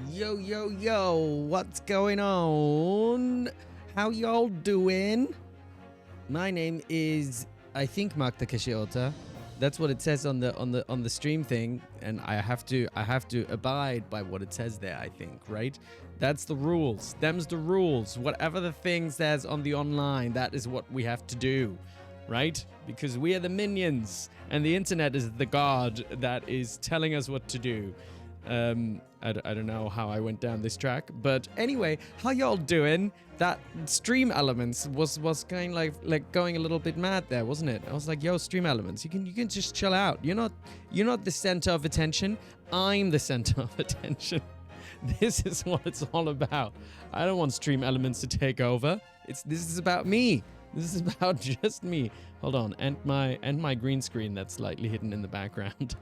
Yo, yo, yo, what's going on? How y'all doing? My name is, I think, Mark Takeshi Ota. That's what it says on the stream thing, and I have to abide by what it says there, I think, right? That's the rules. Them's the rules. Whatever the thing says on the online, that is what we have to do, right? Because we are the minions, and the internet is the god that is telling us what to do. I don't know how I went down this track, but anyway, how y'all doing? That stream elements was kind of like going a little bit mad there, wasn't it? I was like, yo, stream elements, you can just chill out. You're not the center of attention. I'm the center of attention. This is what it's all about. I don't want stream elements to take over. This is about me. This is about just me. Hold on, and my green screen that's slightly hidden in the background.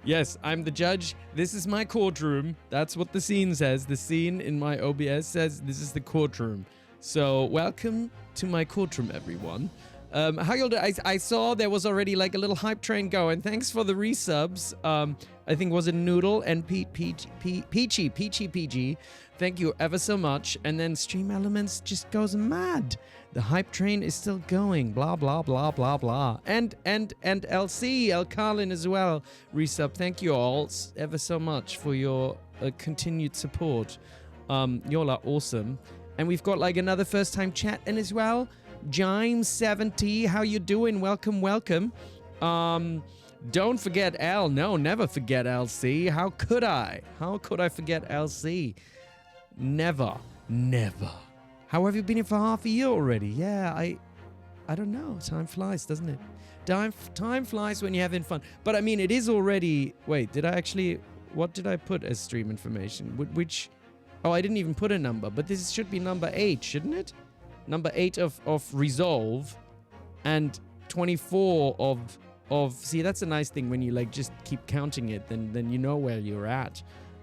Yes, I'm the judge. This is my courtroom. That's what the scene says. The scene in my OBS says this is the courtroom. So welcome to my courtroom, everyone. How y'all doing? I saw there was already like a little hype train going. Thanks for the resubs. I think was it Noodle and Peachy PG. Thank you ever so much. And then Stream Elements just goes mad. The hype train is still going. Blah blah blah blah blah. And LC El Carlin as well. Resub. Thank you all ever so much for your continued support. Y'all are awesome. And we've got like another first time chat in as well. James70, how you doing? Welcome. Don't forget L. No, never forget LC. How could I? How could I forget LC? Never. How have you been here for half a year already? Yeah, I don't know. Time flies, doesn't it? Time flies when you're having fun. But I mean, it is already... Wait, what did I put as stream information? Which... Oh, I didn't even put a number, but this should be number 8, shouldn't it? Number 8 of Resolve, and 24 of see, that's a nice thing when you like just keep counting it, then you know where you're at.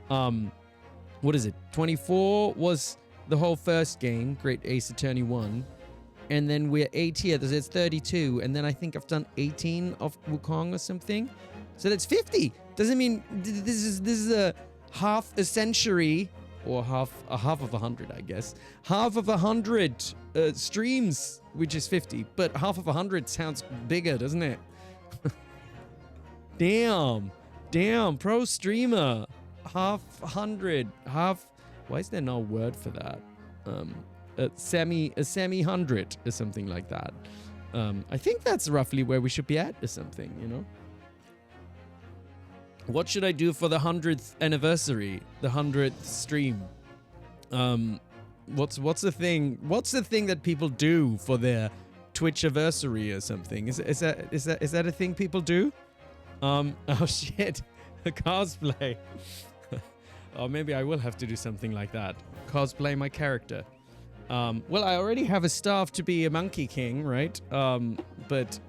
What is it? 24 was the whole first game, Great Ace Attorney 1, and then we're 8 here. There's 32, and then I think I've done 18 of Wukong or something. So that's 50. Doesn't mean this is a half a century. Or half of 100, I guess. Half of 100 streams, which is 50. But half of 100 sounds bigger, doesn't it? Damn, pro streamer. Half 100, half. Why is there no word for that? A semi 100 or something like that. I think that's roughly where we should be at or something, you know. What should I do for the 100th anniversary? The 100th stream? What's the thing? What's the thing that people do for their Twitch anniversary or something? Is that a thing people do? Oh shit, a cosplay. Or maybe I will have to do something like that. Cosplay my character. Well, I already have a staff to be a Monkey King, right? But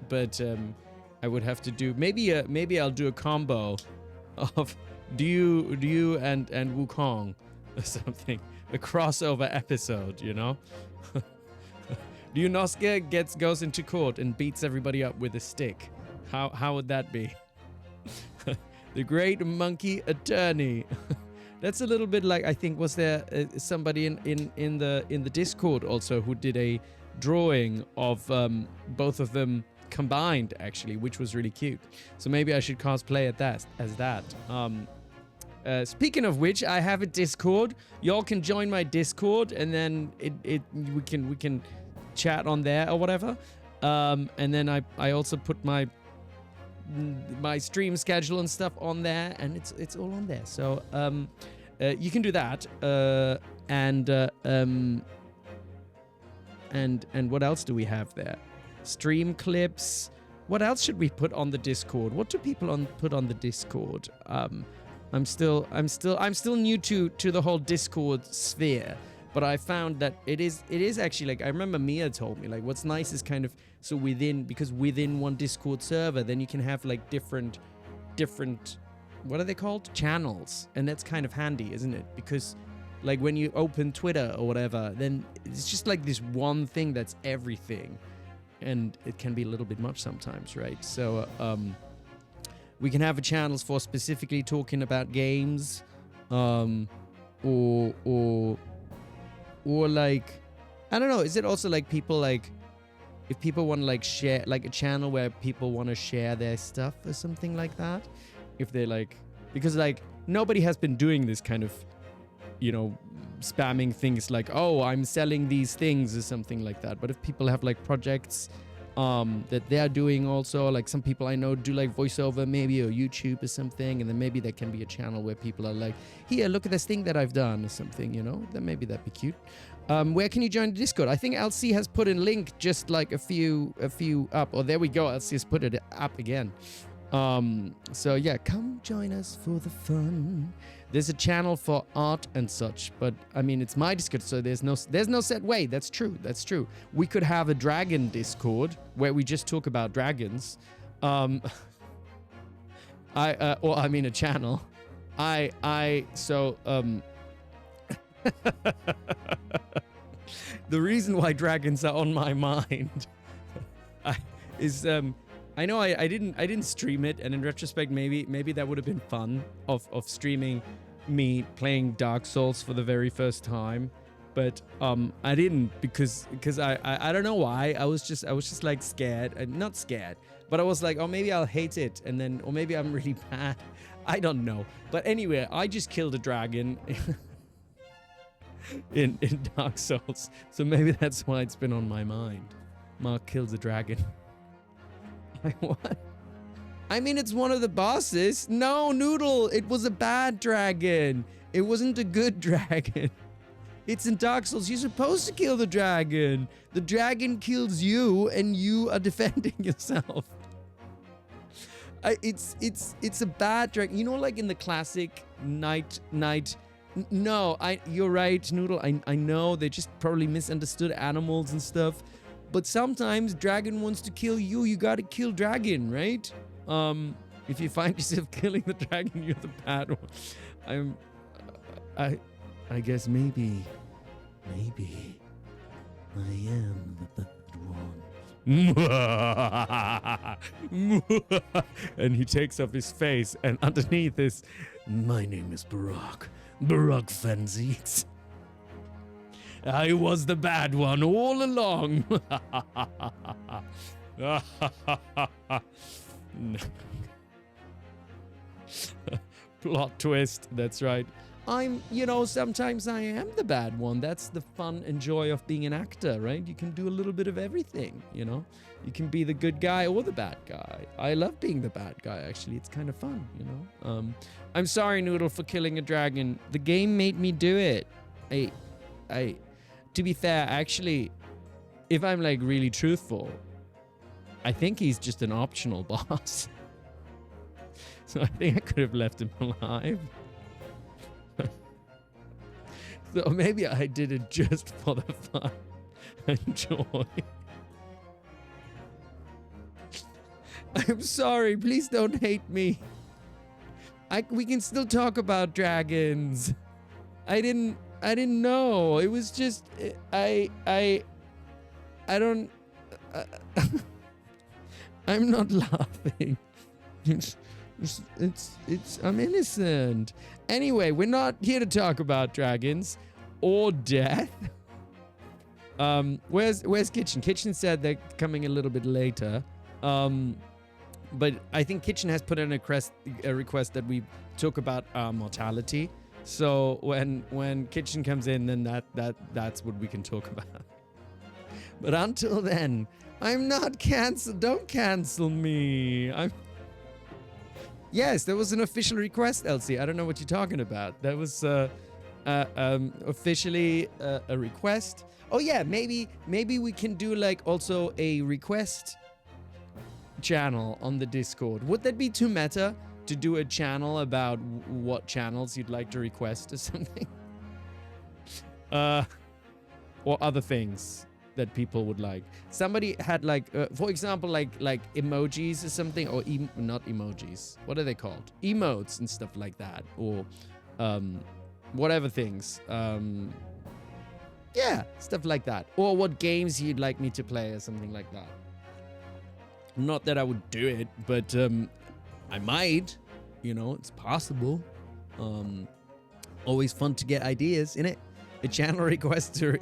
I would have to do maybe I'll do a combo of you and Wukong or something, a crossover episode, you know. Ryunosuke goes into court and beats everybody up with a stick. How would that be? The Great Monkey Attorney. That's a little bit like, I think, was there somebody in the Discord also who did a drawing of both of them combined, actually, which was really cute. So maybe I should cosplay as that. Speaking of which, I have a Discord. Y'all can join my Discord, and then we can chat on there or whatever. And then I also put my stream schedule and stuff on there, and it's all on there. So you can do that. And what else do we have there? Stream clips. What else should we put on the Discord? What do people put on the Discord? I'm still new to the whole Discord sphere, but I found that it is actually, like, I remember Mia told me, like, what's nice is kind of, so within one Discord server, then you can have like different what are they called? Channels, and that's kind of handy, isn't it? Because like when you open Twitter or whatever, then it's just like this one thing that's everything. And it can be a little bit much sometimes, right? So we can have channels for specifically talking about games, or like, I don't know, is it also like people like, if people want to like share, like a channel where people want to share their stuff or something like that? If they like, because like nobody has been doing this kind of, you know, spamming things like, oh, I'm selling these things or something like that. But if people have like projects that they're doing also, like some people I know do like voiceover maybe, or YouTube or something, and then maybe there can be a channel where people are like, here, look at this thing that I've done or something, you know, then maybe that'd be cute. Where can you join the Discord? I think LC has put a link just like a few up. Oh, there we go. LC has put it up again. So yeah, come join us for the fun. There's a channel for art and such, but I mean, it's my Discord, so there's no set way. That's true. We could have a dragon Discord where we just talk about dragons. A channel. The reason why dragons are on my mind is I know I didn't stream it, and in retrospect maybe that would have been fun of streaming me playing Dark Souls for the very first time, but I didn't because I don't know why. I was just like scared, not scared, but I was like, oh, maybe I'll hate it, and then, or maybe I'm really bad. I don't know. But anyway, I just killed a dragon in Dark Souls, so maybe that's why it's been on my mind. Mark kills a dragon. Like, what? I mean, it's one of the bosses. No, Noodle, it was a bad dragon. It wasn't a good dragon. It's in Dark Souls. You're supposed to kill the dragon. The dragon kills you, and you are defending yourself. It's a bad dragon. You know, like in the classic Night. No, you're right, Noodle. I know they just probably misunderstood animals and stuff. But sometimes dragon wants to kill you. You gotta kill dragon, right? If you find yourself killing the dragon, you're the bad one. I guess maybe I am the bad one. And he takes off his face, and underneath is, my name is Barack Fenzies. I was the bad one all along. Plot twist, that's right. Sometimes I am the bad one. That's the fun and joy of being an actor, right? You can do a little bit of everything, you know? You can be the good guy or the bad guy. I love being the bad guy, actually. It's kind of fun, you know? I'm sorry, Noodle, for killing a dragon. The game made me do it. To be fair, actually, if I'm like really truthful, I think he's just an optional boss. So I think I could have left him alive. So maybe I did it just for the fun and joy. I'm sorry, please don't hate me. We can still talk about dragons. I didn't know. It was just I don't I'm not laughing. It's I'm innocent. Anyway, we're not here to talk about dragons or death. Where's Kitchen? Kitchen said they're coming a little bit later. But I think Kitchen has put in a request that we talk about mortality. So when Kitchen comes in, then that's what we can talk about. But until then, I'm not canceled. Don't cancel me. Yes, there was an official request, Elsie. I don't know what you're talking about. That was officially a request. Oh yeah, maybe we can do like also a request channel on the Discord. Would that be too meta to do a channel about what channels you'd like to request or something? Or other things that people would like. Somebody had like, for example, like emojis or something, or not emojis. What are they called? Emotes and stuff like that, or whatever things. Yeah, stuff like that. Or what games you'd like me to play or something like that. Not that I would do it, but I might. You know, it's possible. Always fun to get ideas in it. A channel request to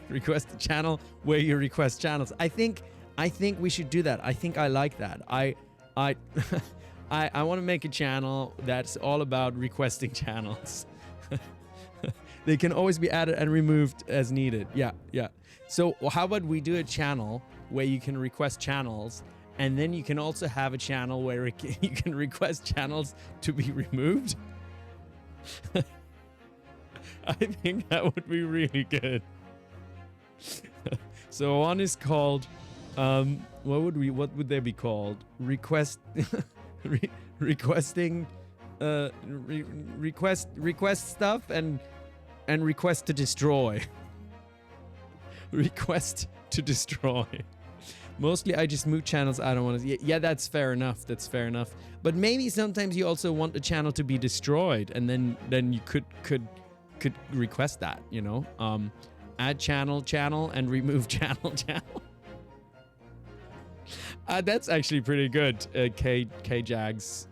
request a channel where you request channels. I think we should do that. I think I like that. I want to make a channel that's all about requesting channels. They can always be added and removed as needed. Yeah. So how about we do a channel where you can request channels, and then you can also have a channel where you can request channels to be removed? I think that would be really good. So one is called, what would they be called? Requesting, request stuff and request to destroy. Request to destroy. Mostly I just move channels I don't want to. Yeah, that's fair enough. That's fair enough. But maybe sometimes you also want a channel to be destroyed, and then you could request that, you know? Add channel and remove channel. That's actually pretty good. K Jags.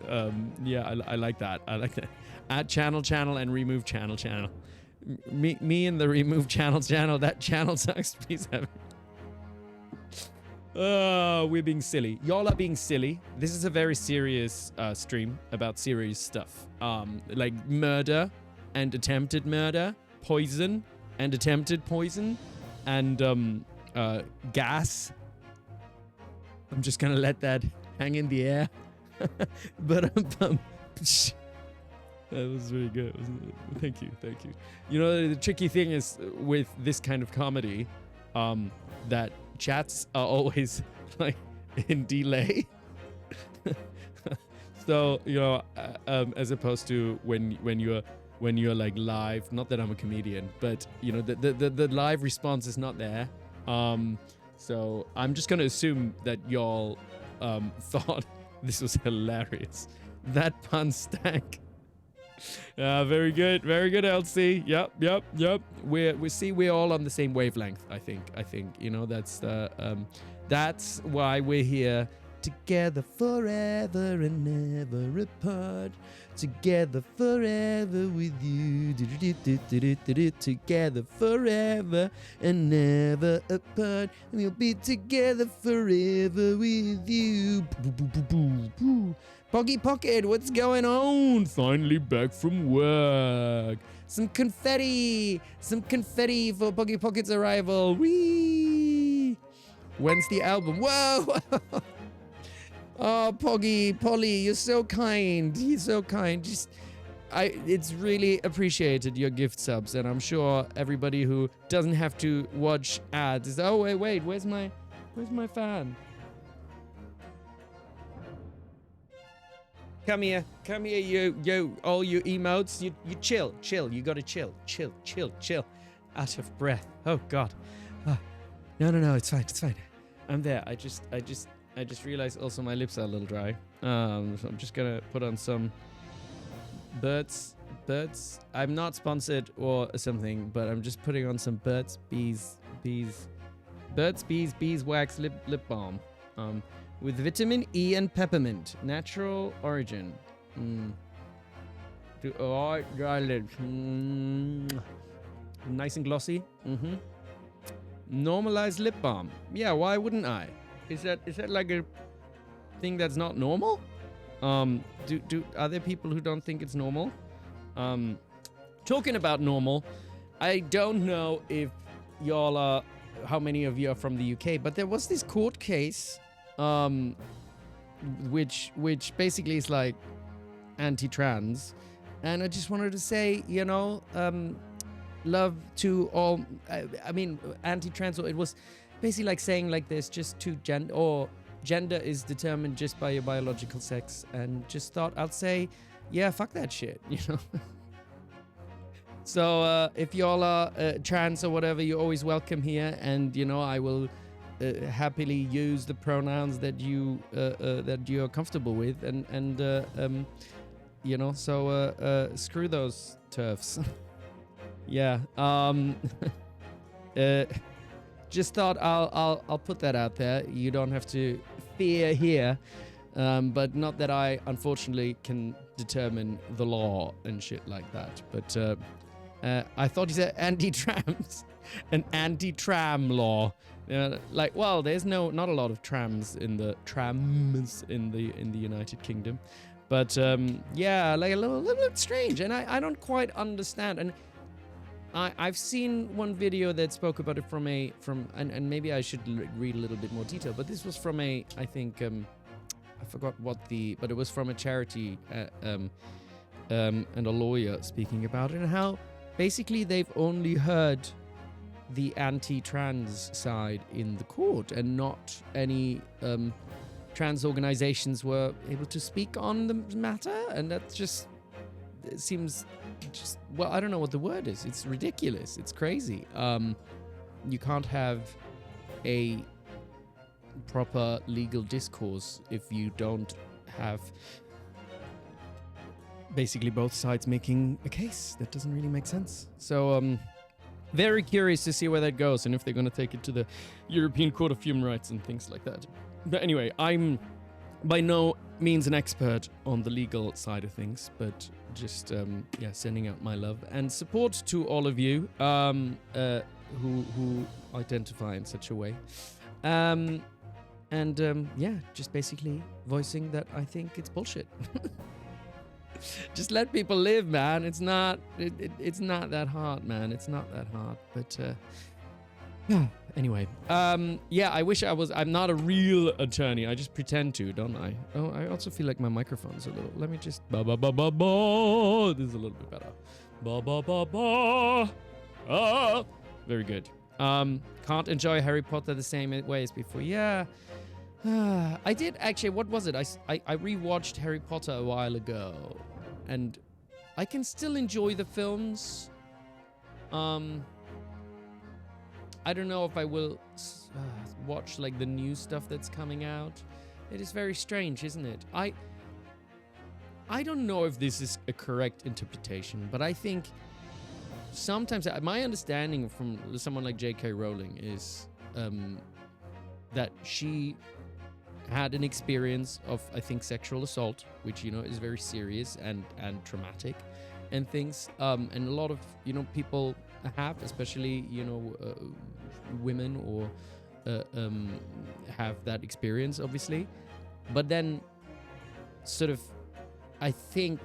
Yeah, I like that. I like that. Add channel and remove channel. Me and the remove channel. That channel sucks. Please have it. We're being silly. Y'all are being silly. This is a very serious stream about serious stuff. Like murder and attempted murder, poison and attempted poison, and gas. I'm just gonna let that hang in the air. But that was really good. Thank you. You know, the tricky thing is with this kind of comedy, that chats are always like in delay. So, you know, as opposed to when you're like live, not that I'm a comedian, but you know, the live response is not there. So I'm just gonna assume that y'all thought this was hilarious. That pun stank. Very good, LC. Yep. We're all on the same wavelength. I think. You know, that's why we're here. Together forever and never apart. Together forever with you. Together forever and never apart. We'll be together forever with you. Poggy Pocket, what's going on? Finally back from work. Some confetti for Poggy Pocket's arrival. Whee! When's the album? Whoa! Oh, Polly, you're so kind. He's so kind. It's really appreciated, your gift subs, and I'm sure everybody who doesn't have to watch ads is, oh wait, where's my fan? Come here, you, all you emotes, you chill, you gotta chill. Out of breath. Oh God. Oh. No, it's fine. I'm there. I just realized also my lips are a little dry. So I'm just gonna put on some Burt's. I'm not sponsored or something, but I'm just putting on some Burt's Beeswax lip balm. With vitamin E and peppermint, natural origin. Dry lips. Nice and glossy. Normalized lip balm. Yeah, why wouldn't I? Is that like a thing that's not normal? Are there people who don't think it's normal? Talking about normal, I don't know if y'all are, how many of you are from the UK, but there was this court case, which basically is like anti-trans, and I just wanted to say, you know, love to all. I mean, anti-trans. It was basically like saying like there's just two gender, or gender is determined just by your biological sex, and just thought I'd say, yeah, fuck that shit, you know. So if y'all are trans or whatever, you're always welcome here, and you know I will happily use the pronouns that you are comfortable with, and you know, so screw those turfs. Yeah. Just thought I'll put that out there. You don't have to fear here, but not that I unfortunately can determine the law and shit like that. But I thought he said anti-trams, an anti-tram law. Like, well, there's not a lot of trams in the United Kingdom, but yeah, like a little bit strange, and I don't quite understand. And I've seen one video that spoke about it from and maybe I should read a little bit more detail, but this was from I think I forgot but it was from a charity and a lawyer speaking about it, and how basically they've only heard the anti-trans side in the court, and not any trans organizations were able to speak on the matter, and that just it seems just, well, I don't know what the word is. It's ridiculous. It's crazy. You can't have a proper legal discourse if you don't have basically both sides making a case. That doesn't really make sense. So very curious to see where that goes, and if they're going to take it to the European Court of Human Rights and things like that. But anyway, I'm by no means an expert on the legal side of things, but just yeah, sending out my love and support to all of you who identify in such a way, and yeah, just basically voicing that I think it's bullshit. Just let people live, man. It's not that hard, man. It's not that hard. But yeah. Anyway, yeah, I wish I'm not a real attorney. I just pretend to, don't I? Oh, I also feel like my microphone's a little, let me just, ba ba ba ba ba. This is a little bit better. Ba ba ba ba. Ah. Very good. Can't enjoy Harry Potter the same way as before. Yeah. I did actually, what was it? I rewatched Harry Potter a while ago, and I can still enjoy the films. I don't know if I will watch like the new stuff that's coming out. It is very strange, isn't it? I don't know if this is a correct interpretation, but I think sometimes my understanding from someone like J.K. Rowling is that she had an experience of, I think, sexual assault, which, you know, is very serious and traumatic and things. And a lot of, you know, people have, especially, you know, women or have that experience, obviously. But then sort of, I think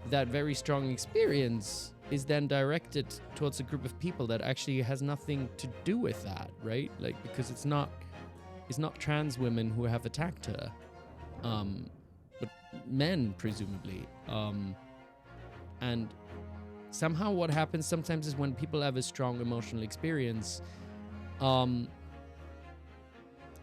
that very strong experience is then directed towards a group of people that actually has nothing to do with that, right? Like, because it's not trans women who have attacked her, but men, presumably. And somehow what happens sometimes is when people have a strong emotional experience,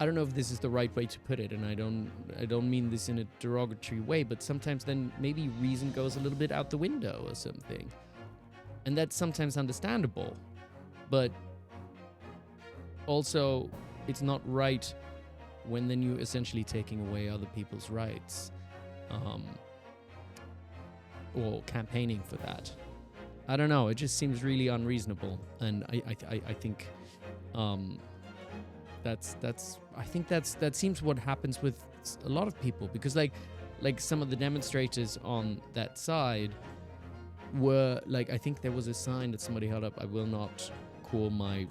I don't know if this is the right way to put it, and I don't mean this in a derogatory way, but sometimes then maybe reason goes a little bit out the window or something. And that's sometimes understandable, but also it's not right when then you're essentially taking away other people's rights, or campaigning for that. I don't know. It just seems really unreasonable, and I think that seems what happens with a lot of people, because like some of the demonstrators on that side were like, I think there was a sign that somebody held up: "I will not call my,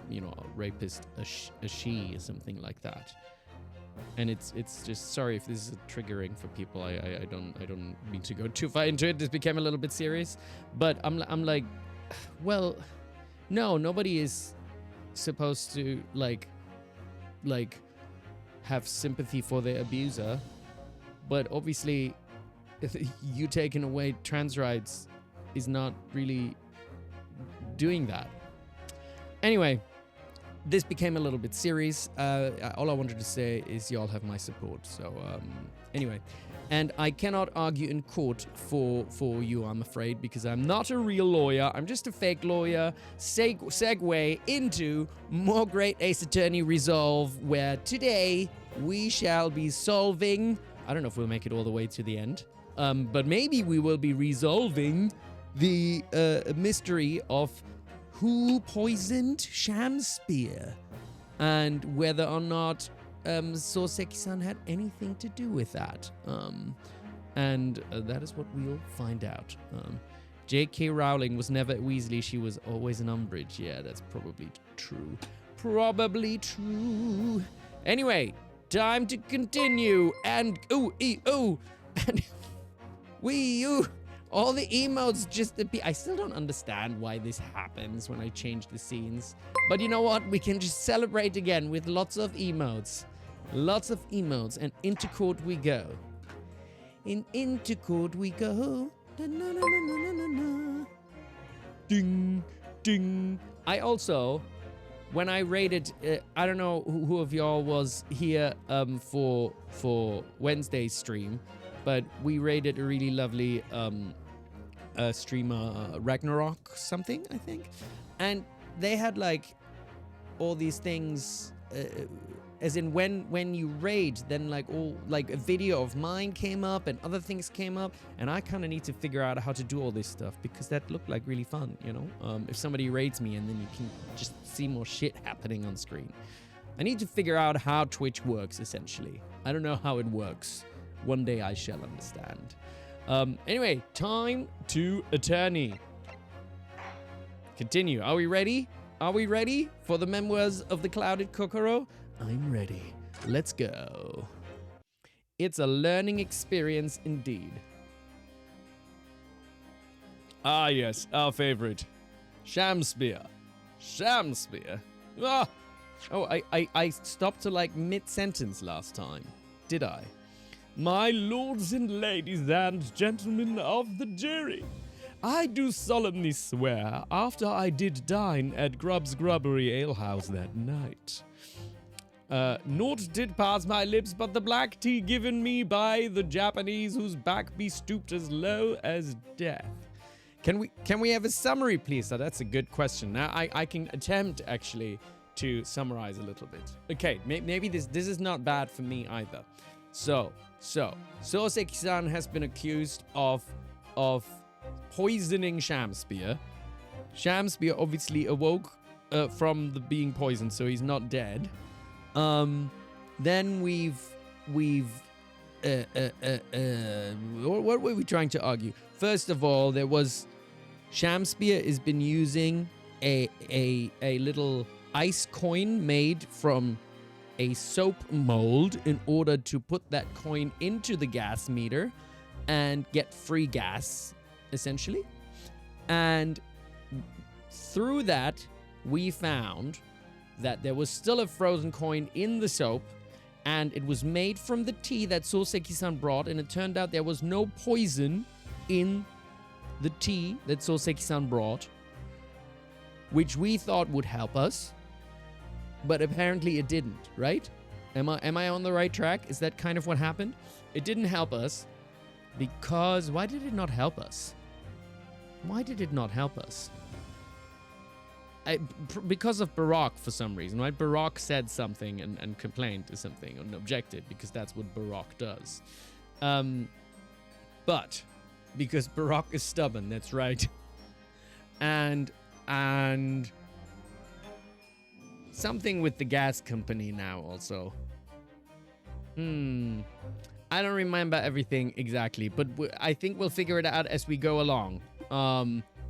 you know, rapist a she," or something like that. And it's just, sorry if this is triggering for people. I don't mean to go too far into it. This became a little bit serious, but I'm like, well, no, nobody is supposed to like have sympathy for their abuser, but obviously you taking away trans rights is not really doing that. Anyway, this became a little bit serious. All I wanted to say is y'all have my support. So anyway, and I cannot argue in court for you, I'm afraid, because I'm not a real lawyer. I'm just a fake lawyer. Segue into more Great Ace Attorney Resolve, where today we shall be solving, I don't know if we'll make it all the way to the end, but maybe we will be resolving the mystery of who poisoned Shakespeare, and whether or not Soreki-san had anything to do with that. And that is what we'll find out. J.K. Rowling was never a Weasley. She was always an Umbridge. Yeah, that's probably true. Probably true. Anyway, time to continue. And, and all the emotes just appear. I still don't understand why this happens when I change the scenes. But you know what? We can just celebrate again with lots of emotes. Lots of emotes. And into court we go. Into court we go. Ding, ding. I also, when I rated, I don't know who of y'all was here for Wednesday's stream, but we rated a really lovely streamer, Ragnarok something, I think. And they had like all these things, as in when you raid, then like all like a video of mine came up and other things came up, and I kind of need to figure out how to do all this stuff because that looked like really fun, you know. If somebody raids me and then you can just see more shit happening on screen. I need to figure out how Twitch works essentially. I don't know how it works. One day I shall understand. Anyway, time to attorney. Continue. Are we ready? Are we ready for the memoirs of the clouded Kokoro? I'm ready. Let's go. It's a learning experience indeed. Ah, yes, our favorite. Shakespeare. Shakespeare. Ah! Oh, I stopped to like mid-sentence last time. Did I? My lords and ladies and gentlemen of the jury, I do solemnly swear, after I did dine at Grubb's Grubbery Alehouse that night, naught did pass my lips but the black tea given me by the Japanese whose back be stooped as low as death. Can we have a summary, please? Oh, that's a good question. Now I can attempt actually to summarize a little bit. Okay, maybe this is not bad for me either. So Soreki-san has been accused of poisoning Shakespeare. Shakespeare obviously awoke from the being poisoned, so he's not dead. Then we've what were we trying to argue? First of all, there was Shakespeare has been using a little ice coin made from a soap mold in order to put that coin into the gas meter and get free gas, essentially. And through that, we found that there was still a frozen coin in the soap, and it was made from the tea that Soreki-san brought, and it turned out there was no poison in the tea that Soreki-san brought, which we thought would help us, but apparently it didn't, right? Am I on the right track? Is that kind of what happened? It didn't help us because... Why did it not help us? Why did it not help us? Because of Barak for some reason, right? Barak said something and complained to something and objected because that's what Barak does. But because Barak is stubborn, that's right. And something with the gas company now also. I don't remember everything exactly, but I think we'll figure it out as we go along.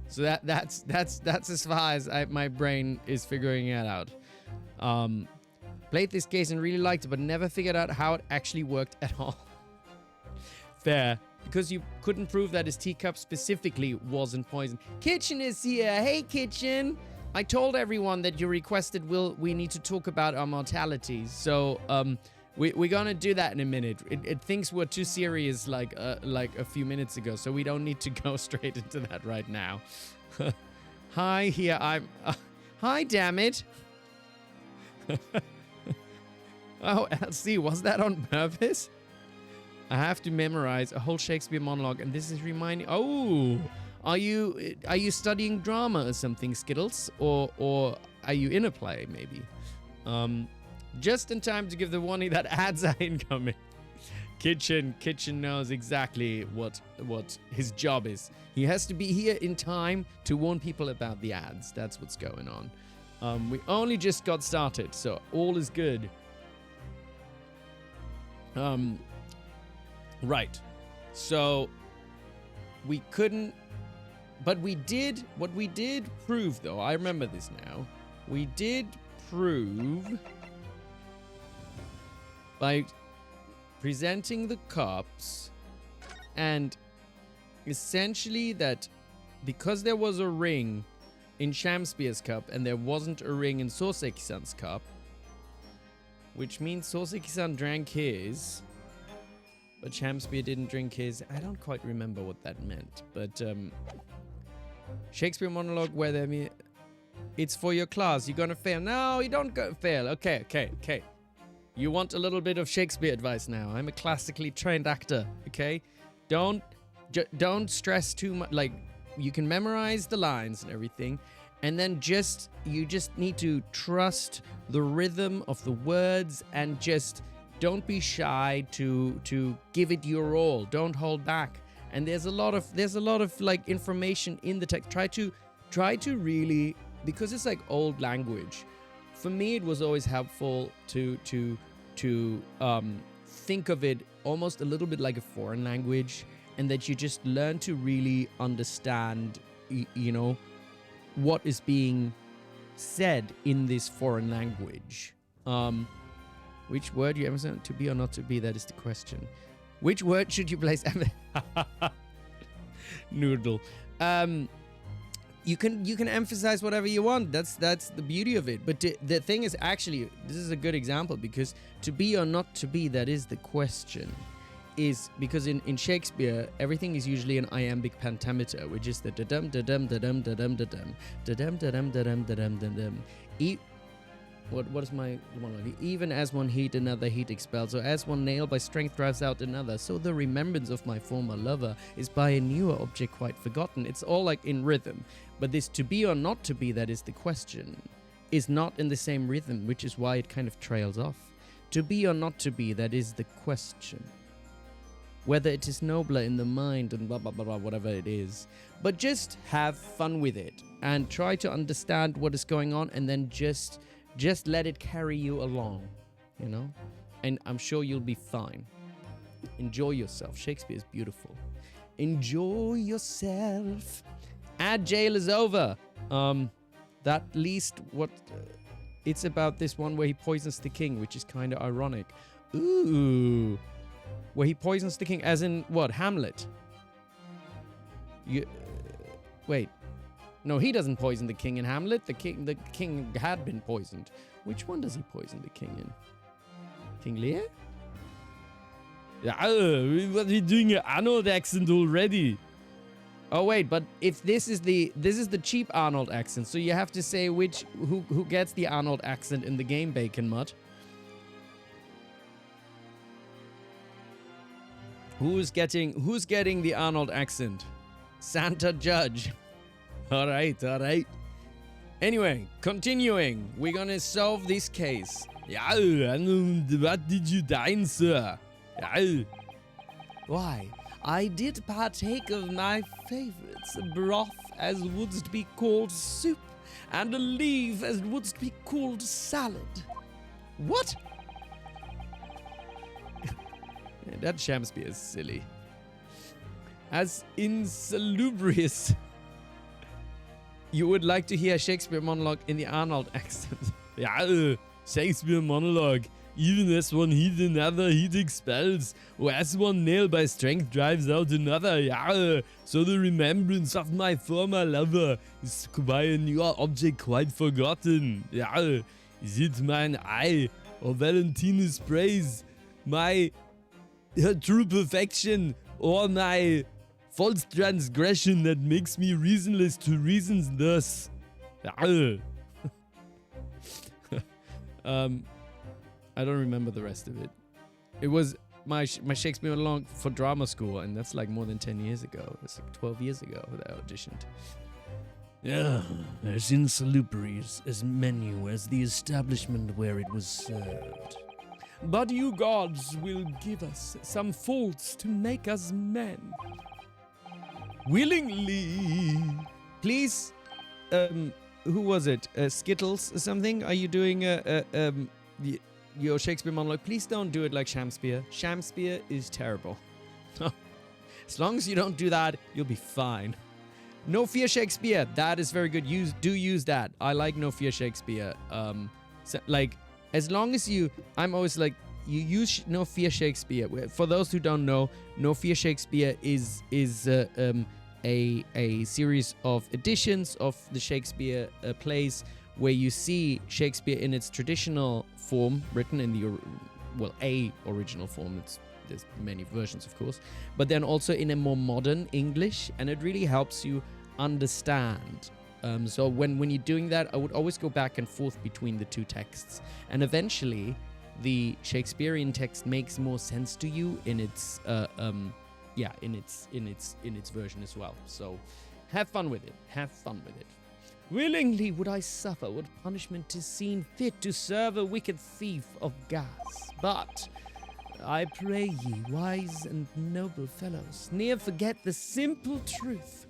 So that's as far as my brain is figuring it out. Played this case and really liked it, but never figured out how it actually worked at all. Fair. Because you couldn't prove that his teacup specifically wasn't poisoned. Kitchen is here. Hey, Kitchen. I told everyone that you requested we need to talk about our mortality. So we're gonna do that in a minute. It thinks we're too serious like a few minutes ago, so we don't need to go straight into that right now. Hi, here I'm. Hi, damn it. Oh, LC, was that on purpose? I have to memorize a whole Shakespeare monologue, and this is reminding. Oh, are you studying drama or something, Skittles, or are you in a play maybe? Just in time to give the warning that ads are incoming. Kitchen knows exactly what his job is. He has to be here in time to warn people about the ads. That's what's going on. We only just got started, so all is good. Right. So we couldn't But what we did prove, though, I remember this now. We did prove by presenting the cups and essentially that because there was a ring in Shakespeare's cup and there wasn't a ring in Soreki-san's cup, which means Soreki-san drank his, but Shakespeare didn't drink his. I don't quite remember what that meant, but Shakespeare monologue where they it's for your class. You're gonna fail. No, you don't go fail. Okay. You want a little bit of Shakespeare advice now. I'm a classically trained actor. Okay, don't stress too much. Like, you can memorize the lines and everything, and then you just need to trust the rhythm of the words and just don't be shy to give it your all. Don't hold back. And there's a lot of like information in the text. Try to really, because it's like old language. For me, it was always helpful to think of it almost a little bit like a foreign language, and that you just learn to really understand, what is being said in this foreign language. Which word you emphasize? To be or not to be? That is the question. Which word should you place? Noodle. You can emphasize whatever you want. That's the beauty of it. But the thing is, actually, this is a good example, because to be or not to be, that is the question. Is because in Shakespeare, everything is usually an iambic pentameter, which is the da-dum da-dum da-dum da-dum da-dum da-dum da-dum da-dum da-dum da-dum. What is my monologue? Even as one heat another heat expels, or as one nail by strength drives out another, so the remembrance of my former lover is by a newer object quite forgotten. It's all like in rhythm. But this to be or not to be, that is the question, is not in the same rhythm, which is why it kind of trails off. To be or not to be, that is the question. Whether it is nobler in the mind and blah, blah, blah, blah, whatever it is. But just have fun with it and try to understand what is going on, and then just let it carry you along, And I'm sure you'll be fine. Enjoy yourself. Shakespeare is beautiful. Enjoy yourself. Jail is over. That least what... it's about this one where he poisons the king, which is kind of ironic. Ooh... Where he poisons the king, as in what? Hamlet? Wait. No, he doesn't poison the king in Hamlet. The king had been poisoned. Which one does he poison the king in? King Lear? Yeah, what are you doing an Arnold accent already? Oh wait, but if this is the cheap Arnold accent, so you have to say who gets the Arnold accent in the game, Bacon Mutt. Who's getting the Arnold accent? Santa Judge. All right. Anyway, continuing. We're gonna solve this case. Yeah, and what did you dine, sir? Yeah. Why, I did partake of my favorites, broth as wouldst be called soup, and a leaf as wouldst be called salad. What? That Shakespeare is silly. As insalubrious. You would like to hear a Shakespeare monologue in the Arnold accent. Yeah, Shakespeare monologue. Even as one heat another heat expels, or as one nail by strength drives out another. Yeah, so the remembrance of my former lover is by a newer object quite forgotten. Yeah, is it mine eye or Valentina's praise? Her true perfection, or my false transgression that makes me reasonless to reasons thus. I don't remember the rest of it. It was my Shakespeare monologue for drama school, and that's like more than 10 years ago. It's like 12 years ago that I auditioned. Yeah, as insalubrious as menu as the establishment where it was served. But you gods will give us some faults to make us men. Willingly. Please, who was it? Skittles or something? Are you doing your Shakespeare monologue? Please don't do it like Shakespeare. Shakespeare is terrible. As long as you don't do that, you'll be fine. No Fear Shakespeare. That is very good. Use that. I like No Fear Shakespeare. So, like, as long as I'm always like, you use No Fear Shakespeare. For those who don't know, No Fear Shakespeare is a series of editions of the Shakespeare plays where you see Shakespeare in its traditional form, written in a original form. There's many versions, of course, but then also in a more modern English, and it really helps you understand. So when you're doing that, I would always go back and forth between the two texts, and eventually the Shakespearean text makes more sense to you in its version as well. So have fun with it. Have fun with it. Willingly would I suffer what punishment 'tis seen fit to serve a wicked thief of gas. But I pray ye, wise and noble fellows, ne'er forget the simple truth.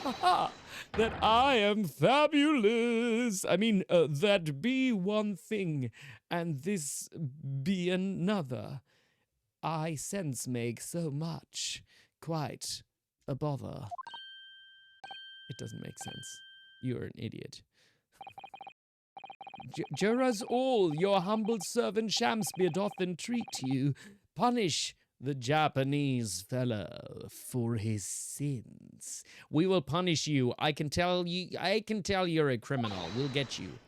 That I am fabulous. I mean, that be one thing, and this be another. I sense make so much, quite a bother. It doesn't make sense. You're an idiot. Jurors all, your humble servant Shakespeare doth entreat you, punish the Japanese fellow for his sins. We will punish you. I can tell you're a criminal. We'll get you.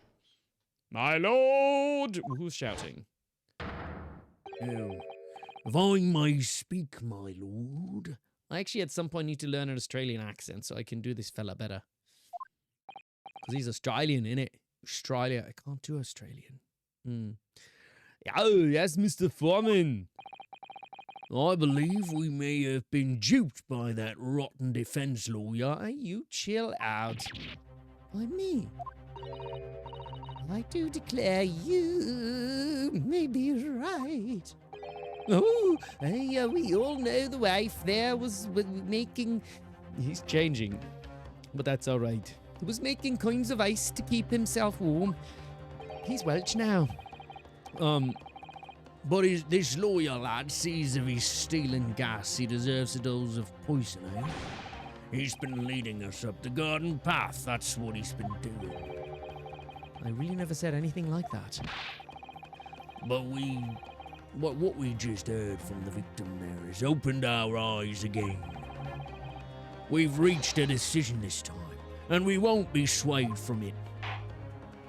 My lord! Who's shouting? Oh. If I may speak, my lord. I actually at some point need to learn an Australian accent so I can do this fella better. Because he's Australian, innit? Australia. I can't do Australian. Oh, yes, Mr. Foreman. I believe we may have been duped by that rotten defense lawyer. You chill out. By me? I do declare you may be right. Oh, we all know the wife there was making... He's changing, but that's all right. He was making coins of ice to keep himself warm. He's Welsh now. But this lawyer lad sees if he's stealing gas, he deserves a dose of poison, eh? He's been leading us up the garden path, that's what he's been doing. I really never said anything like that. But what we just heard from the victim there has opened our eyes again. We've reached a decision this time, and we won't be swayed from it.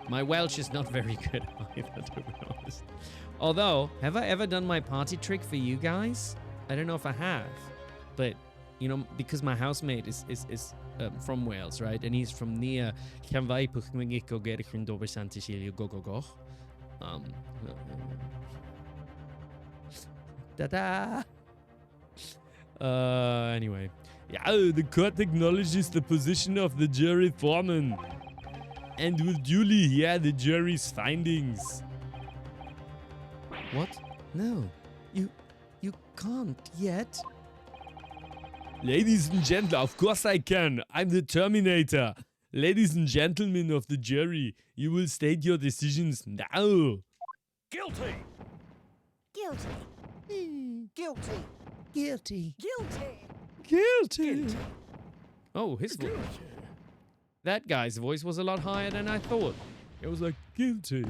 My Welsh is not very good either, to be honest. Although, have I ever done my party trick for you guys? I don't know if I have, but, you know, because my housemate is from Wales, right? And he's from near Ta-da! Anyway. Yeah, the court acknowledges the position of the jury foreman and will duly hear the jury's findings. What? No. You can't yet. Ladies and gentlemen, of course I can. I'm the Terminator. Ladies and gentlemen of the jury, you will state your decisions now. Guilty! Guilty. Guilty! Guilty. Guilty! Guilty. Oh, his voice. That guy's voice was a lot higher than I thought. It was like, guilty.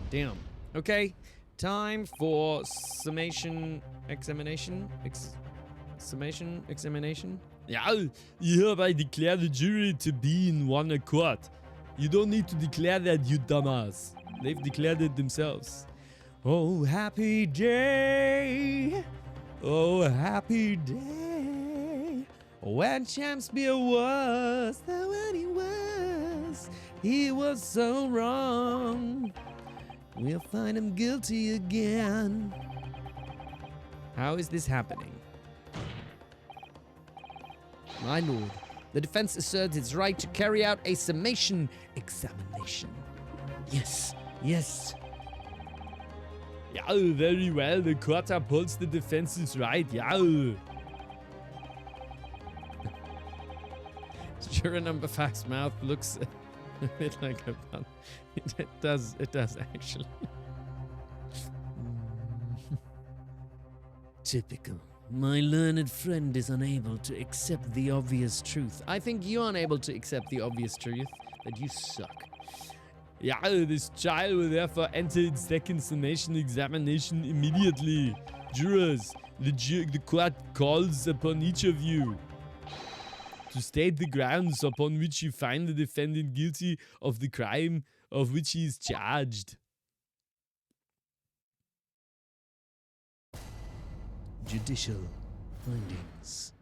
Damn. Okay. Time for summation examination. Summation examination. Yeah, you hereby declare the jury to be in one accord. You don't need to declare that, you dumbass. They've declared it themselves. Oh, happy day. Oh, happy day. When Shakespeare was the one he was so wrong. We'll find him guilty again. How is this happening? My lord, the defense asserts its right to carry out a summation examination. Yes, yes. Yeah, very well. The court upholds the defense's right. Yeah. Juror number 5's mouth looks a bit like a pun. It does actually. Typical. My learned friend is unable to accept the obvious truth. I think you're unable to accept the obvious truth that you suck. Yeah, this child will therefore enter its second summation examination immediately. Jurors, the court calls upon each of you to state the grounds upon which you find the defendant guilty of the crime of which he is charged. Judicial findings.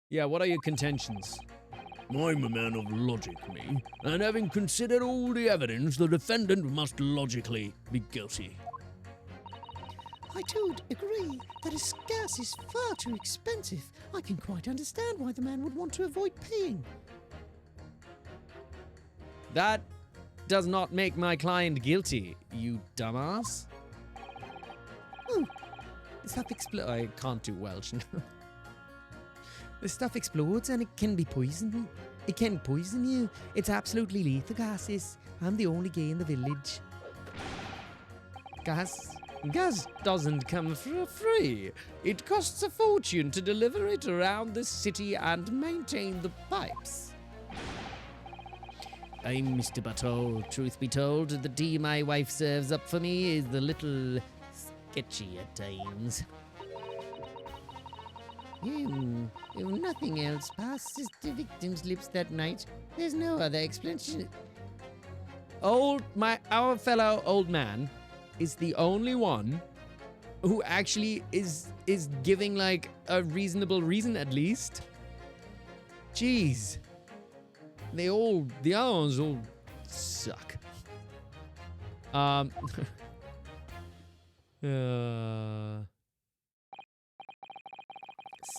Yeah, what are your contentions? I'm a man of logic, me, and having considered all the evidence, the defendant must logically be guilty. I too agree that his gas is far too expensive. I can quite understand why the man would want to avoid paying. That does not make my client guilty, you dumbass. Oh, The stuff I can't do Welsh. The stuff explodes and it can be poisoned. It can poison you. It's absolutely lethal gases. I'm the only gay in the village. Gas doesn't come for free. It costs a fortune to deliver it around the city and maintain the pipes. I'm Mr. Bateau. Truth be told, the tea my wife serves up for me is a little sketchy at times. If nothing else passes the victim's lips that night, there's no other explanation. Our fellow old man is the only one who actually is giving like a reasonable reason at least. Jeez. The other ones all suck.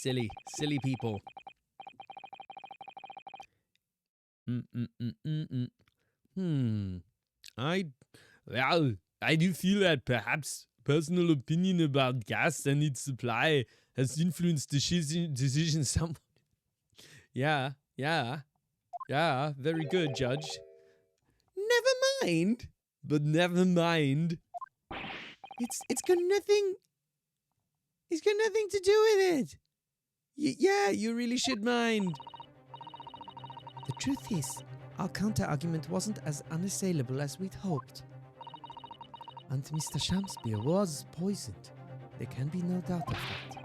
Silly people. I do feel that perhaps personal opinion about gas and its supply has influenced the decision somewhat. Yeah, very good, Judge. Never mind. It's got nothing to do with it. Yeah, you really should mind. The truth is, our counter-argument wasn't as unassailable as we'd hoped. And Mr. Shakespeare was poisoned. There can be no doubt of that.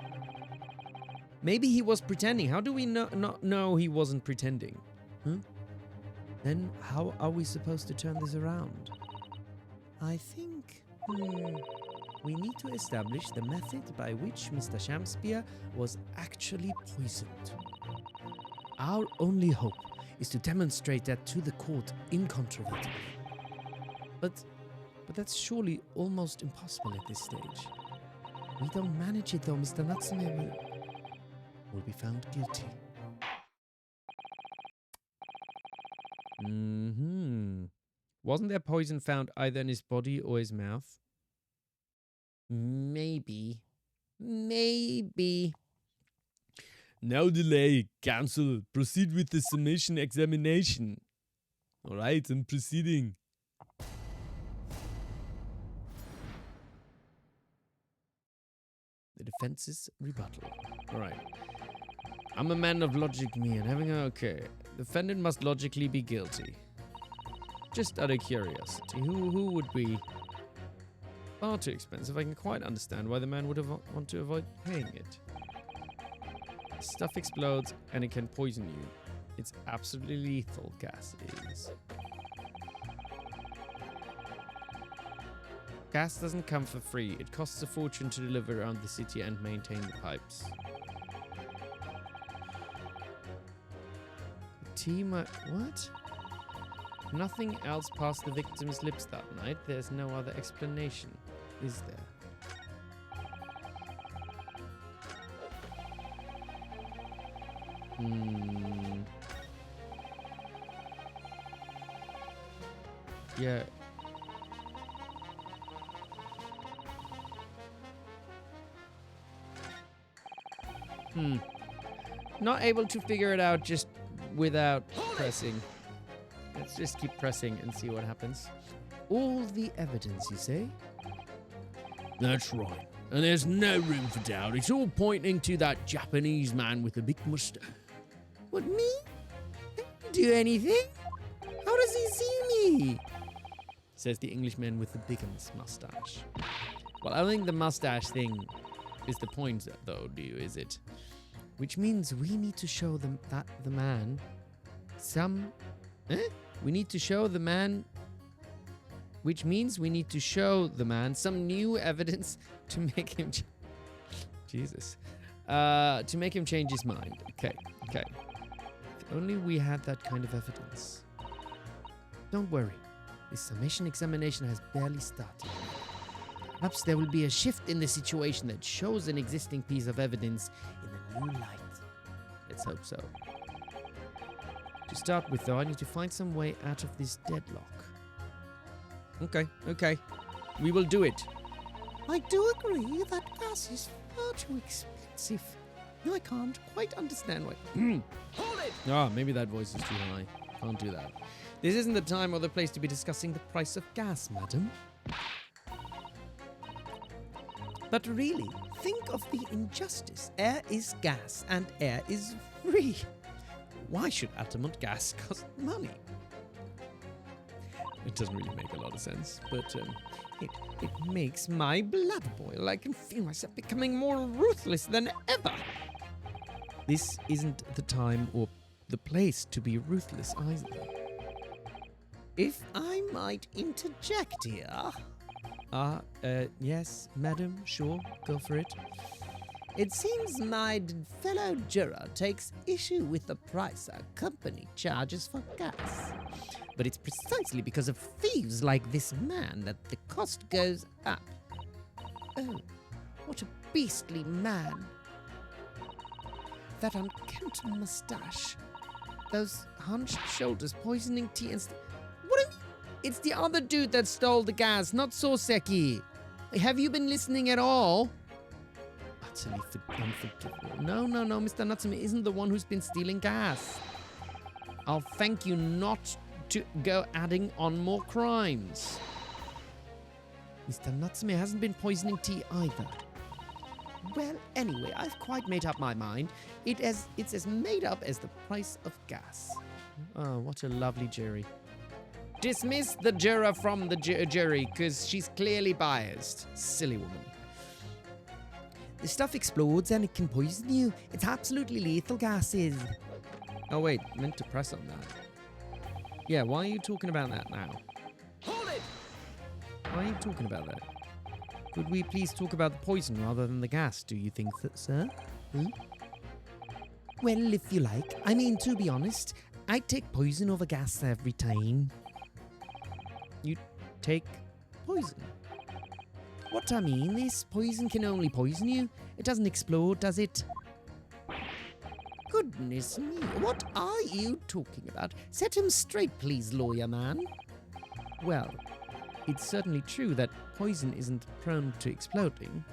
Maybe he was pretending. How do we not know he wasn't pretending? Then how are we supposed to turn this around? I think we need to establish the method by which Mr. Shakespeare was actually poisoned. Our only hope is to demonstrate that to the court incontrovertibly. But that's surely almost impossible at this stage. We don't manage it though, Mr. Natsume will be found guilty. Wasn't there poison found either in his body or his mouth? Maybe. No delay, counsel. Proceed with the summation examination. All right, I'm proceeding. The defense's rebuttal. All right. I'm a man of logic, me, and having okay. Defendant must logically be guilty. Just out of curiosity, who would be far too expensive? I can quite understand why the man would want to avoid paying it. Stuff explodes and it can poison you. It's absolutely lethal, gas is. Gas doesn't come for free. It costs a fortune to deliver around the city and maintain the pipes. What? Nothing else passed the victim's lips that night. There's no other explanation, is there? Yeah. Not able to figure it out just without pressing. Let's just keep pressing and see what happens. All the evidence, you say? That's right. And there's no room for doubt. It's all pointing to that Japanese man with the big mustache. What, me? I didn't do anything. How does he see me? Says the Englishman with the biggest mustache. Well, I don't think the mustache thing is the point, though, is it? Which means we need to show them that the man some... We need to show the man... Which means we need to show the man some new evidence to make him... Jesus. To make him change his mind. Okay. If only we had that kind of evidence. Don't worry. This summation examination has barely started. Perhaps there will be a shift in the situation that shows an existing piece of evidence in a new light. Let's hope so. To start with, though, I need to find some way out of this deadlock. Okay. We will do it. I do agree that gas is far too expensive. No, I can't quite understand why. Hold it! Ah, maybe that voice is too high. Can't do that. This isn't the time or the place to be discussing the price of gas, madam. But really, think of the injustice. Air is gas and air is free. Why should Altamont gas cost money? It doesn't really make a lot of sense, but it makes my blood boil. I can feel myself becoming more ruthless than ever. This isn't the time or the place to be ruthless either. If I might interject here. Yes, madam, sure, go for it. It seems my fellow juror takes issue with the price our company charges for gas. But it's precisely because of thieves like this man that the cost goes up. Oh, what a beastly man. That unkempt mustache. Those hunched shoulders, poisoning tea and... What? It's the other dude that stole the gas, not Soreki. Have you been listening at all? Utterly unforgivable. No, Mr. Natsume isn't the one who's been stealing gas. I'll thank you not to go adding on more crimes. Mr. Natsume hasn't been poisoning tea either. Well, anyway, I've quite made up my mind. It's as made up as the price of gas. Oh, what a lovely jury. Dismiss the juror from the jury, because she's clearly biased. Silly woman. The stuff explodes and it can poison you. It's absolutely lethal gases. Oh, wait, meant to press on that. Yeah, why are you talking about that now? Hold it! Why are you talking about that? Could we please talk about the poison rather than the gas, do you think, sir? Well, if you like. I mean, to be honest, I'd take poison over gas every time. You take poison? What I mean is, poison can only poison you. It doesn't explode, does it? Goodness me, what are you talking about? Set him straight, please, lawyer man. Well, it's certainly true that poison isn't prone to exploding.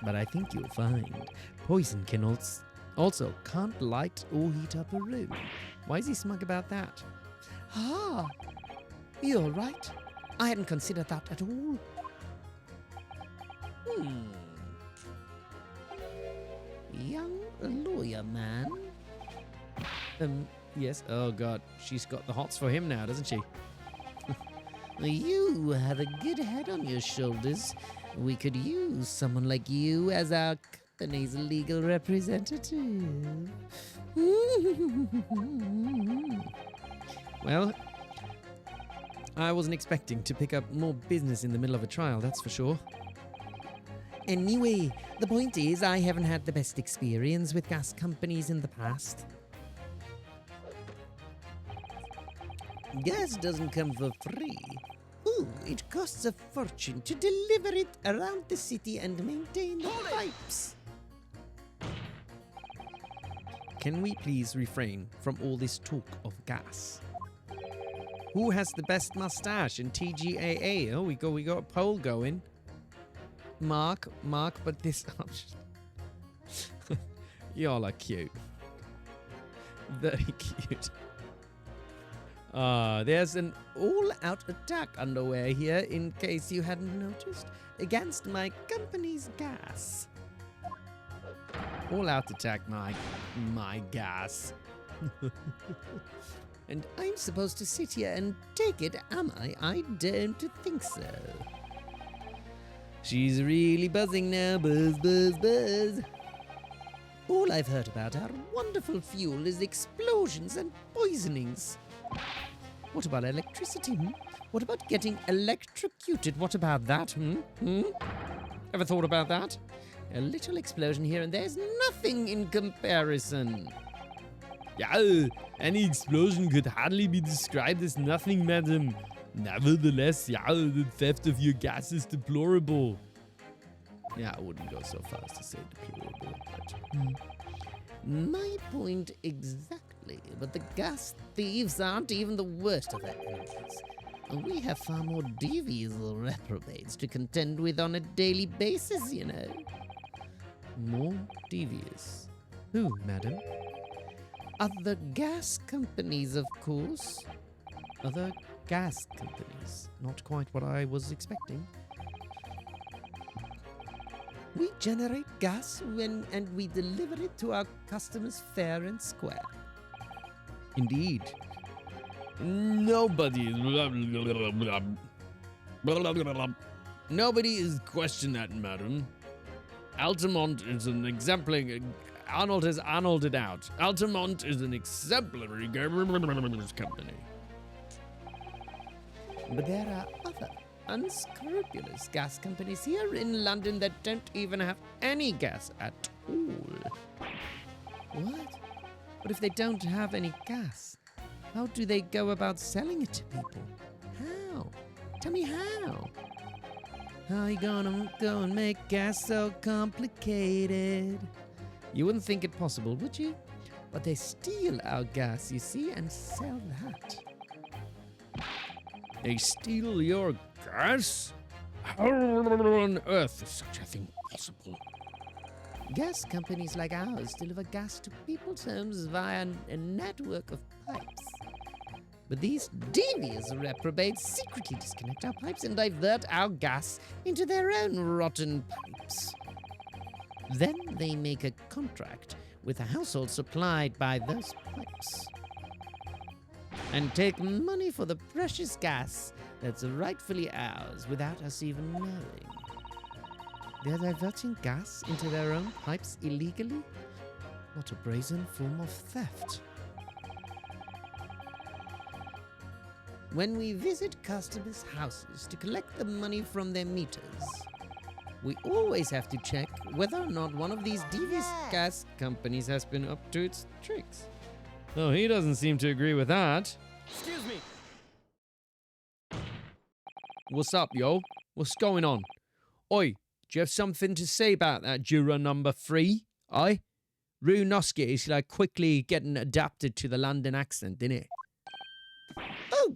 But I think you'll find poison can also can't light or heat up a room. Why is he smug about that? Ah, you're right. I hadn't considered that at all. Young lawyer man. Yes. Oh, God. She's got the hots for him now, doesn't she? You have a good head on your shoulders. We could use someone like you as our company's legal representative. Well, I wasn't expecting to pick up more business in the middle of a trial, that's for sure. Anyway, the point is I haven't had the best experience with gas companies in the past. Gas doesn't come for free. Ooh, it costs a fortune to deliver it around the city and maintain the pipes. Can we please refrain from all this talk of gas? Who has the best mustache in TGAA? Oh, we got a poll going. Mark, but this... Y'all are cute. Very cute. There's an all-out attack underway here, in case you hadn't noticed, against my company's gas. All-out attack, my gas. And I'm supposed to sit here and take it, am I? I don't think so. She's really buzzing now, buzz, buzz, buzz. All I've heard about our wonderful fuel is explosions and poisonings. What about electricity, What about getting electrocuted? What about that, Ever thought about that? A little explosion here and there's nothing in comparison. Yeah, any explosion could hardly be described as nothing, madam. Nevertheless, the theft of your gas is deplorable. Yeah, I wouldn't go so far as to say deplorable, but... My point exactly, but the gas thieves aren't even the worst of their enemies. We have far more devious reprobates to contend with on a daily basis, you know. More devious? Who, madam? Other gas companies, of course. Other gas companies. Not quite what I was expecting. We generate gas and we deliver it to our customers fair and square. Indeed. Nobody is questioning that, madam. Altamont is an exemplary... Arnold has Arnolded out. Altamont is an exemplary company. But there are other unscrupulous gas companies here in London that don't even have any gas at all. What? But if they don't have any gas, how do they go about selling it to people? How? Tell me how. How are you gonna go and make gas so complicated? You wouldn't think it possible, would you? But they steal our gas, you see, and sell that. They steal your gas? How on earth is such a thing possible? Gas companies like ours deliver gas to people's homes via a network of pipes. But these devious reprobates secretly disconnect our pipes and divert our gas into their own rotten pipes. Then they make a contract with a household supplied by those pipes and take money for the precious gas that's rightfully ours without us even knowing. They're diverting gas into their own pipes illegally? What a brazen form of theft. When we visit customers' houses to collect the money from their meters, we always have to check whether or not one of these devious gas companies has been up to its tricks. Oh, he doesn't seem to agree with that. Excuse me. What's up, yo? What's going on? Oi, do you have something to say about that juror number 3? Aye? Ryunosuke is quickly getting adapted to the London accent, innit?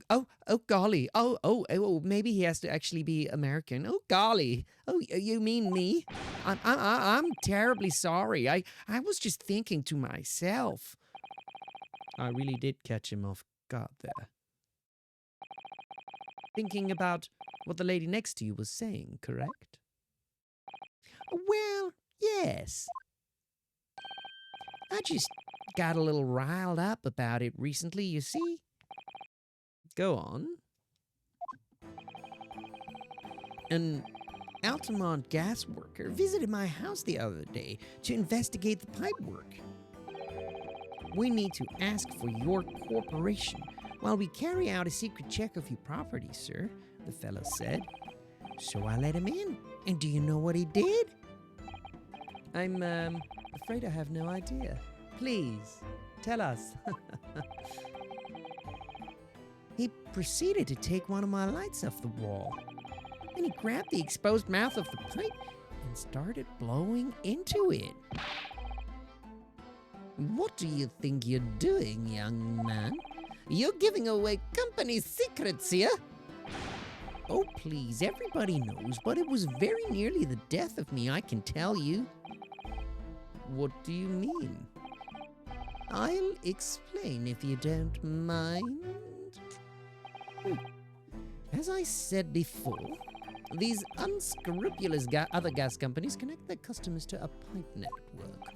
Oh, golly. Oh, maybe he has to actually be American. Oh, golly. Oh, you mean me? I'm terribly sorry. I was just thinking to myself. I really did catch him off guard there. Thinking about what the lady next to you was saying, correct? Well, yes. I just got a little riled up about it recently, you see? Go on. An Altamont gas worker visited my house the other day to investigate the pipe work. We need to ask for your cooperation while we carry out a secret check of your property, sir, the fellow said. So I let him in. And do you know what he did? I'm afraid I have no idea. Please, tell us. He proceeded to take one of my lights off the wall. Then he grabbed the exposed mouth of the pipe and started blowing into it. What do you think you're doing, young man? You're giving away company secrets here. Oh, please, everybody knows, but it was very nearly the death of me, I can tell you. What do you mean? I'll explain if you don't mind. As I said before, these unscrupulous other gas companies connect their customers to a pipe network.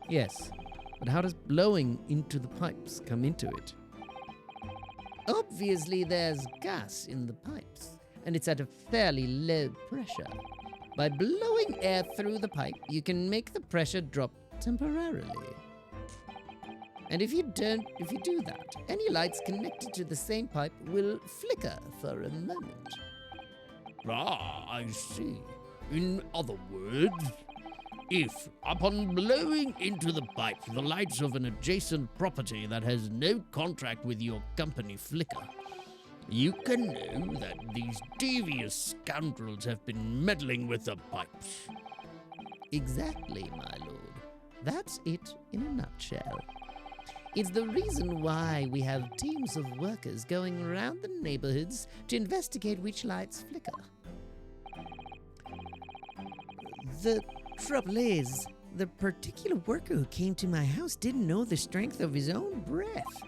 Yes, but how does blowing into the pipes come into it? Obviously, there's gas in the pipes, and it's at a fairly low pressure. By blowing air through the pipe, you can make the pressure drop temporarily. And if you do that, any lights connected to the same pipe will flicker for a moment. Ah, I see. In other words, if, upon blowing into the pipe, the lights of an adjacent property that has no contract with your company flicker, you can know that these devious scoundrels have been meddling with the pipes. Exactly, my lord. That's it in a nutshell. It's the reason why we have teams of workers going around the neighborhoods to investigate which lights flicker. The trouble is, the particular worker who came to my house didn't know the strength of his own breath.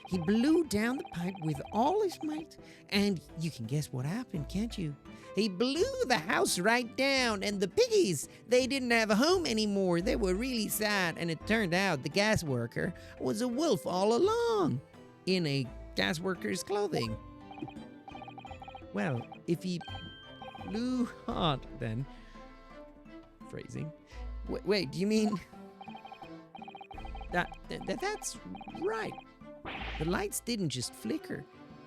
He blew down the pipe with all his might, and you can guess what happened, can't you? He blew the house right down, and the piggies, they didn't have a home anymore. They were really sad, and it turned out the gas worker was a wolf all along, in a gas worker's clothing. Well, if he blew hard, then... Phrasing. Wait, do you mean... That's right. The lights didn't just flicker.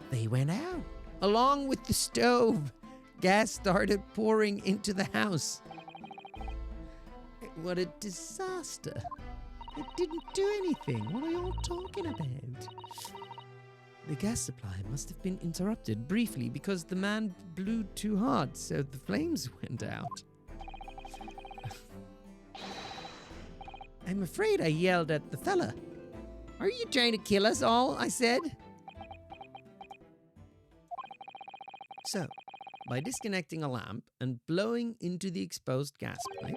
They went out. Along with the stove. Gas started pouring into the house. What a disaster. It didn't do anything. What are you all talking about? The gas supply must have been interrupted briefly because the man blew too hard, so the flames went out. I'm afraid I yelled at the fella. Are you trying to kill us all? I said. So, by disconnecting a lamp and blowing into the exposed gas pipe,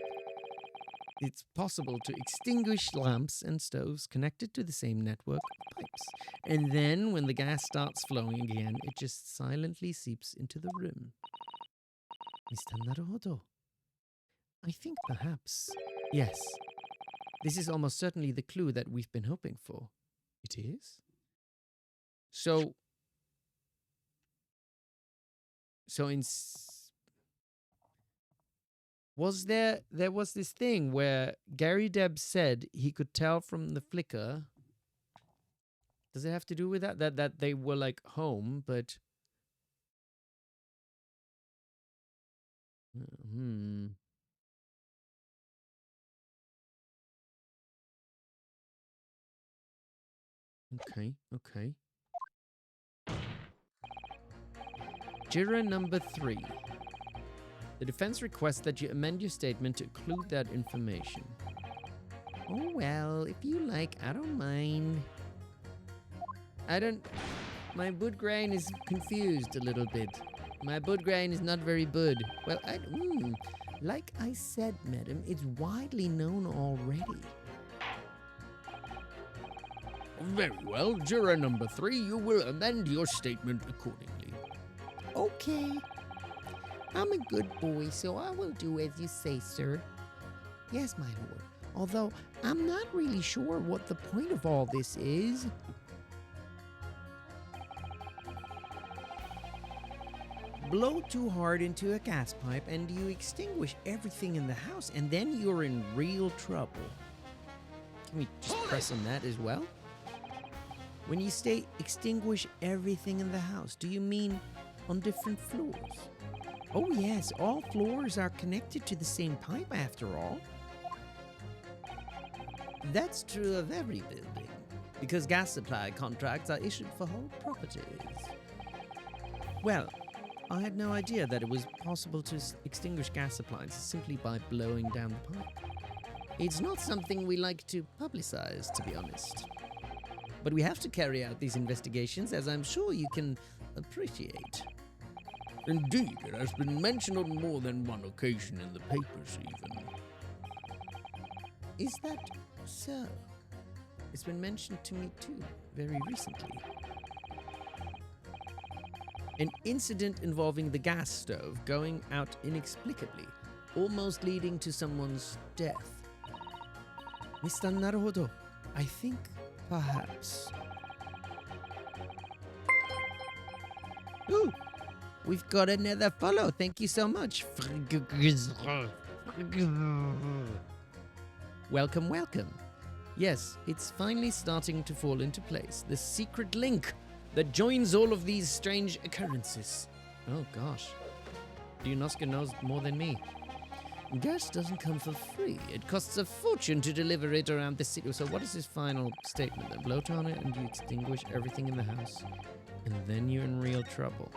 it's possible to extinguish lamps and stoves connected to the same network of pipes. And then, when the gas starts flowing again, it just silently seeps into the room. Mr. Naruhodo, I think perhaps... Yes. This is almost certainly the clue that we've been hoping for. It is? So there was this thing where Gary Deb said he could tell from the flicker. Does it have to do with that they were like home, but Okay. Juror number 3. The defense requests that you amend your statement to include that information. Oh, well, if you like, I don't mind. My bud grain is confused a little bit. My bud grain is not very bud. Well, like I said, madam, it's widely known already. Very well, juror number 3, you will amend your statement accordingly. Okay. I'm a good boy, so I will do as you say, sir. Yes, my lord. Although, I'm not really sure what the point of all this is. Blow too hard into a gas pipe and you extinguish everything in the house, and then you're in real trouble. Can we just press on that as well? When you say extinguish everything in the house, do you mean on different floors? Oh yes, all floors are connected to the same pipe after all. That's true of every building, because gas supply contracts are issued for whole properties. Well, I had no idea that it was possible to extinguish gas appliances simply by blowing down the pipe. It's not something we like to publicize, to be honest. But we have to carry out these investigations, as I'm sure you can appreciate. Indeed, it has been mentioned on more than one occasion in the papers, even. Is that so? It's been mentioned to me too, very recently. An incident involving the gas stove going out inexplicably, almost leading to someone's death. Mr. Naruhodo, I think perhaps... Ooh, we've got another follow. Thank you so much. Welcome, welcome. Yes, it's finally starting to fall into place. The secret link that joins all of these strange occurrences. Oh gosh. Ryunosuke knows more than me. Gas doesn't come for free. It costs a fortune to deliver it around the city. So what is his final statement? Then blow on it and you extinguish everything in the house. And then you're in real trouble.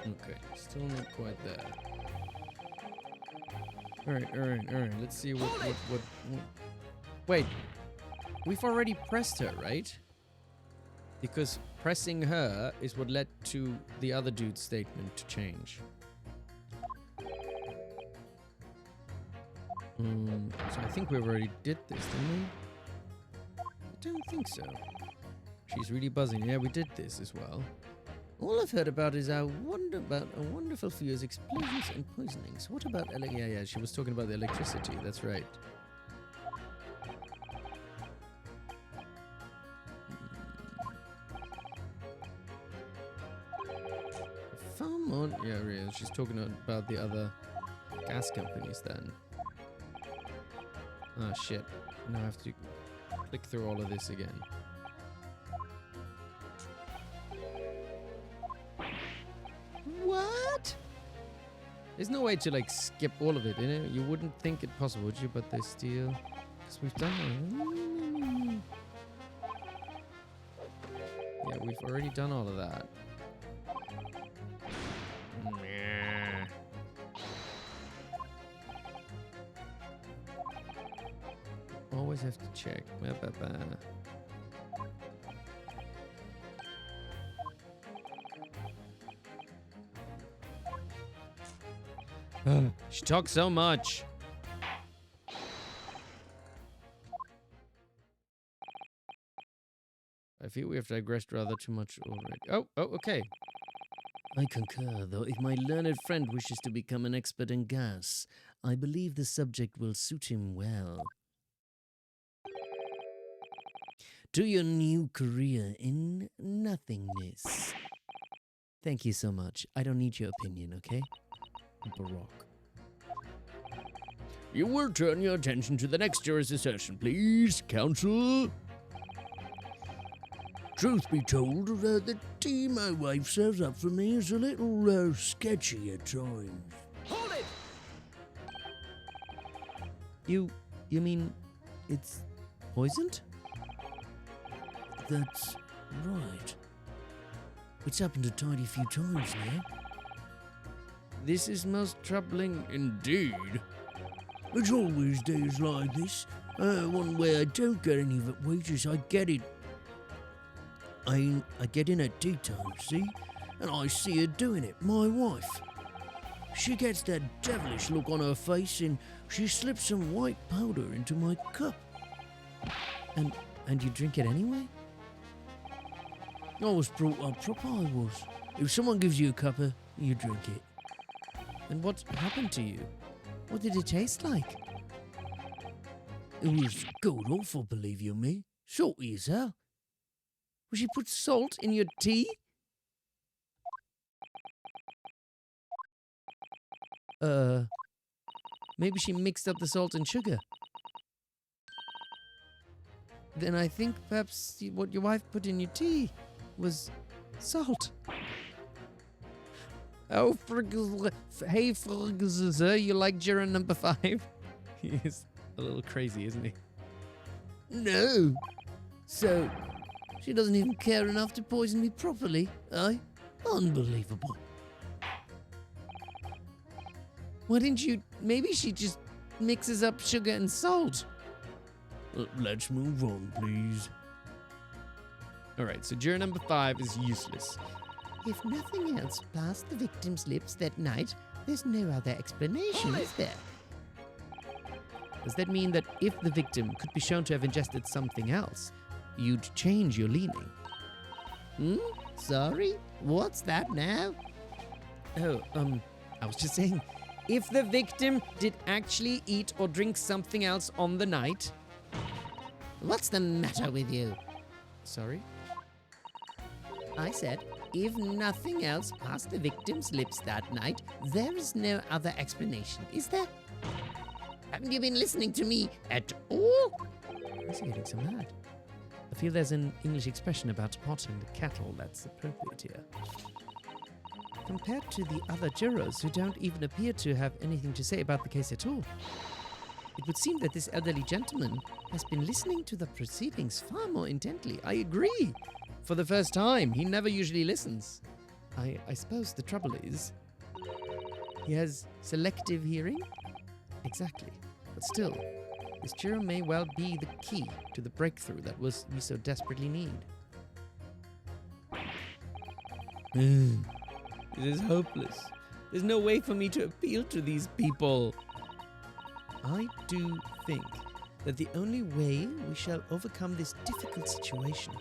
Okay, still not quite there. Alright. Let's see what... Wait. We've already pressed her, right? Because pressing her is what led to the other dude's statement to change. So I think we already did this, didn't we? I don't think so. She's really buzzing. Yeah, we did this as well. All I've heard about is a wonderful few is explosions and poisonings. What about yeah, she was talking about the electricity. That's right. Far more. Yeah, she's talking about the other gas companies then. Oh shit. Now I have to click through all of this again. What? There's no way to like skip all of it, innit? You wouldn't think it possible, would you? But they still... Because we've done it. Yeah, we've already done all of that. Always have to check. She talks so much. I feel we have digressed rather too much already. Oh, okay. I concur, though if my learned friend wishes to become an expert in gas, I believe the subject will suit him well. To your new career in nothingness. Thank you so much. I don't need your opinion, okay? Baroque. You will turn your attention to the next juror's assertion, please, counsel. Truth be told, the tea my wife serves up for me is a little sketchy at times. Hold it! You mean it's poisoned? That's right. It's happened a tidy few times now. This is most troubling indeed. It's always days like this. One where I don't get any of it wages, I get it. I get in at tea time, see? And I see her doing it, my wife. She gets that devilish look on her face and she slips some white powder into my cup. And you drink it anyway? I was brought up proper, I was. If someone gives you a cuppa, you drink it. And what happened to you? What did it taste like? It was god awful, believe you me. Salty as hell. Well, she put salt in your tea? Maybe she mixed up the salt and sugar. Then I think perhaps what your wife put in your tea was salt. Oh, hey, you like juror number 5? He's a little crazy, isn't he? No. So, she doesn't even care enough to poison me properly, eh? Unbelievable. Why didn't you... Maybe she just mixes up sugar and salt. Let's move on, please. Alright, so juror number 5 is useless. If nothing else passed the victim's lips that night, there's no other explanation, is there? Does that mean that if the victim could be shown to have ingested something else, you'd change your leaning? Sorry? What's that now? Oh, I was just saying, if the victim did actually eat or drink something else on the night... What's the matter with you? Sorry? I said, if nothing else passed the victim's lips that night, there is no other explanation, is there? Haven't you been listening to me at all? Why is he getting so mad? I feel there's an English expression about potting the kettle that's appropriate here. Compared to the other jurors who don't even appear to have anything to say about the case at all, it would seem that this elderly gentleman has been listening to the proceedings far more intently. I agree. For the first time, he never usually listens. I suppose the trouble is, he has selective hearing? Exactly. But still, this juror may well be the key to the breakthrough that we so desperately need. This is hopeless. There's no way for me to appeal to these people. I do think that the only way we shall overcome this difficult situation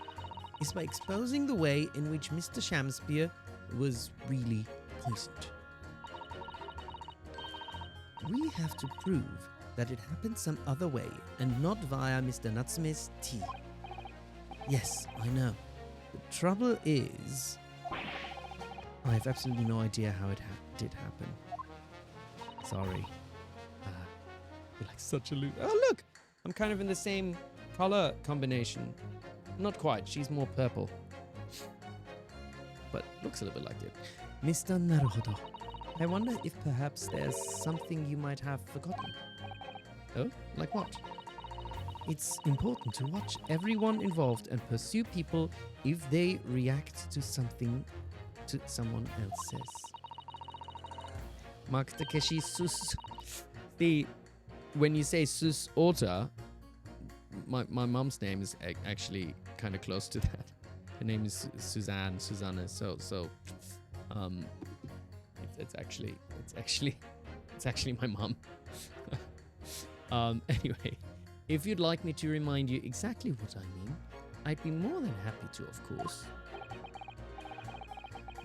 is by exposing the way in which Mr. Shakespeare was really poisoned. We have to prove that it happened some other way and not via Mr. Natsume's tea. Yes, I know. The trouble is, I have absolutely no idea how it did happen. Sorry. You're like such a loser. Oh, look! I'm kind of in the same color combination. Not quite. She's more purple. But looks a little bit like it. Mr. Naruhodo, I wonder if perhaps there's something you might have forgotten. Oh? Like what? It's important to watch everyone involved and pursue people if they react to something to someone else says. Mark Takeshi when you say Sus Ota, my mom's name is actually kind of close to that. Her name is Susanna. So it's actually my mom. Anyway, if you'd like me to remind you exactly what I mean, I'd be more than happy to, of course.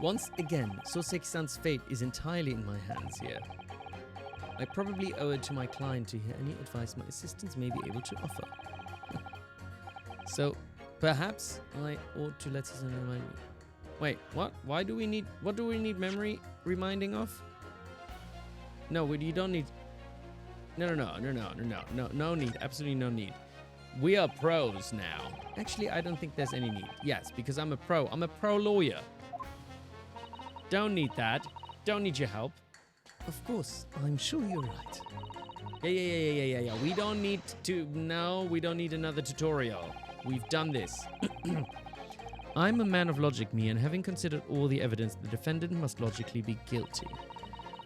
Once again, Soreki-san's fate is entirely in my hands here. I probably owe it to my client to hear any advice my assistants may be able to offer. So, perhaps I ought to let Susan remind me. Wait, what? What do we need memory reminding of? No, you don't need... No need. Absolutely no need. We are pros now. Actually, I don't think there's any need. Yes, because I'm a pro. I'm a pro lawyer. Don't need that. Don't need your help. Of course, I'm sure you're right. Yeah. We don't need to... No, we don't need another tutorial. We've done this. I'm a man of logic, me, and having considered all the evidence, the defendant must logically be guilty.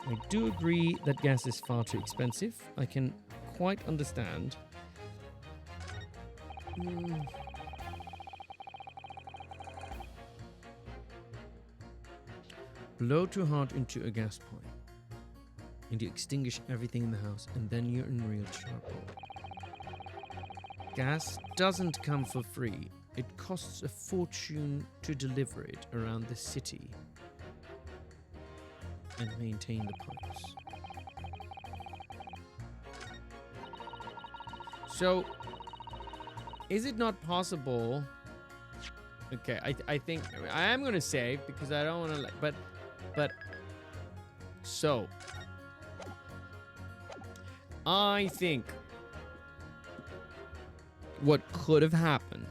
I do agree that gas is far too expensive. I can quite understand. Blow too hard into a gas pipe, and you extinguish everything in the house, and then you're in real trouble. Gas doesn't come for free. It costs a fortune to deliver it around the city and maintain the pipes. So, is it not possible... Okay, I think... I am going to say, because I don't want to... But... So... I think... what could have happened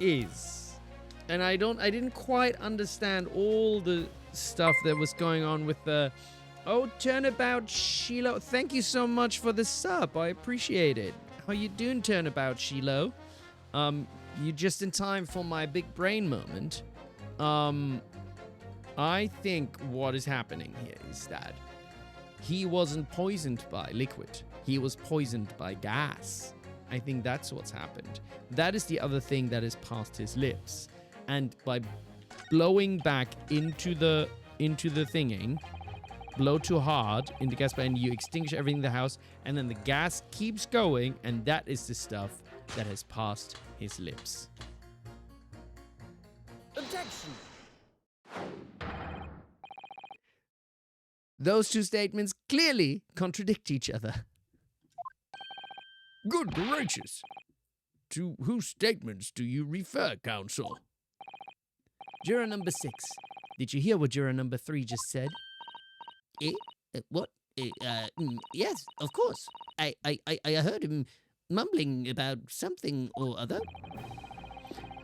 is, and I didn't quite understand all the stuff that was going on with the, oh, Turnabout Shiloh. Thank you so much for the sub. I appreciate it. How you doing, Turnabout Shiloh? You just in time for my big brain moment. I think what is happening here is that he wasn't poisoned by liquid. He was poisoned by gas. I think that's what's happened. That is the other thing that has passed his lips. And by blowing back into the thinging, blow too hard in the gas pipe and you extinguish everything in the house, and then the gas keeps going, and that is the stuff that has passed his lips. Objection! Those two statements clearly contradict each other. Good gracious! To whose statements do you refer, counsel? Juror number 6. Did you hear what juror number 3 just said? What? Yes, of course. I heard him mumbling about something or other.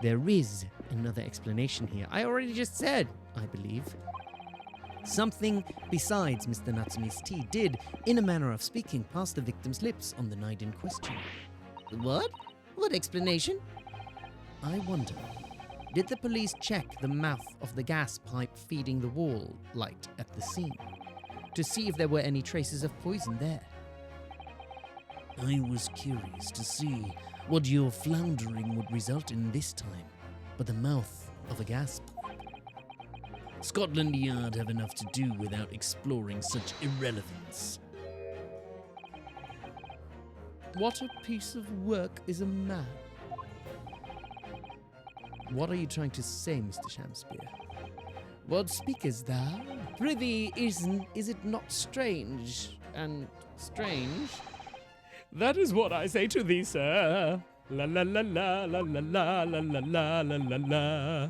There is another explanation here. I already just said, I believe. Something besides Mr. Natsumi's tea did, in a manner of speaking, pass the victim's lips on the night in question. What? What explanation? I wonder, did the police check the mouth of the gas pipe feeding the wall light at the scene to see if there were any traces of poison there? I was curious to see what your floundering would result in this time, but the mouth of a gas pipe. Scotland Yard have enough to do without exploring such irrelevance. What a piece of work is a man. What are you trying to say, Mr. Shamspeare? What speakest thou? Prithee, is it not strange and strange? That is what I say to thee, sir. La la la la la la la la la la la la la.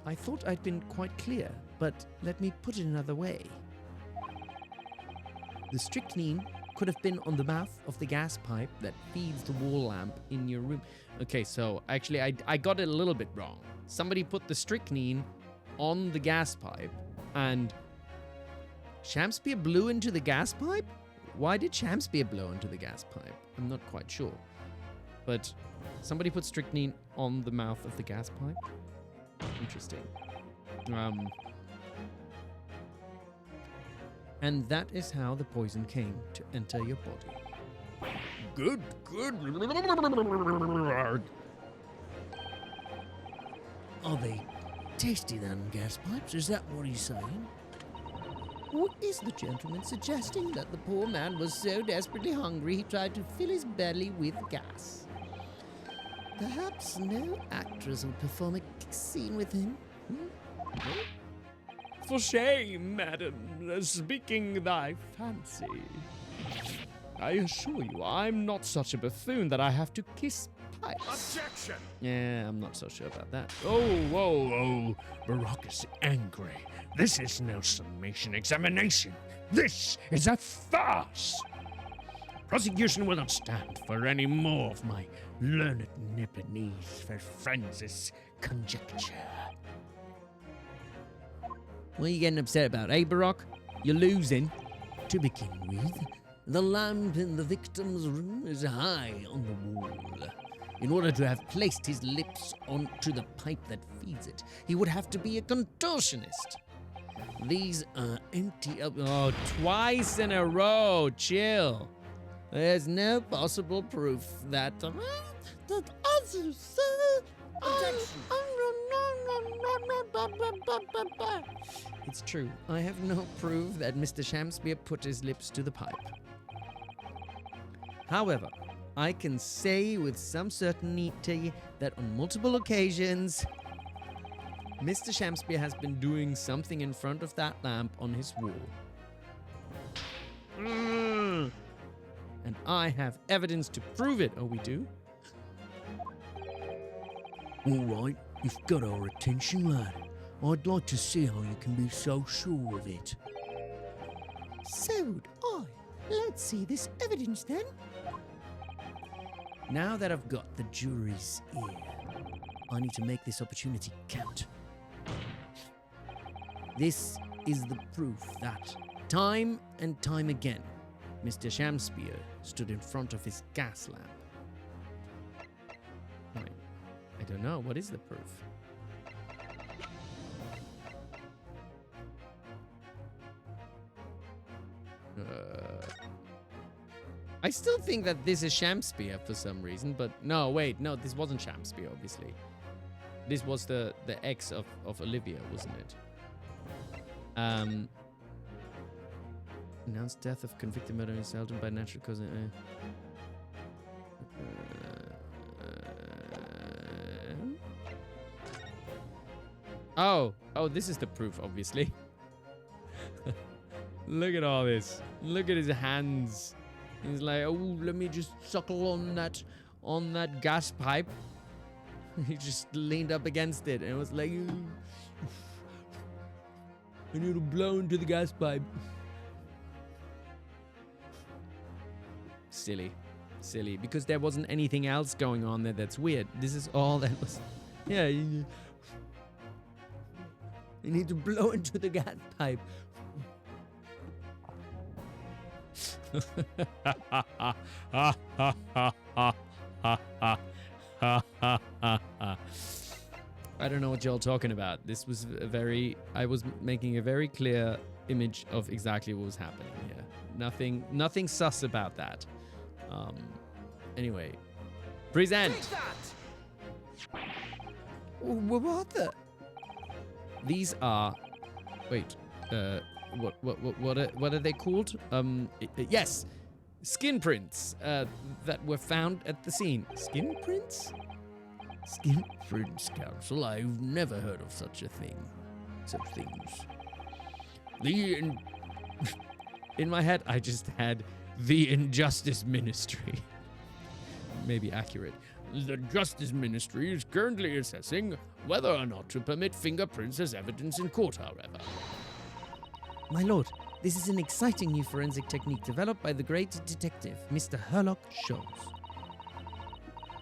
I thought I'd been quite clear, but let me put it another way. The strychnine could have been on the mouth of the gas pipe that feeds the wall lamp in your room. Okay, so actually I got it a little bit wrong. Somebody put the strychnine on the gas pipe, and Shamspeare blew into the gas pipe? Why did Shamspeare blow into the gas pipe? I'm not quite sure. But somebody put strychnine on the mouth of the gas pipe? Interesting. And that is how the poison came to enter your body. Good. Are they tasty then, gas pipes? Is that what he's saying? What is the gentleman suggesting? That the poor man was so desperately hungry he tried to fill his belly with gas? Perhaps no actress will perform a scene with him. For shame, madam, speaking thy fancy. I assure you, I'm not such a buffoon that I have to kiss pipes. Objection! Yeah, I'm not so sure about that. Oh, Baroque is angry. This is no summation examination. This is a farce. Prosecution will not stand for any more of my learned Nipponese friends' conjecture. What are you getting upset about, eh, Baroque? You're losing. To begin with, the lamp in the victim's room is high on the wall. In order to have placed his lips onto the pipe that feeds it, he would have to be a contortionist. These are empty... Oh, twice in a row. Chill. There's no possible proof that others say... It's true. I have no proof that Mr. Shamspeare put his lips to the pipe. However, I can say with some certainty that on multiple occasions, Mr. Shamspeare has been doing something in front of that lamp on his wall. And I have evidence to prove it. Oh, we do? All right, you've got our attention, lad. I'd like to see how you can be so sure of it. So would I. Let's see this evidence then. Now that I've got the jury's ear, I need to make this opportunity count. This is the proof that, time and time again, Mr. Shamspeare stood in front of his gas lamp. Right. I don't know. What is the proof? I still think that this is Shamspeare for some reason, but no, wait, no, this wasn't Shamspeare, obviously. This was the ex of Olivia, wasn't it? Announced death of convicted murderer is seldom by natural cause. Oh, this is the proof, obviously. Look at all this. Look at his hands. He's like, oh, let me just suckle on that gas pipe. He just leaned up against it and it was like, I need to blow into the gas pipe. Silly, because there wasn't anything else going on there that's weird. This is all that was. Yeah, you need to blow into the gas pipe. I don't know what y'all talking about. This was I was making a very clear image of exactly what was happening here. Nothing sus about that. Anyway, present. What the? These are. Wait. What are they called? Yes, skin prints that were found at the scene. Skin prints? Skin prints, Council. I've never heard of such a thing. Such things. In my head, I just had the Injustice Ministry. Maybe accurate. The Justice Ministry is currently assessing whether or not to permit fingerprints as evidence in court, however. My lord, this is an exciting new forensic technique developed by the great detective, Mr. Herlock Sholmes.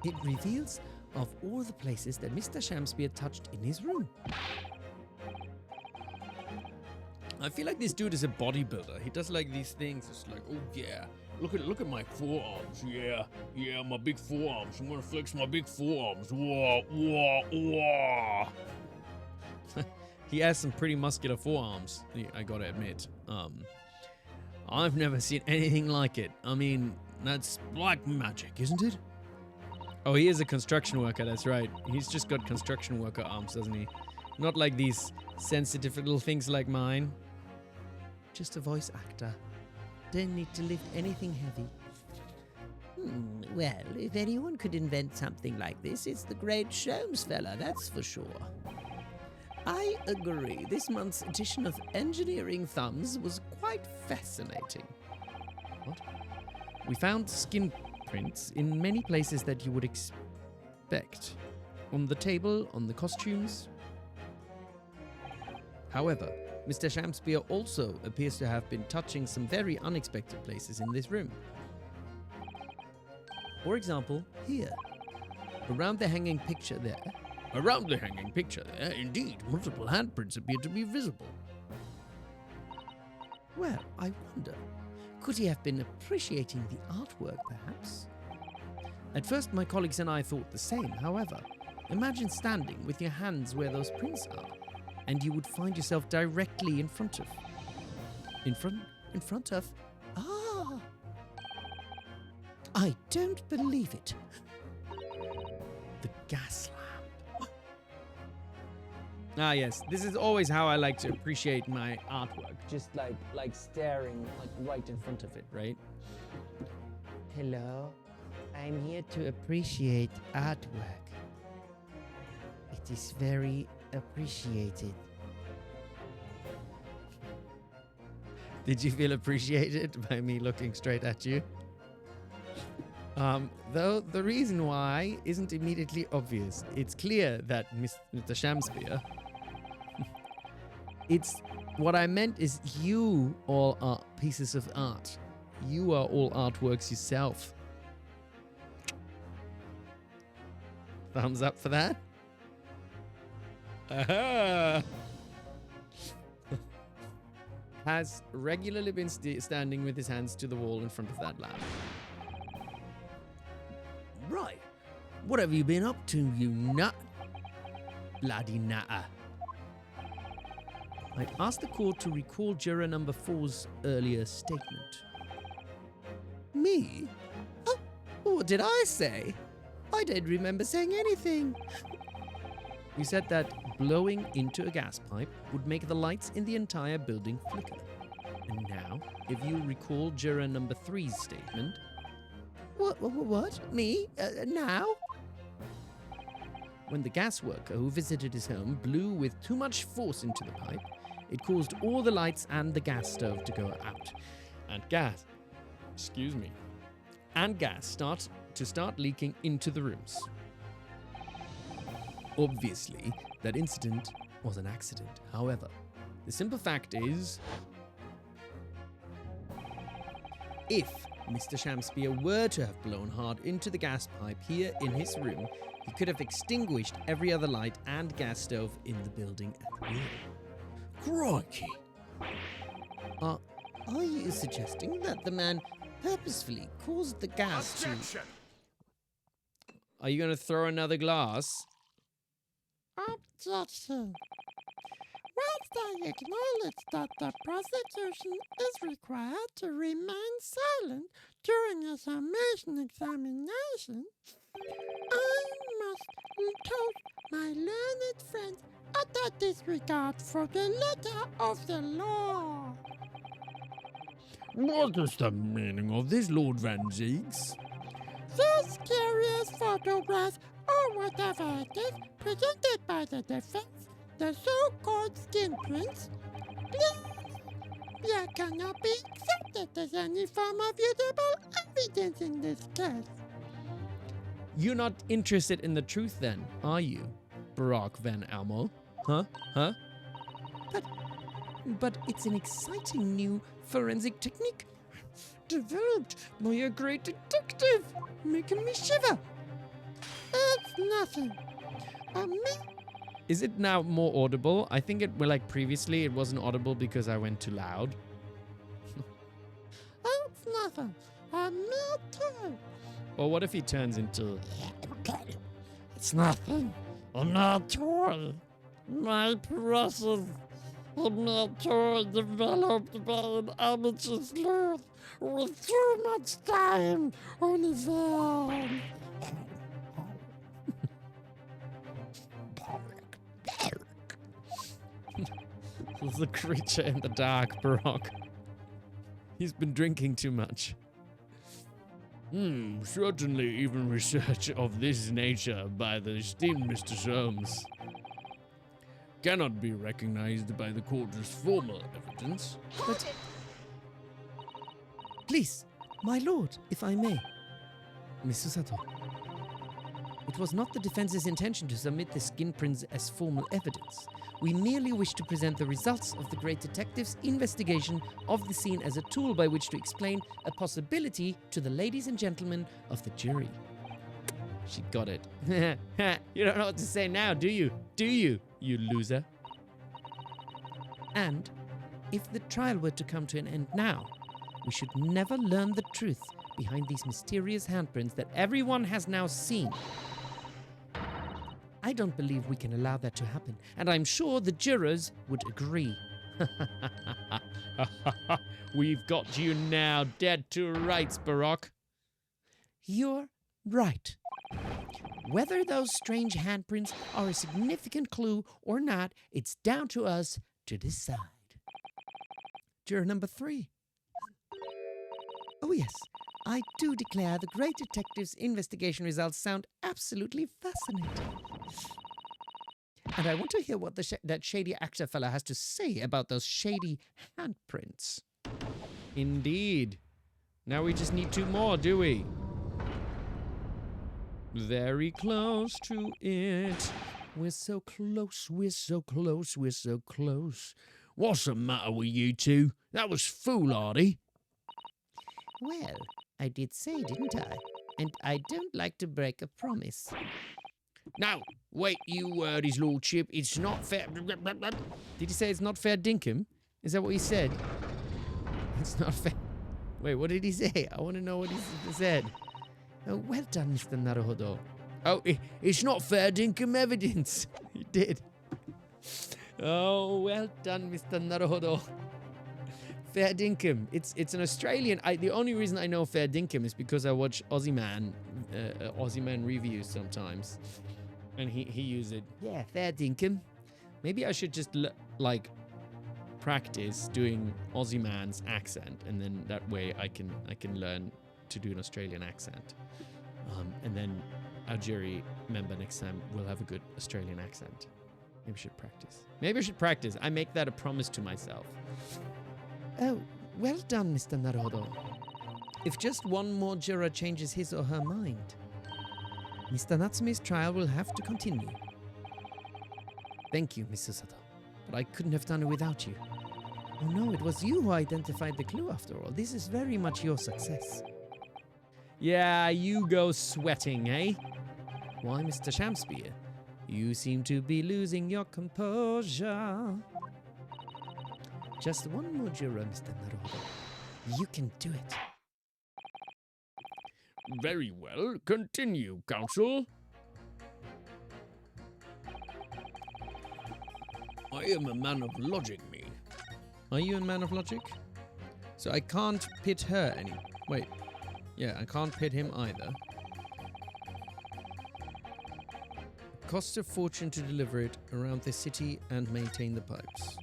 It reveals of all the places that Mr. Shakespeare touched in his room. I feel like this dude is a bodybuilder. He does like these things. It's like, oh yeah, look at my forearms. Yeah, my big forearms. I'm gonna flex my big forearms. Whoa. He has some pretty muscular forearms, I gotta admit. I've never seen anything like it. I mean, that's black magic, isn't it? Oh, he is a construction worker, that's right. He's just got construction worker arms, doesn't he? Not like these sensitive little things like mine. Just a voice actor. Don't need to lift anything heavy. Well, if anyone could invent something like this, it's the great Sholmes fella, that's for sure. I agree. This month's edition of Engineering Thumbs was quite fascinating. What? We found skin prints in many places that you would expect. On the table, on the costumes. However, Mr. Shakespeare also appears to have been touching some very unexpected places in this room. For example, here. Around the hanging picture there. Around the hanging picture there, indeed, multiple handprints appear to be visible. Well, I wonder, could he have been appreciating the artwork, perhaps? At first, my colleagues and I thought the same. However, imagine standing with your hands where those prints are, and you would find yourself directly in front of... In front of... Ah! I don't believe it. The gas lamp. Ah, yes. This is always how I like to appreciate my artwork. Just like staring like right in front of it, right? Hello, I'm here to appreciate artwork. It is very appreciated. Did you feel appreciated by me looking straight at you? Though the reason why isn't immediately obvious. It's clear that Mr. Shakespeare... It's what I meant is you all are pieces of art. You are all artworks yourself. Thumbs up for that. Aha! Has regularly been standing with his hands to the wall in front of that lamp. Right. What have you been up to, you nut? Bloody nutter. I'd ask the court to recall juror number 4's earlier statement. Me? Oh, what did I say? I don't remember saying anything. You said that blowing into a gas pipe would make the lights in the entire building flicker. And now, if you recall juror number 3's statement, What? Me? Now? when the gas worker who visited his home blew with too much force into the pipe, it caused all the lights and the gas stove to go out. And gas start leaking into the rooms. Obviously, that incident was an accident. However, the simple fact is, if Mr. Shamspeare were to have blown hard into the gas pipe here in his room, he could have extinguished every other light and gas stove in the building at will. Crikey! Are you suggesting that the man purposefully caused the gas to... Are you going to throw another glass? Objection. Whilst I acknowledge that the prosecution is required to remain silent during a summation examination, I must told my learned friends utter disregard for the letter of the law. What is the meaning of this, Lord Van Ziegs? Those curious photographs, or whatever it is, presented by the defense, the so-called skin prints, there cannot be accepted as any form of usable evidence in this case. You're not interested in the truth then, are you, Barack Van Elmo? Huh? But it's an exciting new forensic technique developed by a great detective, making me shiver. It's nothing. Is it now more audible? I think like previously it wasn't audible because I went too loud. It's nothing. A mere toy. Or what if he turns into... It's nothing. A mere toy. My precious. A mere toy developed by an amateur sleuth with too much time on his hands. There's a creature in the dark, Barack. He's been drinking too much. Certainly even research of this nature by the esteemed Mr. Soames cannot be recognized by the court as formal evidence. But... Please, my lord, if I may. Mr. Sato. It was not the defense's intention to submit the skin prints as formal evidence. We merely wish to present the results of the great detective's investigation of the scene as a tool by which to explain a possibility to the ladies and gentlemen of the jury. She got it. You don't know what to say now, do you? Do you, you loser? And if the trial were to come to an end now, we should never learn the truth behind these mysterious handprints that everyone has now seen. I don't believe we can allow that to happen, and I'm sure the jurors would agree. We've got you now, dead to rights, Barack. You're right. Whether those strange handprints are a significant clue or not, it's down to us to decide. Juror number 3. Oh yes, I do declare the great detective's investigation results sound absolutely fascinating. And I want to hear what that shady actor fella has to say about those shady handprints. Indeed. Now we just need 2 more, do we? Very close to it. We're so close, we're so close, we're so close. What's the matter with you two? That was foolhardy. Well, I did say, didn't I? And I don't like to break a promise. Now, wait, you heard his lordship. It's not fair. Did he say it's not fair dinkum? Is that what he said? It's not fair. Wait, what did he say? I want to know what he said. Oh, well done, Mr. Naruhodo. Oh, it's not fair dinkum evidence. He did. Oh, well done, Mr. Naruhodo. Fair dinkum. It's an Australian. The only reason I know fair dinkum is because I watch Aussie Man reviews sometimes, and he used it. Yeah, fair dinkum. Maybe I should just practice doing Aussie man's accent, and then that way I can learn to do an Australian accent. And then our jury member next time will have a good Australian accent. Maybe I should practice. I make that a promise to myself. Oh, well done, Mr. Naruhodo. If just one more juror changes his or her mind, Mr. Natsume's trial will have to continue. Thank you, Mr. Sato, but I couldn't have done it without you. Oh no, it was you who identified the clue after all. This is very much your success. Yeah, you go sweating, eh? Why, Mr. Shakespeare? You seem to be losing your composure. Just one more juror, Mr. Naruhodo. You can do it. Very well. Continue, counsel. I am a man of logic, me. Are you a man of logic? So I can't pit her any. Wait. Yeah, I can't pit him either. It costs a fortune to deliver it around the city and maintain the pipes.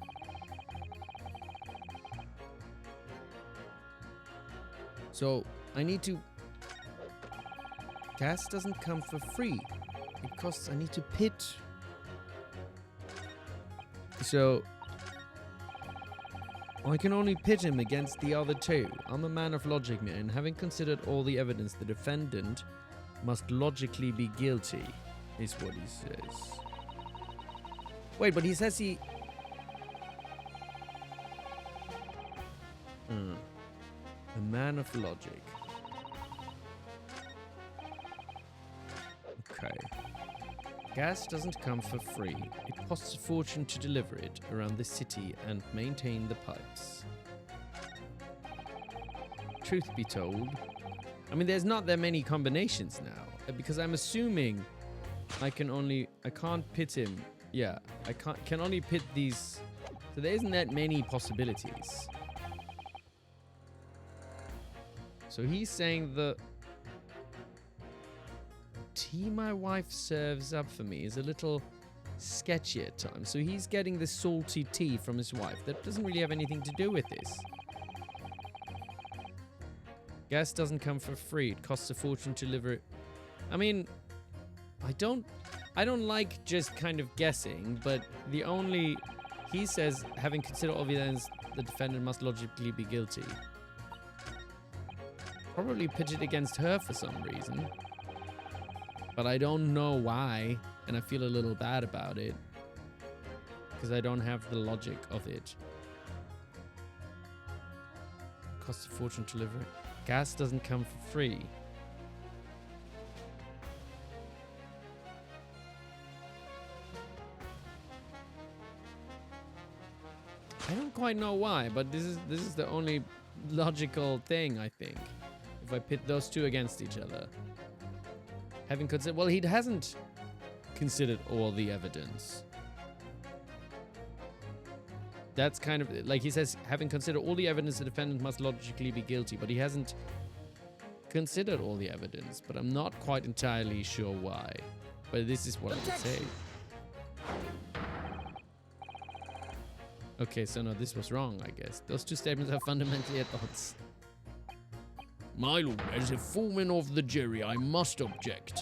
So I need to... Gas doesn't come for free. It costs... I need to pit... So... I can only pit him against the other two. I'm a man of logic, man. Having considered all the evidence, the defendant must logically be guilty, is what he says. Wait, but he says he... A man of logic. Okay. Gas doesn't come for free. It costs a fortune to deliver it around the city and maintain the pipes. Truth be told, I mean, there's not that many combinations now, because I'm assuming I can't pit him. Yeah, I can only pit these. So there isn't that many possibilities. So he's saying the tea my wife serves up for me is a little sketchy at times. So he's getting the salty tea from his wife. That doesn't really have anything to do with this. Gas doesn't come for free. It costs a fortune to deliver it. I mean, I don't like just kind of guessing, but he says, having considered all the evidence, the defendant must logically be guilty. Probably pitch it against her for some reason. But I don't know why, and I feel a little bad about it. Because I don't have the logic of it. Costs a fortune to deliver it. Gas doesn't come for free. I don't quite know why, but this is the only logical thing, I think. If I pit those two against each other. Having considered... Well, he hasn't considered all the evidence. That's kind of... Like he says, having considered all the evidence, the defendant must logically be guilty. But he hasn't considered all the evidence. But I'm not quite entirely sure why. But this is what I would say. Okay, so no, this was wrong, I guess. Those two statements are fundamentally at odds. My lord, as a foreman of the jury, I must object.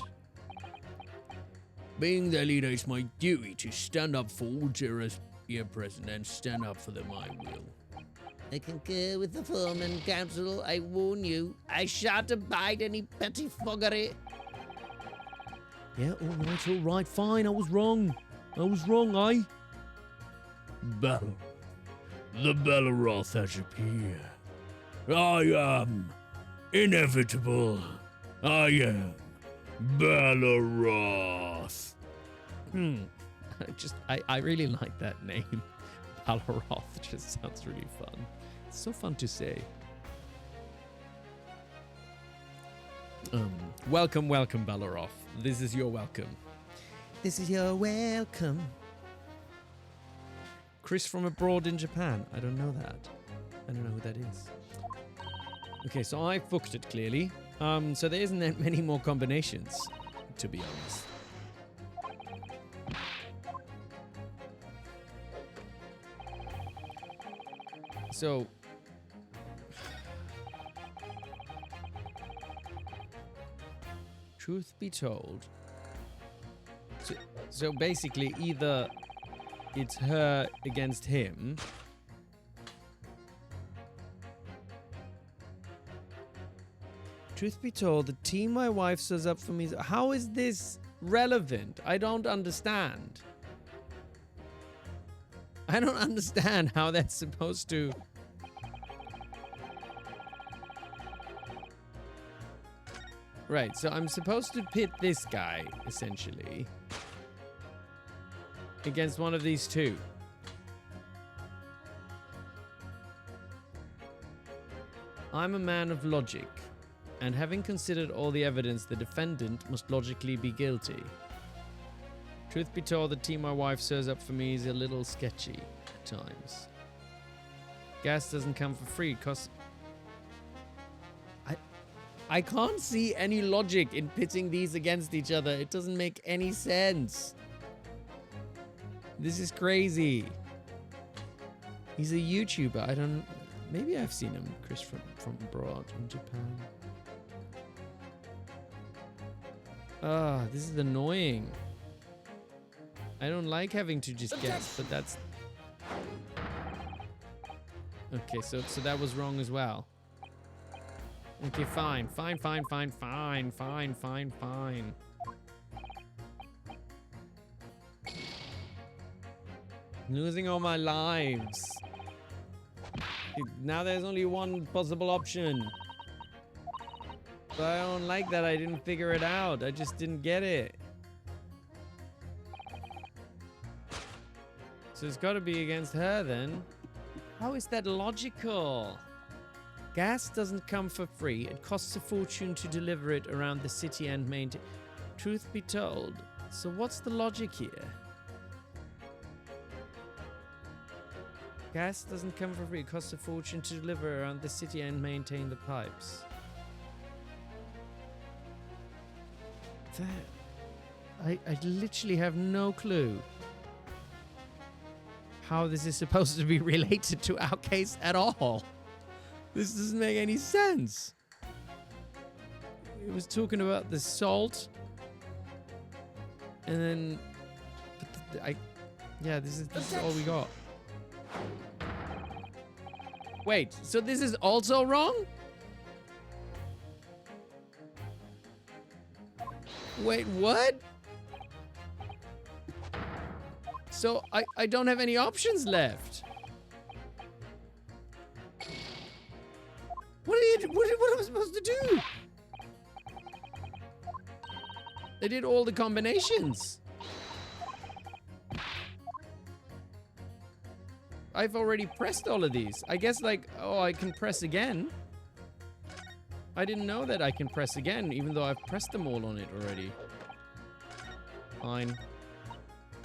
Being their leader, it's my duty to stand up for all jurors here present and stand up for them I will. I concur with the foreman, counsel. I warn you, I shan't abide any pettifoggery. Yeah, all right, fine, I was wrong, eh? Battle. The Balaroth has appeared. I am inevitable. I am Balaroth. I really like that name. Balaroth just sounds really fun. It's so fun to say. Welcome, Balaroth. This is your welcome. This is your welcome. Chris from abroad in Japan. I don't know that. I don't know who that is. Okay, so I booked it clearly. So there isn't that many more combinations, to be honest. So... Truth be told... So basically, either it's her against him... Truth be told, the tea my wife serves up for me is... How is this relevant? I don't understand. I don't understand how that's supposed to... Right, so I'm supposed to pit this guy, essentially, against one of these two. I'm a man of logic, and having considered all the evidence, the defendant must logically be guilty. Truth be told, the tea my wife serves up for me is a little sketchy at times. Gas doesn't come for free, cause... I can't see any logic in pitting these against each other. It doesn't make any sense. This is crazy. He's a YouTuber. I don't... Maybe I've seen him, Chris, from abroad, in Japan. Ah, this is annoying. I don't like having to just guess, but that's... Okay, so that was wrong as well. Okay, fine. Losing all my lives. Now there's only one possible option. But I don't like that I didn't figure it out. I just didn't get it. So it's got to be against her then. How is that logical? Gas doesn't come for free. It costs a fortune to deliver it around the city and maintain. Truth be told. So what's the logic here? Gas doesn't come for free. It costs a fortune to deliver around the city and maintain the pipes. I literally have no clue how this is supposed to be related to our case at all. This doesn't make any sense. It was talking about the salt. And then... yeah, this is all we got. Wait, so this is also wrong? Wait, what? So I don't have any options left. What am I supposed to do? They did all the combinations. I've already pressed all of these. I guess like, oh, I can press again. I didn't know that I can press again, even though I've pressed them all on it already. Fine.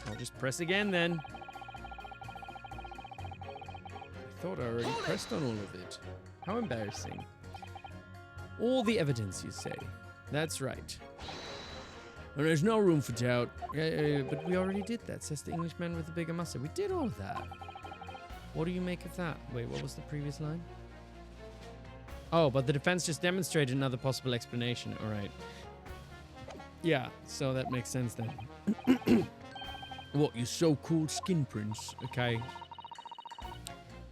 I'll just press again then. I thought I already pressed on all of it. How embarrassing. All the evidence, you say. That's right. Well, there's no room for doubt. But we already did that, says the Englishman with the bigger muscle. We did all of that. What do you make of that? Wait, what was the previous line? Oh, but the defense just demonstrated another possible explanation. All right. Yeah, so that makes sense then. What, your so-called skin prints? Okay.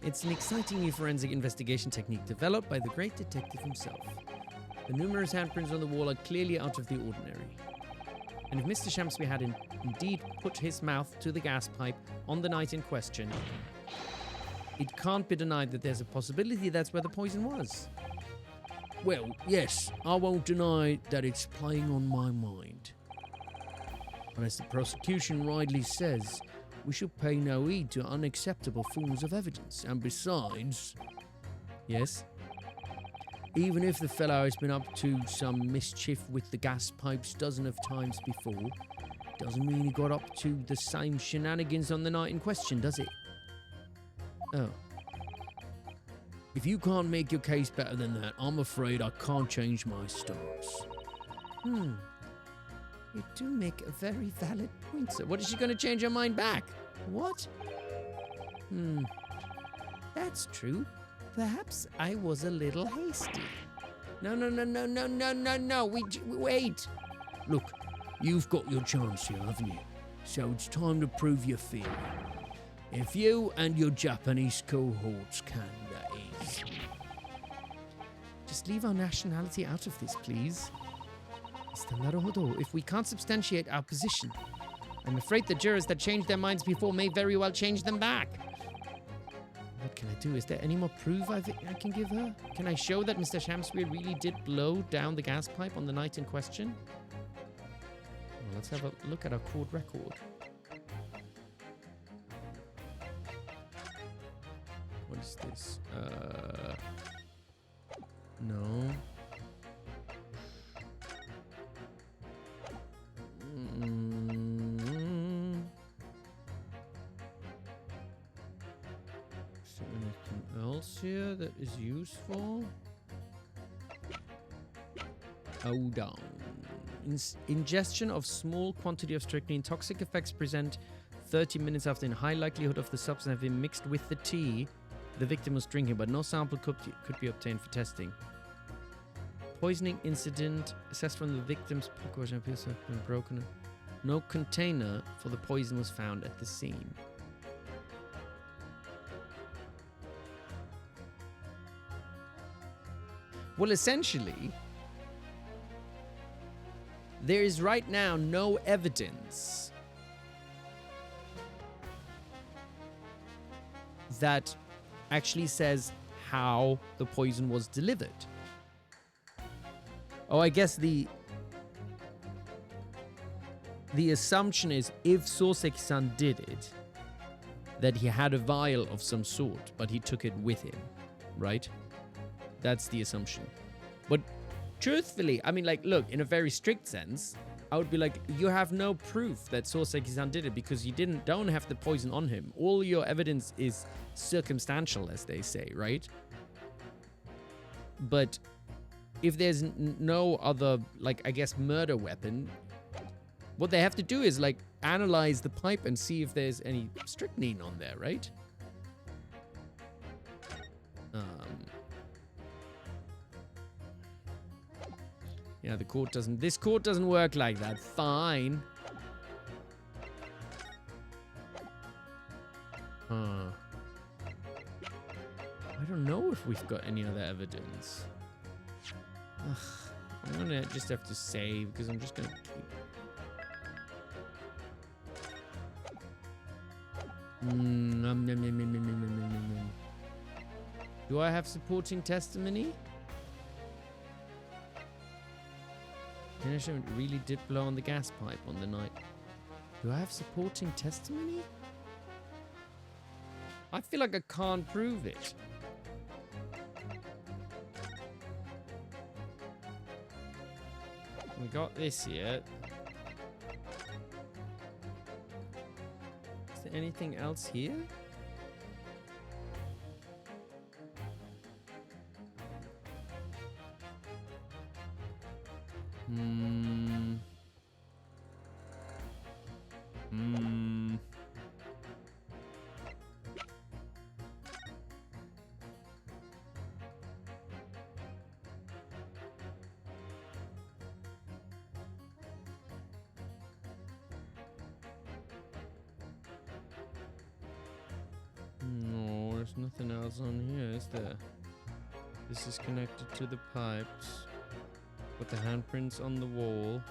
It's an exciting new forensic investigation technique developed by the great detective himself. The numerous handprints on the wall are clearly out of the ordinary. And if Mr. Shamsby had indeed put his mouth to the gas pipe on the night in question, it can't be denied that there's a possibility that's where the poison was. Well, yes, I won't deny that it's playing on my mind. But as the prosecution rightly says, we should pay no heed to unacceptable forms of evidence. And besides... Yes? Even if the fellow has been up to some mischief with the gas pipes dozen of times before, doesn't mean he got up to the same shenanigans on the night in question, does it? Oh. If you can't make your case better than that, I'm afraid I can't change my stance. You do make a very valid point, sir. What, is she going to change her mind back? What? That's true. Perhaps I was a little hasty. No. Wait. Look, you've got your chance here, haven't you? So it's time to prove your theory. If you and your Japanese cohorts can, that is. Just leave our nationality out of this, please. Mr. Naruhodo, if we can't substantiate our position, I'm afraid the jurors that changed their minds before may very well change them back. What can I do? Is there any more proof I can give her? Can I show that Mr. Shamspeare really did blow down the gas pipe on the night in question? Well, let's have a look at our court record. What is this? No. Is there anything else here that is useful? Hold on. Ingestion of small quantity of strychnine. Toxic effects present 30 minutes after, in high likelihood of the substance have been mixed with the tea the victim was drinking, but no sample could be obtained for testing. Poisoning incident assessed from the victim's pocket appears to have been broken. No container for the poison was found at the scene. Well, essentially, there is right now no evidence that actually says how the poison was delivered. Oh, I guess the assumption is if Soreki-san did it, that he had a vial of some sort, but he took it with him, right? That's the assumption. But truthfully, I mean, like, look, in a very strict sense, I would be like, you have no proof that Soreki-san did it because you don't have the poison on him. All your evidence is circumstantial, as they say, right? But if there's no other, like, I guess, murder weapon, what they have to do is, like, analyze the pipe and see if there's any strychnine on there, right? Yeah, this court doesn't work like that. Fine. I don't know if we've got any other evidence. Ugh, I'm gonna just have to save because I'm just gonna keep. Do I have supporting testimony? It really did blow on the gas pipe on the night. Do I have supporting testimony? I feel like I can't prove it. We got this here. Is there anything else here? No, there's nothing else on here, is there? This is connected to the pipes. With the handprints on the wall.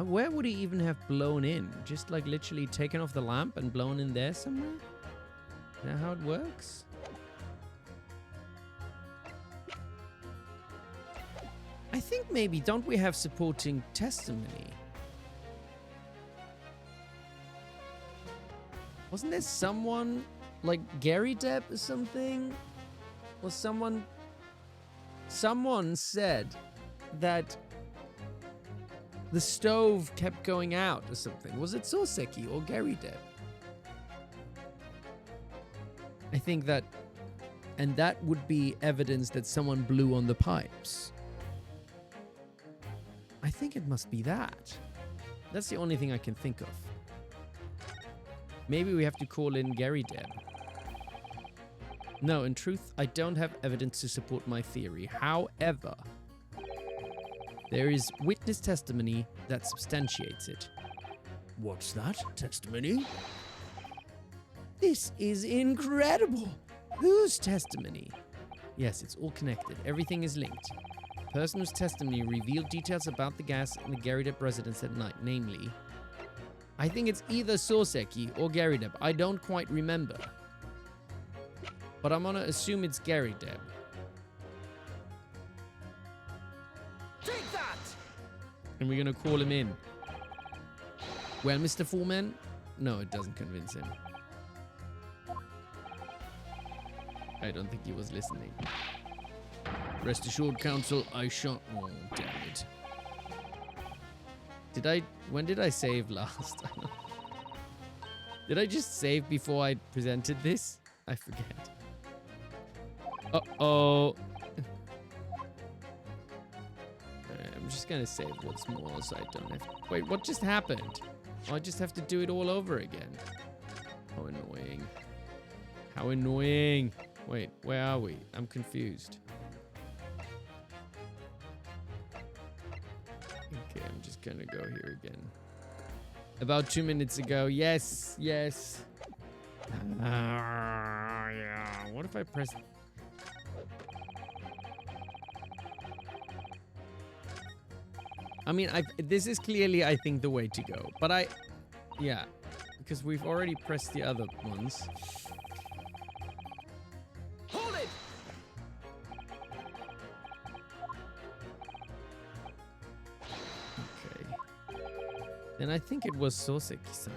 Where would he even have blown in? Just like literally taken off the lamp and blown in there somewhere? Is that how it works? I think maybe, don't we have supporting testimony? Wasn't there someone like Gary Depp or something? Or someone said that the stove kept going out or something. Was it Soreki or Gary Depp? I think that, and that would be evidence that someone blew on the pipes. I think it must be that. That's the only thing I can think of. Maybe we have to call in Gary Deb. No, in truth, I don't have evidence to support my theory. However, there is witness testimony that substantiates it. What's that? Testimony? This is incredible! Whose testimony? Yes, it's all connected. Everything is linked. The person whose testimony revealed details about the gas in the Garydep residence at night, namely... I think it's either Soreki or Garydep. I don't quite remember. But I'm gonna assume it's Garydep. Take that! And we're gonna call him in. Well, Mr. Foreman? No, it doesn't convince him. I don't think he was listening. Rest assured, counsel, I shan't. Oh, damn it. When did I save last? Did I just save before I presented this? I forget. Uh-oh. I'm just gonna save what's more so I don't have to... Wait, what just happened? Oh, I just have to do it all over again. How annoying. How annoying. Wait, where are we? I'm confused. Okay, I'm just gonna go here again. About 2 minutes ago. Yes, yes. Yeah. What if I press... I mean, this is clearly, I think, the way to go. But yeah, because we've already pressed the other ones. Hold it! Okay. Then I think it was Soreki-san.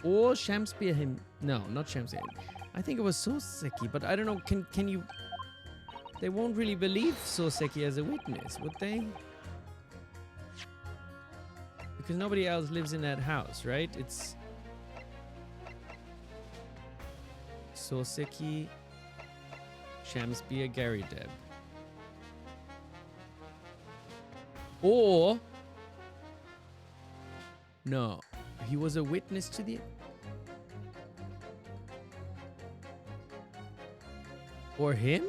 Or Shamspia him. No, not Shamspia. I think it was Soreki, but I don't know. Can you... They won't really believe Soreki as a witness, would they? Because nobody else lives in that house, right? It's Soreki, Shamspia, Garydep. Or no, he was a witness to the... Or him?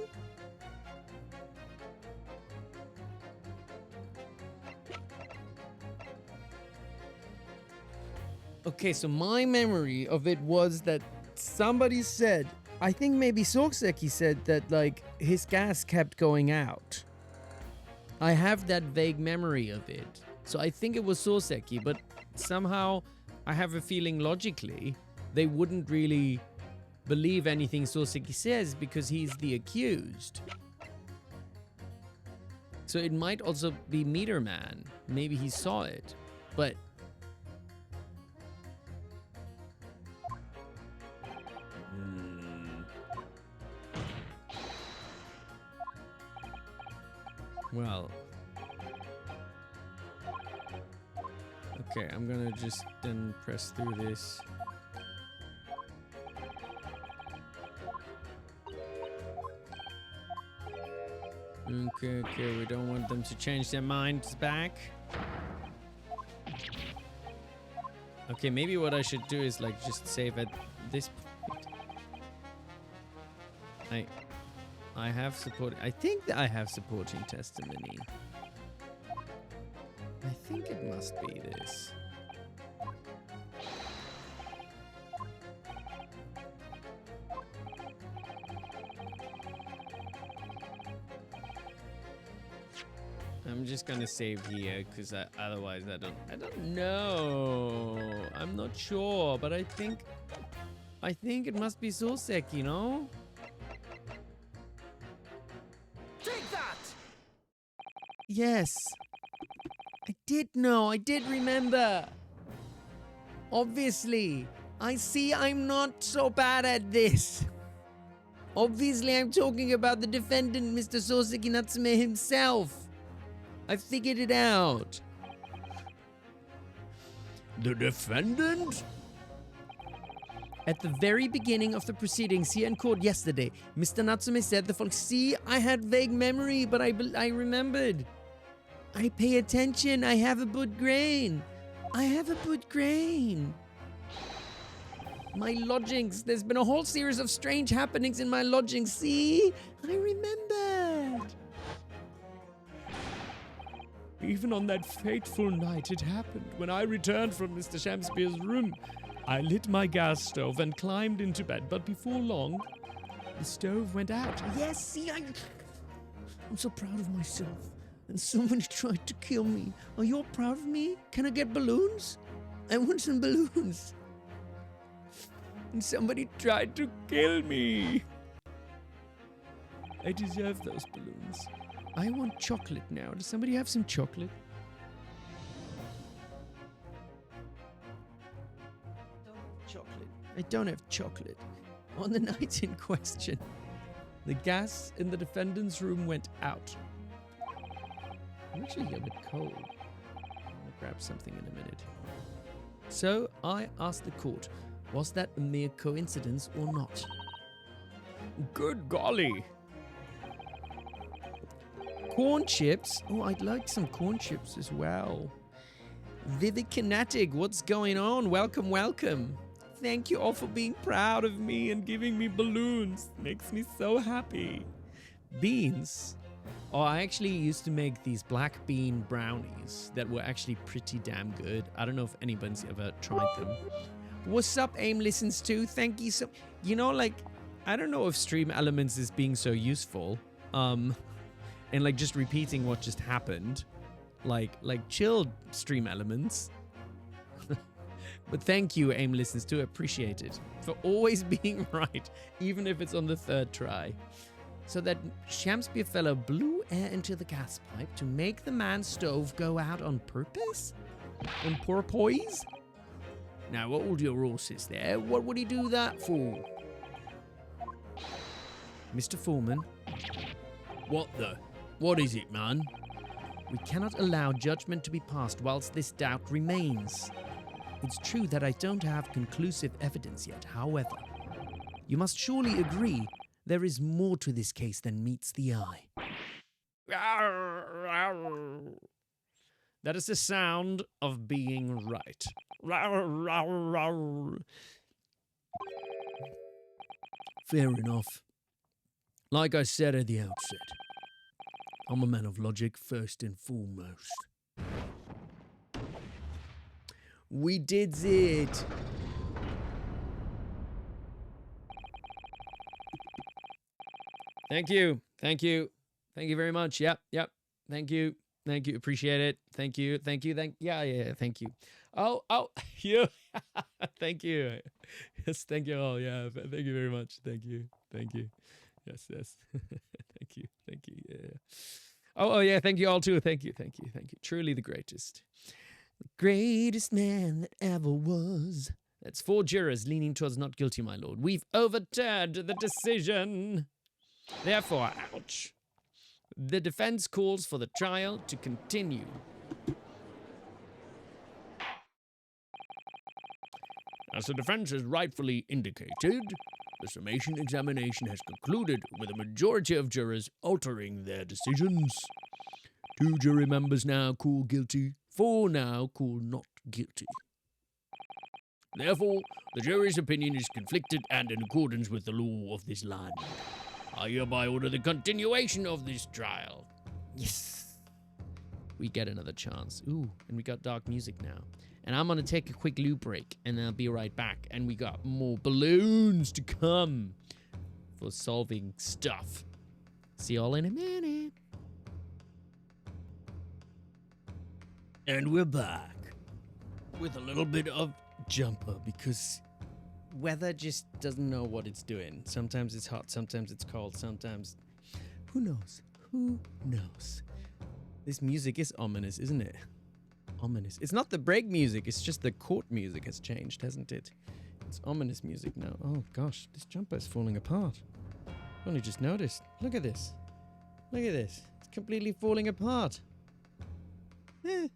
Okay, so my memory of it was that somebody said, I think maybe Soreki said that, like, his gas kept going out. I have that vague memory of it. So I think it was Soreki, but somehow I have a feeling logically they wouldn't really believe anything Soreki says because he's the accused. So it might also be Meter Man. Maybe he saw it, but... Well, okay, I'm gonna just then press through this. Okay, we don't want them to change their minds back. Okay, maybe what I should do is like just save at this point. I have support. I think that I have supporting testimony. I think it must be this. I'm just gonna save here because otherwise I don't know. I'm not sure, but I think it must be Soreki, you know? Yes. I did know. I did remember. Obviously. I see I'm not so bad at this. Obviously, I'm talking about the defendant, Mr. Soreki Natsume himself. I figured it out. The defendant? At the very beginning of the proceedings here in court yesterday, Mr. Natsume said the following. See, I had vague memory, but I remembered. I pay attention. I have a good brain. I haven't put grain. My lodgings. There's been a whole series of strange happenings in my lodgings. See? I remembered. Even on that fateful night it happened, when I returned from Mr. Shamspeare's room, I lit my gas stove and climbed into bed, but before long, the stove went out. Yes, see, I'm so proud of myself. And somebody tried to kill me. Are you all proud of me? Can I get balloons? I want some balloons. And somebody tried to kill me. I deserve those balloons. I want chocolate now. Does somebody have some chocolate? chocolate. I don't have chocolate. On the night in question, the gas in the defendant's room went out. I'm actually a bit cold. I'm gonna grab something in a minute. So I asked the court, was that a mere coincidence or not? Good golly. Corn chips? Oh, I'd like some corn chips as well. Vivid Kinetic, what's going on? Welcome, welcome. Thank you all for being proud of me and giving me balloons. Makes me so happy. Beans? Oh, I actually used to make these black bean brownies that were actually pretty damn good. I don't know if anybody's ever tried them. What's up, AIM Listens to? Thank you so... You know, like, I don't know if Stream Elements is being so useful. And like just repeating what just happened. Like chill, Stream Elements. But thank you, AIM Listens to. Appreciate it. For always being right, even if it's on the third try. So that Shamspeare fellow blew air into the gas pipe to make the man's stove go out on purpose? On purpose? Now, hold your horses there. What would he do that for? Mr. Foreman. What is it, man? We cannot allow judgment to be passed whilst this doubt remains. It's true that I don't have conclusive evidence yet, however. You must surely agree there is more to this case than meets the eye. That is the sound of being right. Fair enough. Like I said at the outset, I'm a man of logic first and foremost. We did it! Thank you. Thank you. Thank you very much. Yep. Thank you. Thank you. Appreciate it. Thank you. Thank you. Yeah. Thank you. Oh, you. Thank you. Yes, thank you all. Yeah. Thank you very much. Thank you. Yes. Thank you. Yeah. Oh, yeah. Thank you all too. Thank you. Truly the greatest. The greatest man that ever was. That's 4 jurors leaning towards not guilty, my lord. We've overturned the decision. Therefore, ouch. The defense calls for the trial to continue. As the defense has rightfully indicated, the summation examination has concluded with a majority of jurors altering their decisions. 2 jury members now call guilty, 4 now call not guilty. Therefore, the jury's opinion is conflicted and in accordance with the law of this land. I hereby order the continuation of this trial. Yes. We get another chance. Ooh, and we got dark music now. And I'm going to take a quick loo break, and I'll be right back. And we got more balloons to come for solving stuff. See y'all in a minute. And we're back with a little bit of jumper because Weather just doesn't know what it's doing. Sometimes it's hot, sometimes it's cold, sometimes... Who knows? This music is ominous, isn't it? Ominous. It's not the break music, it's just the court music has changed, hasn't it? It's ominous music now. Oh gosh, this jumper is falling apart. I've only just noticed. Look at this. It's completely falling apart. I've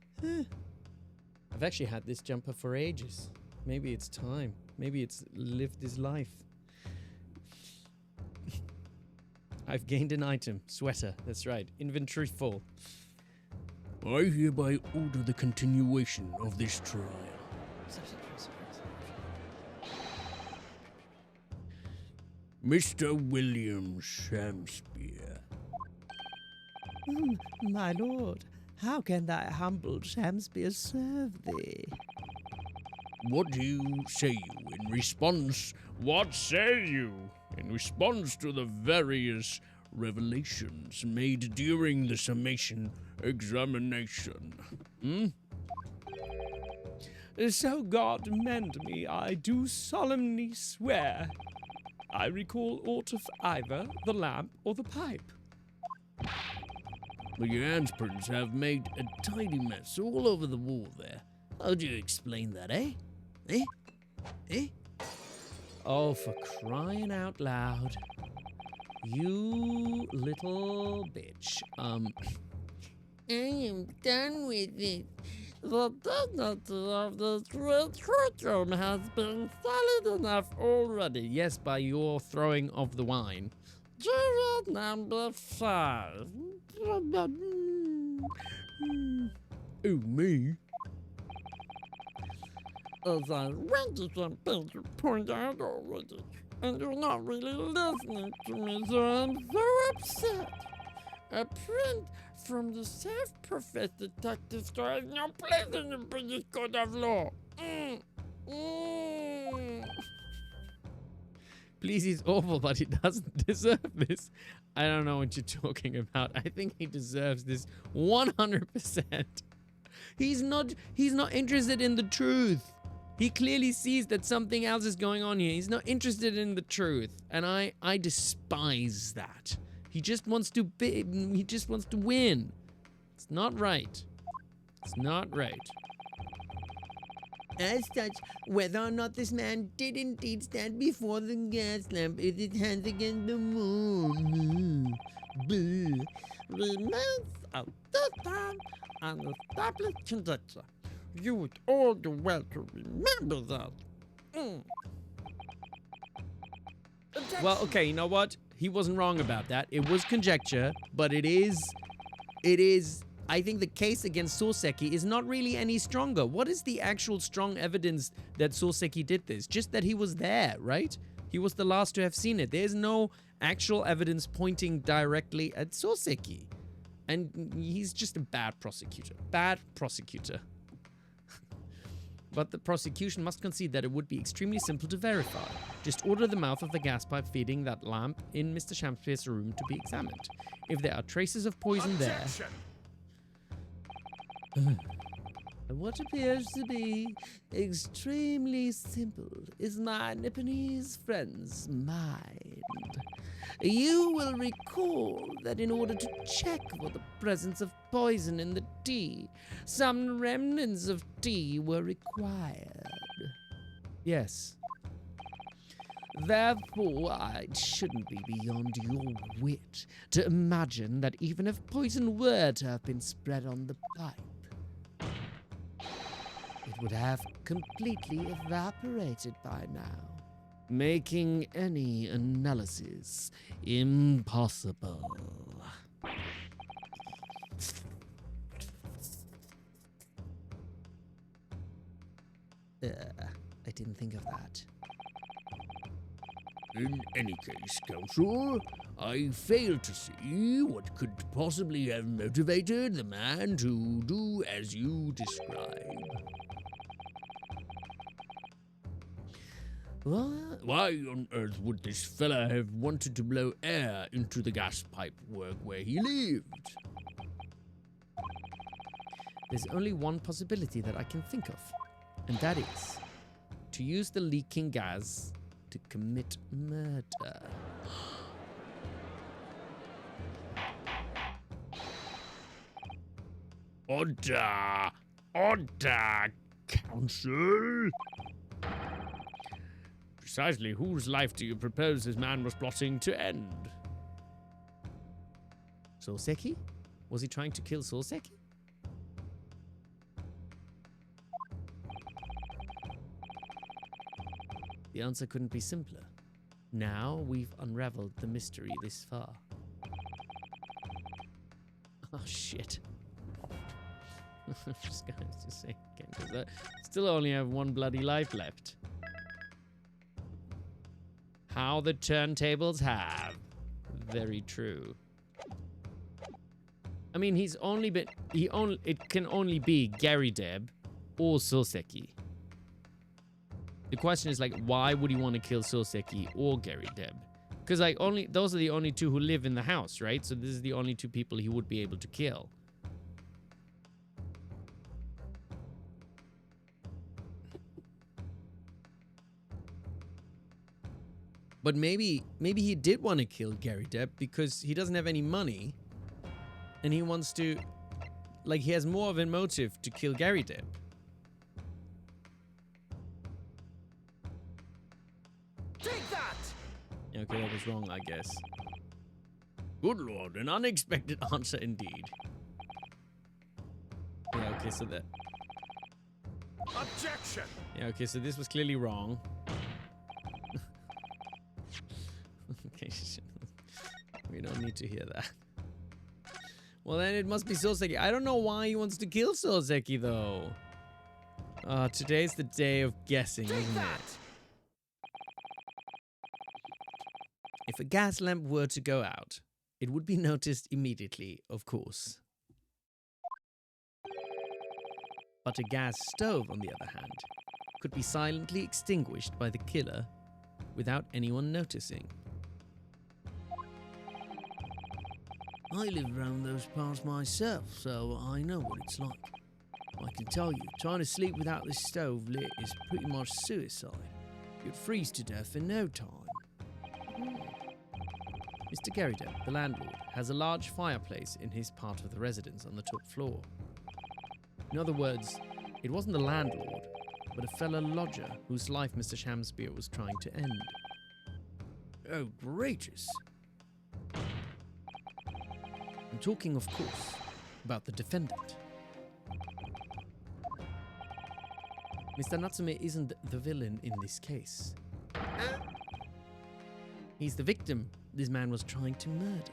actually had this jumper for ages. Maybe it's time. Maybe it's lived his life. I've gained an item. Sweater. That's right. Inventory full. I hereby order the continuation of this trial. Mr. William Shakespeare. My lord, how can thy humble Shakespeare serve thee? What say you in response? What say you in response to the various revelations made during the summation examination? So God mend me, I do solemnly swear. I recall aught of either the lamp or the pipe. Well, your handprints have made a tidy mess all over the wall there. How do you explain that, eh? Eh? Oh, for crying out loud. You little bitch. I am done with it. The dignity of this great courtroom has been solid enough already. Yes, by your throwing of the wine. Juror number 5. Oh, me? As I went to some things to point out already, and you're not really listening to me, so I'm so upset. A print from the self-professed detective store has no place in the British Court of Law. Please, he's awful, but he doesn't deserve this. I don't know what you're talking about. I think he deserves this 100%. He's not interested in the truth. He clearly sees that something else is going on here. He's not interested in the truth, and I despise that. He just wants to win. It's not right. It's not right. As such, whether or not this man did indeed stand before the gas lamp with his hands against the moon Remains at this time an established conjecture. You would all do well to remember that. Well, okay, you know what? He wasn't wrong about that. It was conjecture, but it is, I think the case against Soreki is not really any stronger. What is the actual strong evidence that Soreki did this? Just that he was there, right? He was the last to have seen it. There's no actual evidence pointing directly at Soreki. And he's just a bad prosecutor. Bad prosecutor. But the prosecution must concede that it would be extremely simple to verify. Just order the mouth of the gas pipe feeding that lamp in Mr. Shakespeare's room to be examined. If there are traces of poison there... What appears to be extremely simple is my Nipponese friend's mind. You will recall that in order to check for the presence of poison in the tea, some remnants of tea were required. Yes. Therefore, it shouldn't be beyond your wit to imagine that even if poison were to have been spread on the pipe, it would have completely evaporated by now, making any analysis impossible. I didn't think of that. In any case, counsel, I fail to see what could possibly have motivated the man to do as you describe. What? Why on earth would this fella have wanted to blow air into the gas pipe work where he lived? There's only one possibility that I can think of, and that is to use the leaking gas to commit murder. Order! Order, counsel! Precisely whose life do you propose this man was plotting to end? Soreki? Was he trying to kill Soreki? The answer couldn't be simpler. Now we've unraveled the mystery this far. Oh, shit. I'm just going to say again, because I still only have one bloody life left. How the turntables have. Very true. I mean, it can only be Gary Deb or Soreki. The question is, like, why would he want to kill Soreki or Gary Deb? Because, like, those are the only two who live in the house, right? So this is the only two people he would be able to kill. But maybe he did want to kill Gary Depp because he doesn't have any money, and he wants to, like, he has more of a motive to kill Gary Depp. Take that! Okay, that was wrong, I guess. Good lord, an unexpected answer indeed. Yeah, okay, so that... Objection! Yeah, okay, so this was clearly wrong. Okay, we don't need to hear that. Well, then it must be Soreki. I don't know why he wants to kill Soreki, though. Today's the day of guessing, isn't it? If a gas lamp were to go out, it would be noticed immediately, of course. But a gas stove, on the other hand, could be silently extinguished by the killer without anyone noticing. I live around those parts myself, so I know what it's like. I can tell you, trying to sleep without the stove lit is pretty much suicide. You'd freeze to death in no time. Mr. Garrideb, the landlord, has a large fireplace in his part of the residence on the top floor. In other words, it wasn't the landlord, but a fellow lodger whose life Mr. Shamspeare was trying to end. Oh, gracious. I'm talking, of course, about the defendant. Mr. Natsume isn't the villain in this case. He's the victim this man was trying to murder.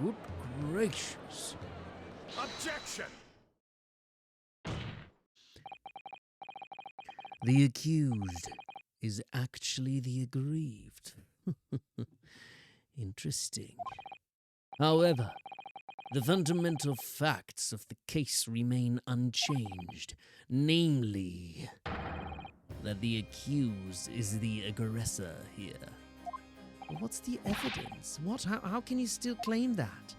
Good gracious. Objection! The accused is actually the aggrieved. Interesting. However, the fundamental facts of the case remain unchanged, namely, that the accused is the aggressor here. What's the evidence? How can you still claim that?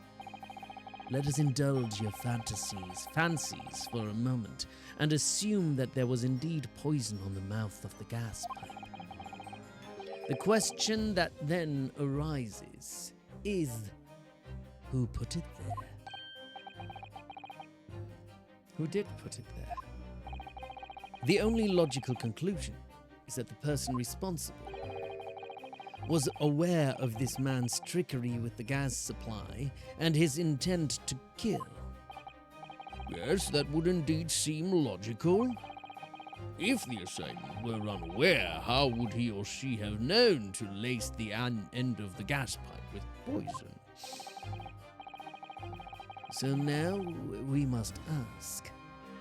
Let us indulge your fancies for a moment, and assume that there was indeed poison on the mouth of the gas pipe. The question that then arises is, who put it there? Who did put it there? The only logical conclusion is that the person responsible was aware of this man's trickery with the gas supply and his intent to kill. Yes, that would indeed seem logical. If the assailant were unaware, how would he or she have known to lace the end of the gas pipe with poison? So now we must ask,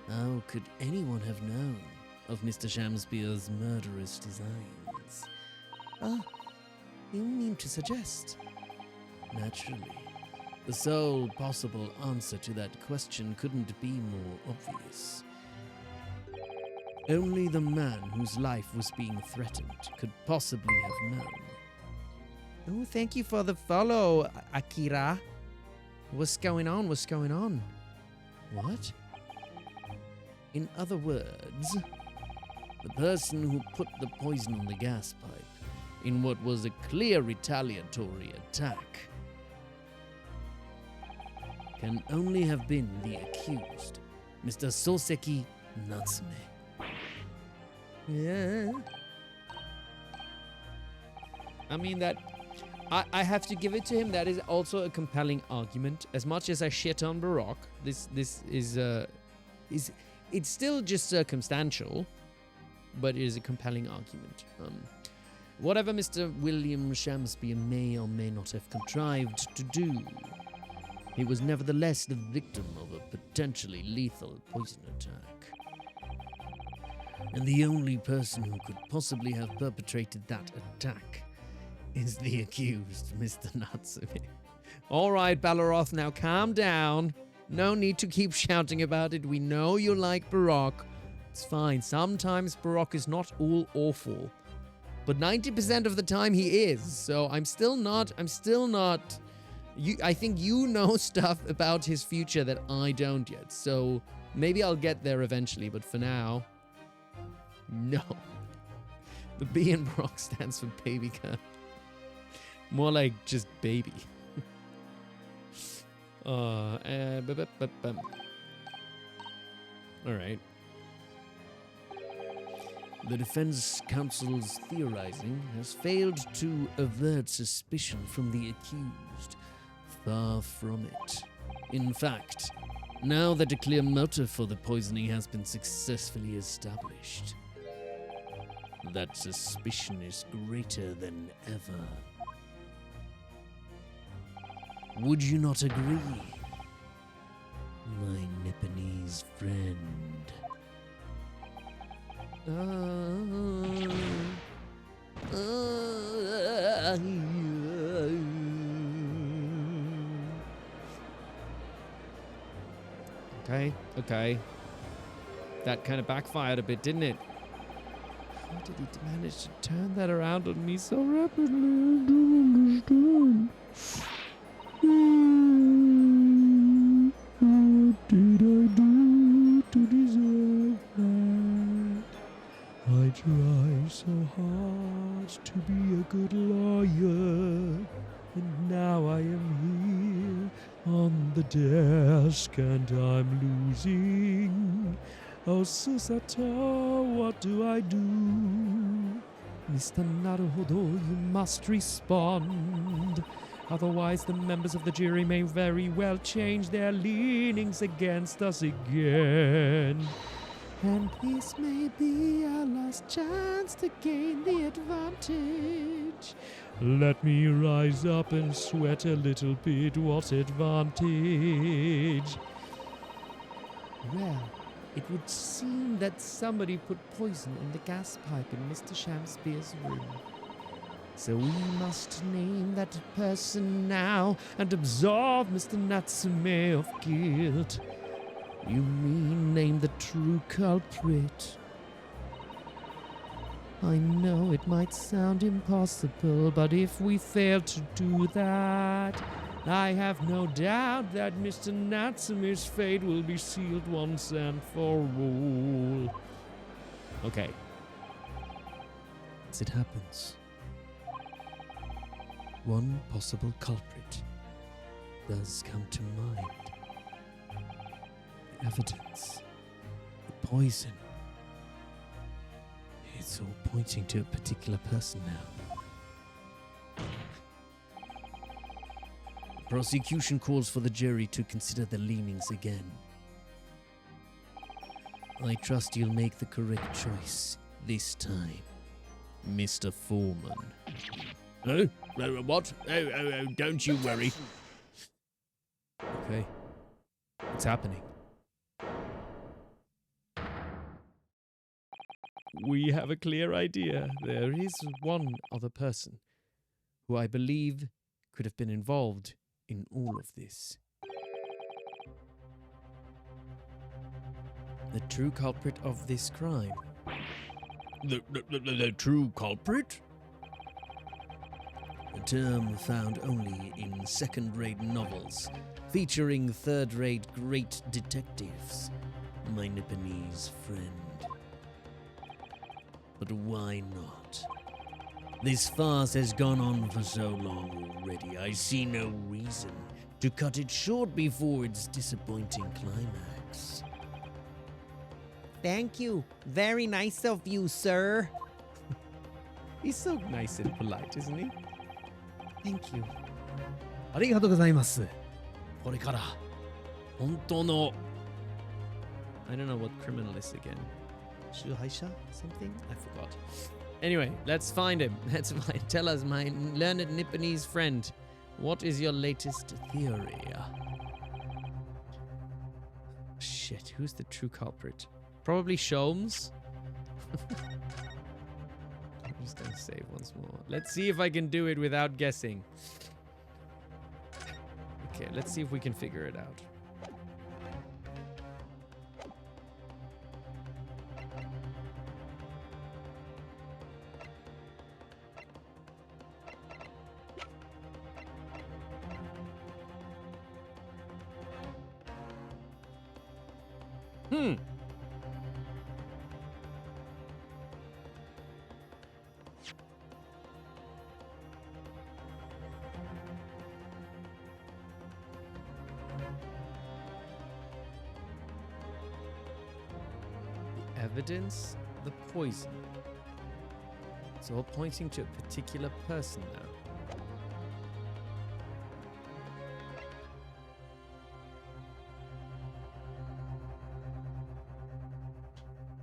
how could anyone have known of Mr. Shamspeare's murderous designs? You mean to suggest? Naturally. The sole possible answer to that question couldn't be more obvious. Only the man whose life was being threatened could possibly have known. Oh, thank you for the follow, Akira. What's going on? What's going on? What? In other words, the person who put the poison on the gas pipe in what was a clear retaliatory attack can only have been the accused, Mr. Soreki Natsume. Yeah. I mean, that I have to give it to him. That is also a compelling argument. As much as I shit on Baroque, this is it's still just circumstantial, but it is a compelling argument. Whatever Mr. William Shamspeare may or may not have contrived to do, he was nevertheless the victim of a potentially lethal poison attack. And the only person who could possibly have perpetrated that attack is the accused, Mr. Natsume. All right, Balaroth, now calm down. No need to keep shouting about it. We know you like Baroque. It's fine. Sometimes Baroque is not all awful. But 90% of the time he is. So I'm still not. I think you know stuff about his future that I don't yet. So maybe I'll get there eventually. But for now, no. The B in Baroque stands for baby girl. More like just baby. All right. The defense counsel's theorizing has failed to avert suspicion from the accused. Far from it. In fact, now that a clear motive for the poisoning has been successfully established, that suspicion is greater than ever. Would you not agree, my Nipponese friend? Okay. That kind of backfired a bit, didn't it? How did he manage to turn that around on me so rapidly? I don't understand. What did I do to deserve that? I try so hard to be a good lawyer, and now I am here on the desk and I'm losing. Oh, Susato, what do I do? Mr. Naruhodo, you must respond. Otherwise, the members of the jury may very well change their leanings against us again. And this may be our last chance to gain the advantage. Let me rise up and sweat a little bit. What advantage? Well, it would seem that somebody put poison in the gas pipe in Mr. Shakespeare's room. So we must name that person now and absolve Mr. Natsume of guilt. You mean name the true culprit? I know it might sound impossible, but if we fail to do that, I have no doubt that Mr. Natsume's fate will be sealed once and for all. Okay. As it happens, one possible culprit does come to mind. The evidence, the poison, it's all pointing to a particular person now. The prosecution calls for the jury to consider their leanings again. I trust you'll make the correct choice this time, Mr. Foreman. Oh, what? Oh, don't you worry. Okay. It's happening. We have a clear idea. There is one other person who I believe could have been involved in all of this. The true culprit of this crime. The true culprit? A term found only in second-rate novels, featuring third-rate great detectives, my Nipponese friend. But why not? This farce has gone on for so long already, I see no reason to cut it short before its disappointing climax. Thank you. Very nice of you, sir. He's so nice and polite, isn't he? Thank you. ありがとうございます。これから本当の I don't know what criminal is again. Shuhaisha? Something? I forgot. Anyway, let's find him. Let's find. Tell us, my learned Nipponese friend, what is your latest theory? Shit, who's the true culprit? Probably Sholmes. I'm just gonna save once more. Let's see if I can do it without guessing. Okay, let's see if we can figure it out. Evidence, the poison. It's all pointing to a particular person now.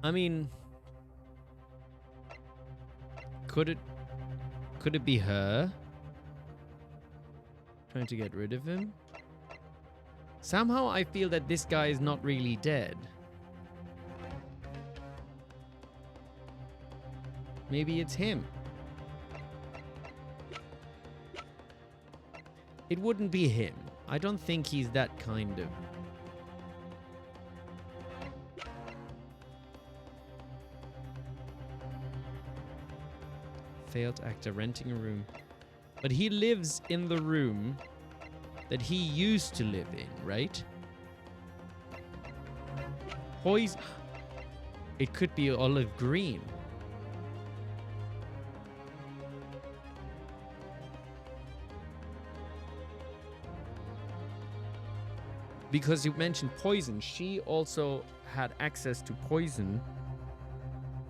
I mean, could it be her? Trying to get rid of him? Somehow I feel that this guy is not really dead. Maybe it's him. It wouldn't be him. I don't think he's that kind of... Failed actor renting a room. But he lives in the room that he used to live in, right? Poison. It could be olive green. Because you mentioned poison, she also had access to poison.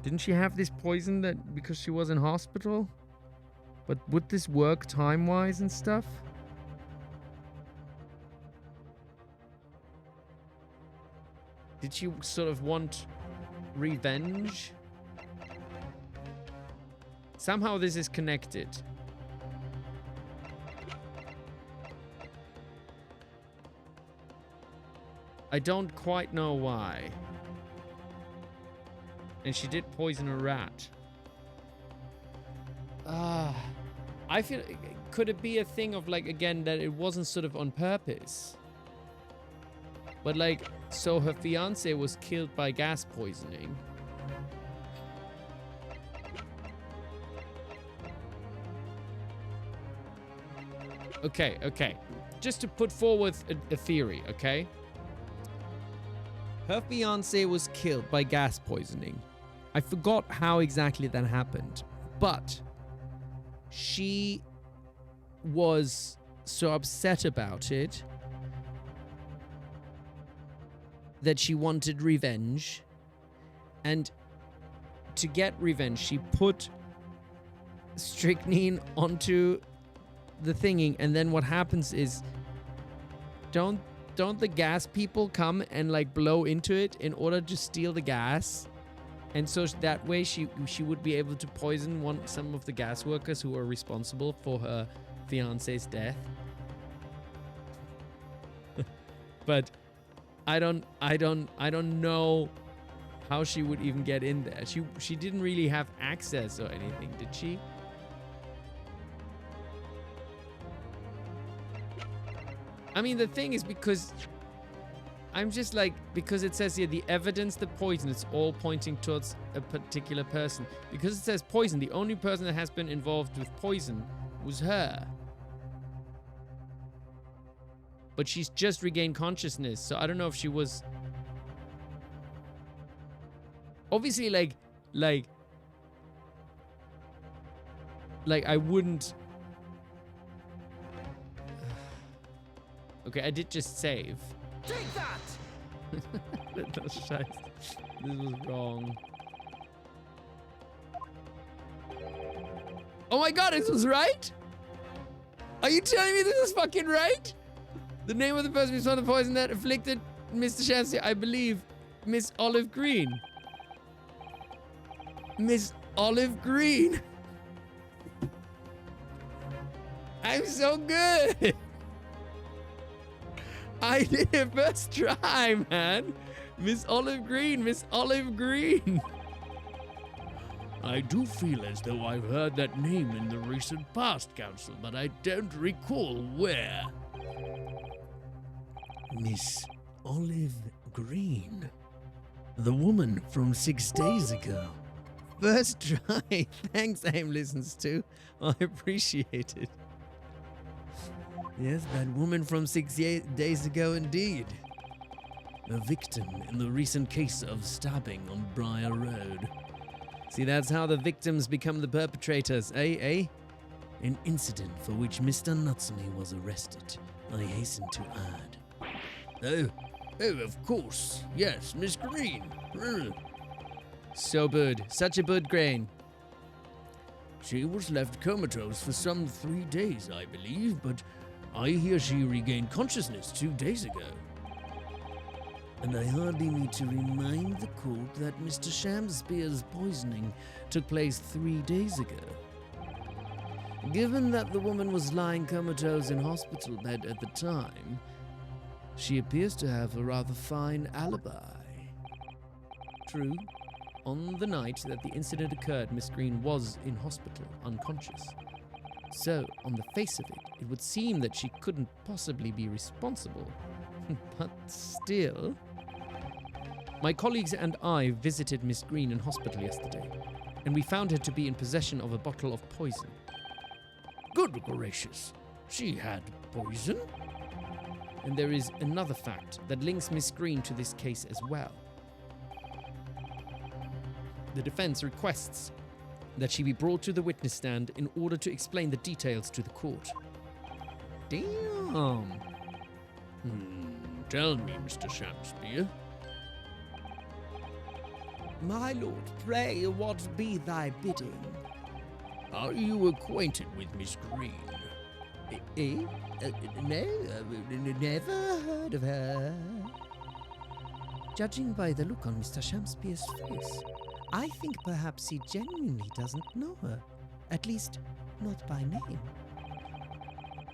Didn't she have this poison that because she was in hospital? But would this work time-wise and stuff? Did she sort of want revenge? Somehow this is connected. I don't quite know why. And she did poison a rat. I feel... Could it be a thing of, like, again, that it wasn't sort of on purpose? But, like, so her fiancé was killed by gas poisoning. Okay, okay. Just to put forward a theory, okay? Her fiancé was killed by gas poisoning. I forgot how exactly that happened, but she was so upset about it that she wanted revenge, and to get revenge, she put strychnine onto the thingy, and then what happens is, don't the gas people come and like blow into it in order to steal the gas? And so that way she would be able to poison some of the gas workers who are responsible for her fiance's death. But I don't know how she would even get in there. She didn't really have access or anything, did she? I mean, the thing is, because I'm just like, because it says here, the evidence, the poison, it's all pointing towards a particular person. Because it says poison, the only person that has been involved with poison was her. But she's just regained consciousness, so I don't know if she was... Obviously, like I wouldn't... Okay, I did just save. Take that! That's shite. This was wrong. Oh my god, this was right? Are you telling me this is fucking right? The name of the person who saw the poison that afflicted Mr. Shamsi, I believe, Miss Olive Green. Miss Olive Green. I'm so good. I did it first try, man. Miss Olive Green, Miss Olive Green. I do feel as though I've heard that name in the recent past, Counsel, but I don't recall where. Miss Olive Green. The woman from 6 days ago. First try. Thanks, Aimless and Stu. I appreciate it. Yes, that woman from 6 days ago indeed. A victim in the recent case of stabbing on Briar Road. See, that's how the victims become the perpetrators, eh? An incident for which Mr. Natsume was arrested, I hasten to add. Oh, of course. Yes, Miss Green. So good. Such a good grain. She was left comatose for some 3 days, I believe, but I hear she regained consciousness 2 days ago. And I hardly need to remind the court that Mr. Shakespeare's poisoning took place 3 days ago. Given that the woman was lying comatose in hospital bed at the time, she appears to have a rather fine alibi. True. On the night that the incident occurred, Miss Green was in hospital, unconscious. So, on the face of it, it would seem that she couldn't possibly be responsible. But still... My colleagues and I visited Miss Green in hospital yesterday, and we found her to be in possession of a bottle of poison. Good gracious. She had poison? And there is another fact that links Miss Green to this case as well. The defense requests that she be brought to the witness stand in order to explain the details to the court. Damn. Tell me, Mr. Shakespeare. My lord, pray what be thy bidding? Are you acquainted with Miss Green? No, never heard of her. Judging by the look on Mr. Shakespeare's face, I think perhaps he genuinely doesn't know her. At least, not by name.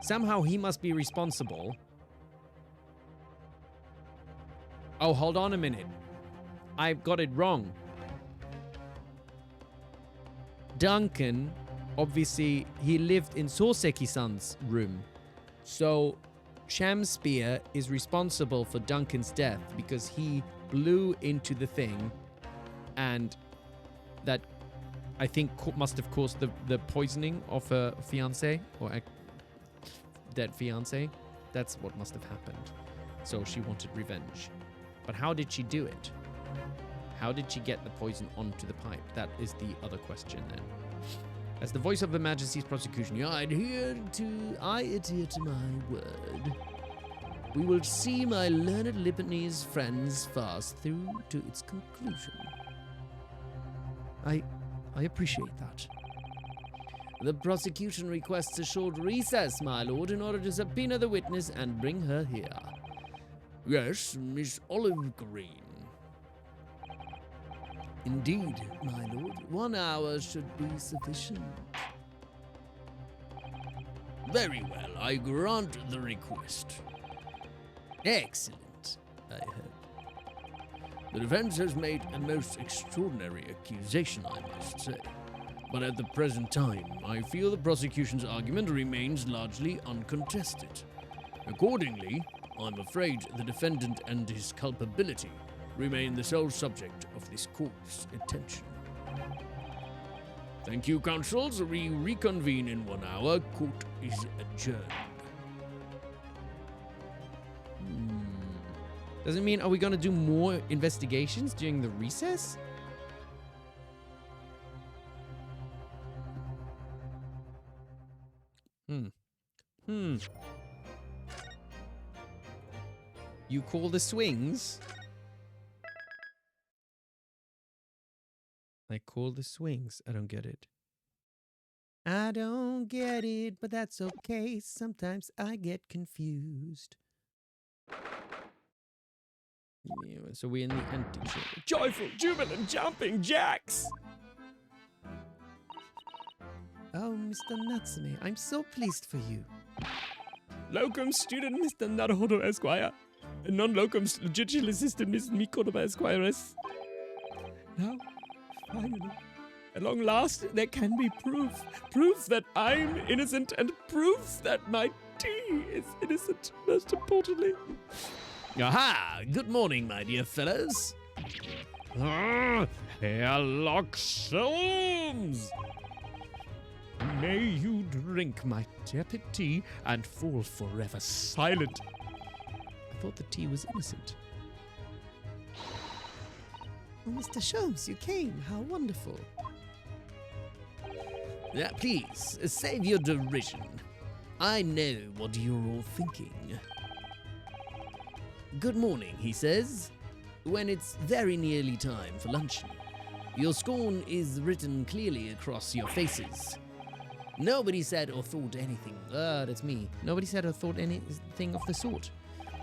Somehow he must be responsible. Oh, hold on a minute. I got it wrong. Duncan, obviously, he lived in Soreki-san's room. So, Shakespeare is responsible for Duncan's death because he blew into the thing, and that, I think, must have caused the poisoning of her fiancé, or dead fiancé. That's what must have happened. So she wanted revenge. But how did she do it? How did she get the poison onto the pipe? That is the other question then. As the voice of Her Majesty's prosecution, I adhere to my word. We will see my learned Lebanese friends fast through to its conclusion. I appreciate that. The prosecution requests a short recess, my lord, in order to subpoena the witness and bring her here. Yes, Miss Olive Green. Indeed, my lord. 1 hour should be sufficient. Very well, I grant the request. Excellent, I hope. The defense has made a most extraordinary accusation, I must say. But at the present time, I feel the prosecution's argument remains largely uncontested. Accordingly, I'm afraid the defendant and his culpability remain the sole subject of this court's attention. Thank you, counsels. We reconvene in 1 hour. Court is adjourned. Does it mean, are we going to do more investigations during the recess? You call the swings? I call the swings. I don't get it. I don't get it, but that's okay. Sometimes I get confused. Yeah, so we're in the antechamber. Joyful, jubilant, jumping jacks! Oh, Mr. Natsume, I'm so pleased for you. Locum student Mr. Naruhodo Esquire. non-locum judicial assistant Miss Mikonoba Esquires. Now, finally, at long last, there can be proof. Proof that I'm innocent and proof that my tea is innocent, most importantly. Aha! Good morning, my dear fellows. Herlock Solmes! May you drink my tepid tea and fall forever silent. I thought the tea was innocent. Oh, Mr. Sholmes, you came. How wonderful. Yeah, please, save your derision. I know what you're all thinking. Good morning, he says, when it's very nearly time for luncheon. Your scorn is written clearly across your faces. Nobody said or thought anything. That's me. Nobody said or thought anything of the sort.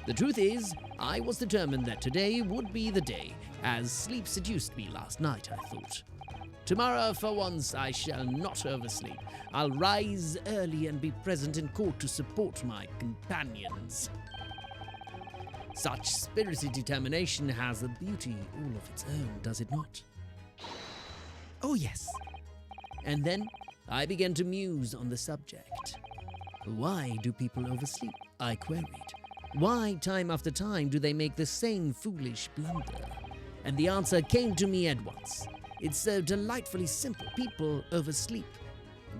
The truth is, I was determined that today would be the day, as sleep seduced me last night, I thought. Tomorrow, for once, I shall not oversleep. I'll rise early and be present in court to support my companions. Such spirited determination has a beauty all of its own, does it not? Oh, yes. And then I began to muse on the subject. Why do people oversleep? I queried. Why, time after time, do they make the same foolish blunder? And the answer came to me at once. It's so delightfully simple. People oversleep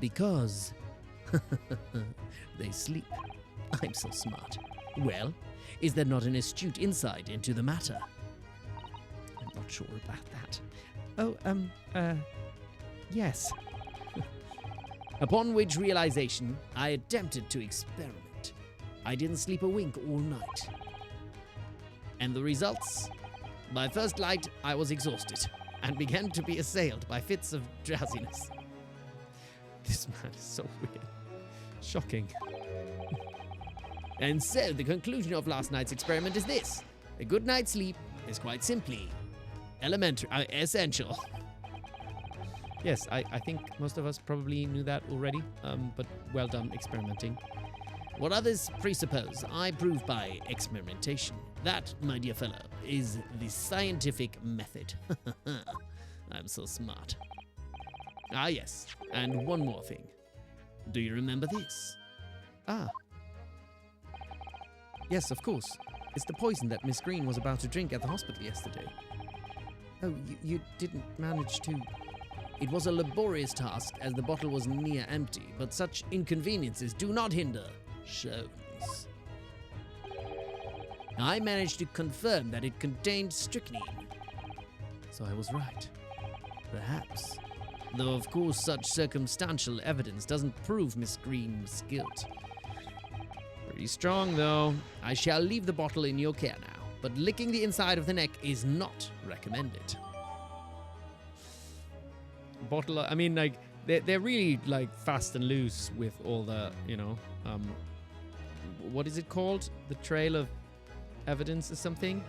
because they sleep. I'm so smart. Well, is there not an astute insight into the matter? I'm not sure about that. Oh, yes. Upon which realization, I attempted to experiment. I didn't sleep a wink all night. And the results? By first light, I was exhausted and began to be assailed by fits of drowsiness. This man is so weird. Shocking. And so the conclusion of last night's experiment is this. A good night's sleep is quite simply essential. Yes, I think most of us probably knew that already, but well done experimenting. What others presuppose, I prove by experimentation. That, my dear fellow, is the scientific method. I'm so smart. Ah, yes, and one more thing. Do you remember this? Ah. Yes, of course. It's the poison that Miss Green was about to drink at the hospital yesterday. Oh, you didn't manage to... It was a laborious task, as the bottle was near empty, but such inconveniences do not hinder Sholmes. I managed to confirm that it contained strychnine. So I was right. Perhaps. Though, of course, such circumstantial evidence doesn't prove Miss Green's guilt. Pretty strong, though. I shall leave the bottle in your care now, but licking the inside of the neck is not recommended. Bottle, I mean, like, they're really, like, fast and loose with all the, you know, what is it called? The trail of evidence or something?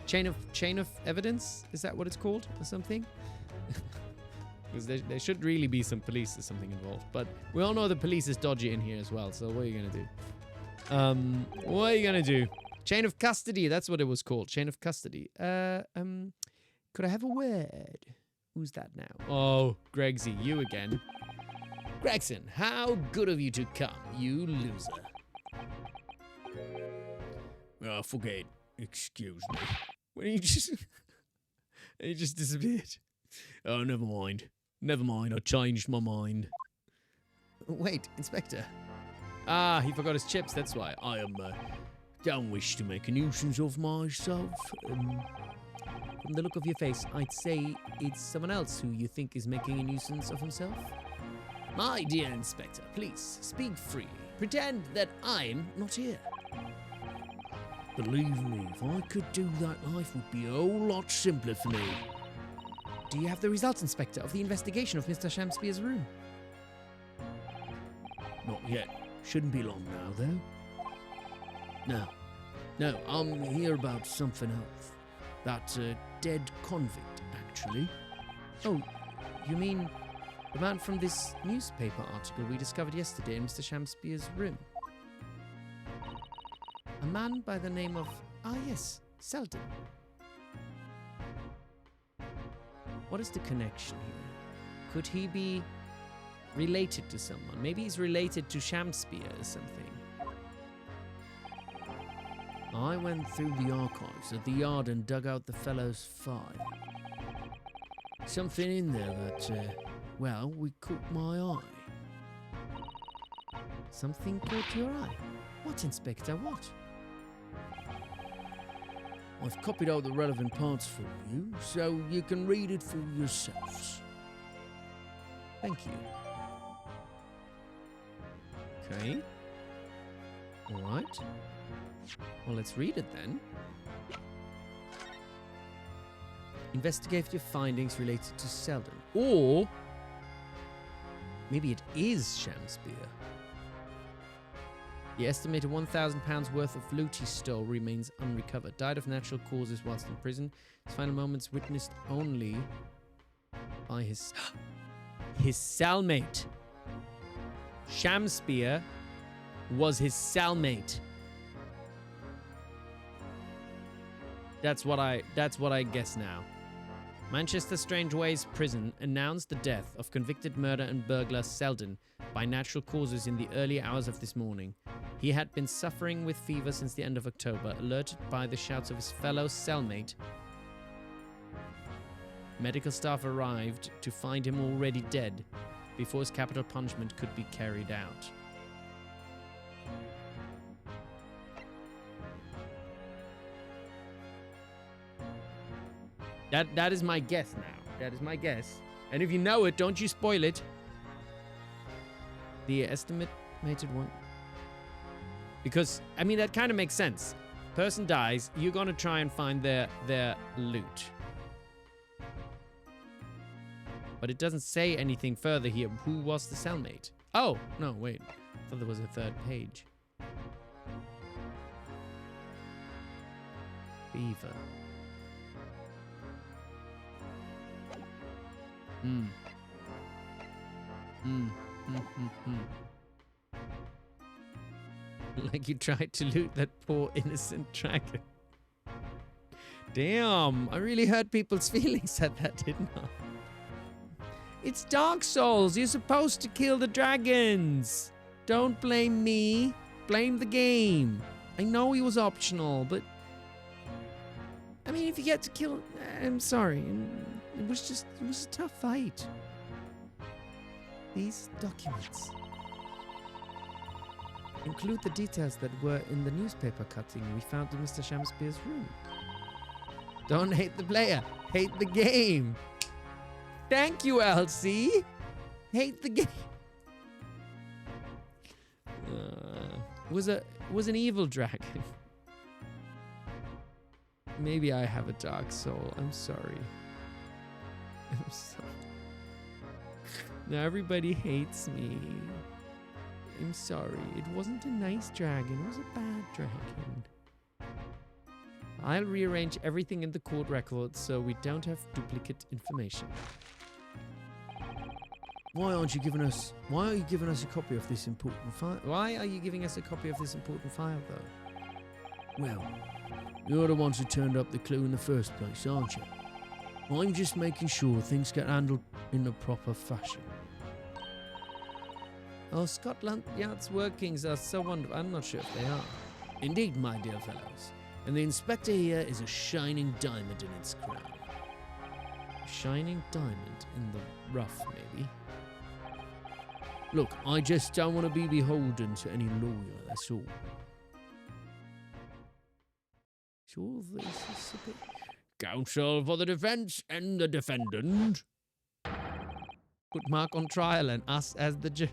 Chain of evidence? Is that what it's called or something? Because there should really be some police or something involved. But we all know the police is dodgy in here as well, so what are you going to do? What are you going to do? Chain of custody, that's what it was called. Chain of custody. Could I have a word? Who's that now? Oh, Gregsy, you again. Gregson, how good of you to come, you loser. Forget. Excuse me. When he just disappeared. Oh, never mind. Never mind, I changed my mind. Wait, Inspector. Ah, he forgot his chips, that's why. I don't wish to make a nuisance of myself. From the look of your face, I'd say it's someone else who you think is making a nuisance of himself. My dear Inspector, please speak freely. Pretend that I'm not here. Believe me, if I could do that, life would be a whole lot simpler for me. Do you have the results, Inspector, of the investigation of Mr. Shamspier's room? Not yet. Shouldn't be long now, though. No, I'm here about something else. That dead convict, actually. Oh, you mean the man from this newspaper article we discovered yesterday in Mr. Shamspier's room? A man by the name of Ah, yes, Selden. What is the connection here? Could he be related to someone? Maybe he's related to Shakespeare or something. I went through the archives at the yard and dug out the fellow's file. Something in there that, well, would caught my eye. Something caught your eye? What, Inspector, what? I've copied out the relevant parts for you, so you can read it for yourselves. Thank you. Okay. All right. Well, let's read it then. Investigate your findings related to Selden. Or maybe it is Shakespeare. The estimated £1,000 worth of loot he stole remains unrecovered. Died of natural causes whilst in prison. His final moments witnessed only by his cellmate. Shakespeare was his cellmate. That's what I guess now. Manchester Strangeways Prison announced the death of convicted murder and burglar Selden by natural causes in the early hours of this morning. He had been suffering with fever since the end of October. Alerted by the shouts of his fellow cellmate, medical staff arrived to find him already dead before his capital punishment could be carried out. That is my guess now. That is my guess. And if you know it, don't you spoil it. The estimated one. Because, I mean, that kind of makes sense. Person dies, you're going to try and find their loot. But it doesn't say anything further here. Who was the cellmate? Oh, no, wait. I thought there was a third page. Fever. Like you tried to loot that poor innocent dragon. Damn, I really hurt people's feelings at that, didn't I? It's Dark Souls. You're supposed to kill the dragons. Don't blame me. Blame the game. I know it was optional, but I mean, if you get to kill, I'm sorry. It was a tough fight. These documents include the details that were in the newspaper cutting we found in Mr. Shakespeare's room. Don't hate the player, hate the game. Thank you, Elsie. Hate the game. Was an evil dragon. Maybe I have a dark soul. I'm sorry. I'm sorry. Now everybody hates me. I'm sorry. It wasn't a nice dragon. It was a bad dragon. I'll rearrange everything in the court records so we don't have duplicate information. Why are you giving us a copy of this important file? Why are you giving us a copy of this important file, though? Well, you're the ones who turned up the clue in the first place, aren't you? I'm just making sure things get handled in the proper fashion. Oh, Scotland Yard's workings are so wonderful. I'm not sure if they are. Indeed, my dear fellows. And the inspector here is a shining diamond in its crown. A shining diamond in the rough, maybe. Look, I just don't want to be beholden to any lawyer, that's all. Sure, this is a bit... Counsel for the defense and the defendant. Put Mark on trial and us as the judge.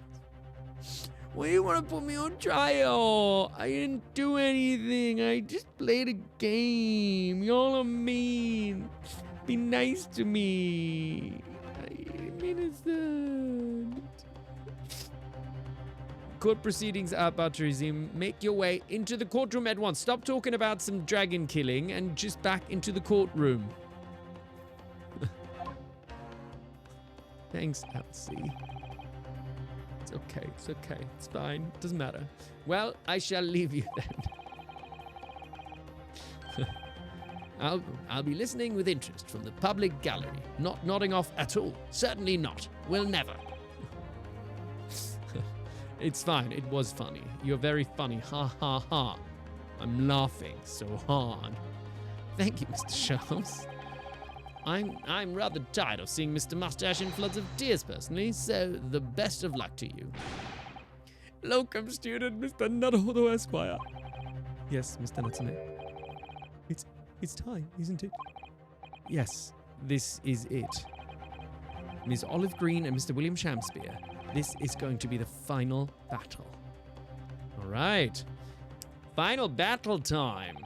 Why do you want to put me on trial? I didn't do anything. I just played a game. Y'all are mean. Be nice to me. I'm innocent. Court proceedings are about to resume. Make your way into the courtroom at once. Stop talking about some dragon killing and just back into the courtroom. Thanks, Elsie. It's okay, it's okay, it's fine, doesn't matter. Well, I shall leave you then. I'll be listening with interest from the public gallery. Not nodding off at all. Certainly not. Will never. It's fine. It was funny. You're very funny. Ha ha ha. I'm laughing so hard. Thank you, Mr. Sharps. I'm rather tired of seeing Mr. Mustache in floods of tears personally, so the best of luck to you. Locum student, Mr. Naruhodo Esquire. Yes, Mr. Natsume. It's time, isn't it? Yes, this is it. Ms. Olive Green and Mr. William Shakespeare. This is going to be the final battle. All right. Final battle time.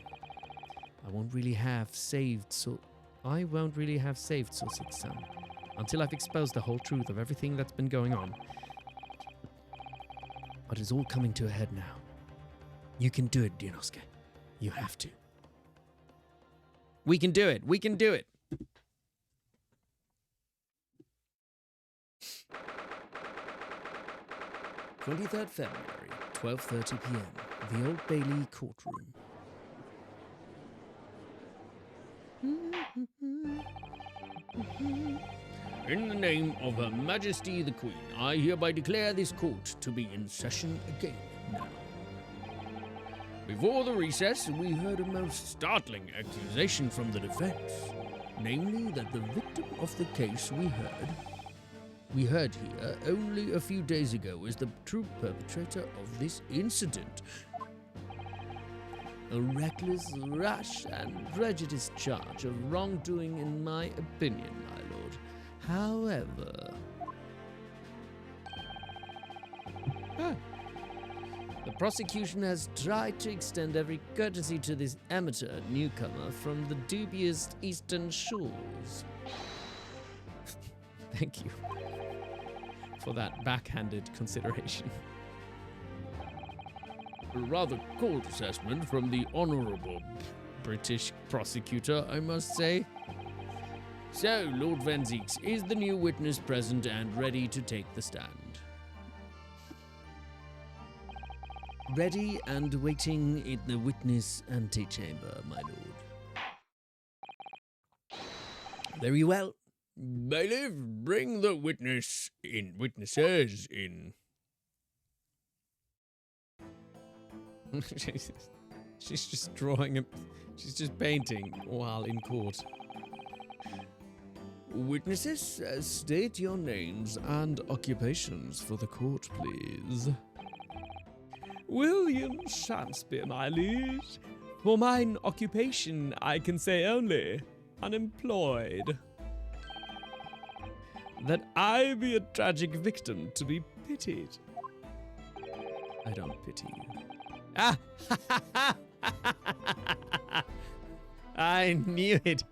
I won't really have saved Soreki-san until I've exposed the whole truth of everything that's been going on. But it's all coming to a head now. You can do it, Ryunosuke. You have to. We can do it. We can do it. "23rd February, 12:30 p.m. The Old Bailey courtroom. In the name of Her Majesty the Queen, I hereby declare this court to be in session again now. Before the recess, we heard a most startling accusation from the defense, namely that the victim of the case we heard here only a few days ago is the true perpetrator of this incident. A reckless, rash, and prejudiced charge of wrongdoing in my opinion, my lord. However... The prosecution has tried to extend every courtesy to this amateur newcomer from the dubious eastern shores. Thank you for that backhanded consideration. A rather cold assessment from the honourable British prosecutor, I must say. So, Lord Van Zeeks is the new witness present and ready to take the stand. Ready and waiting in the witness antechamber, my lord. Very well. Bailiff, bring the witnesses in. She's just drawing she's just painting while in court. Witnesses, state your names and occupations for the court, please. William Shakespeare, my liege. For mine occupation, I can say only unemployed. That I be a tragic victim to be pitied. I don't pity you. Ah! I knew it.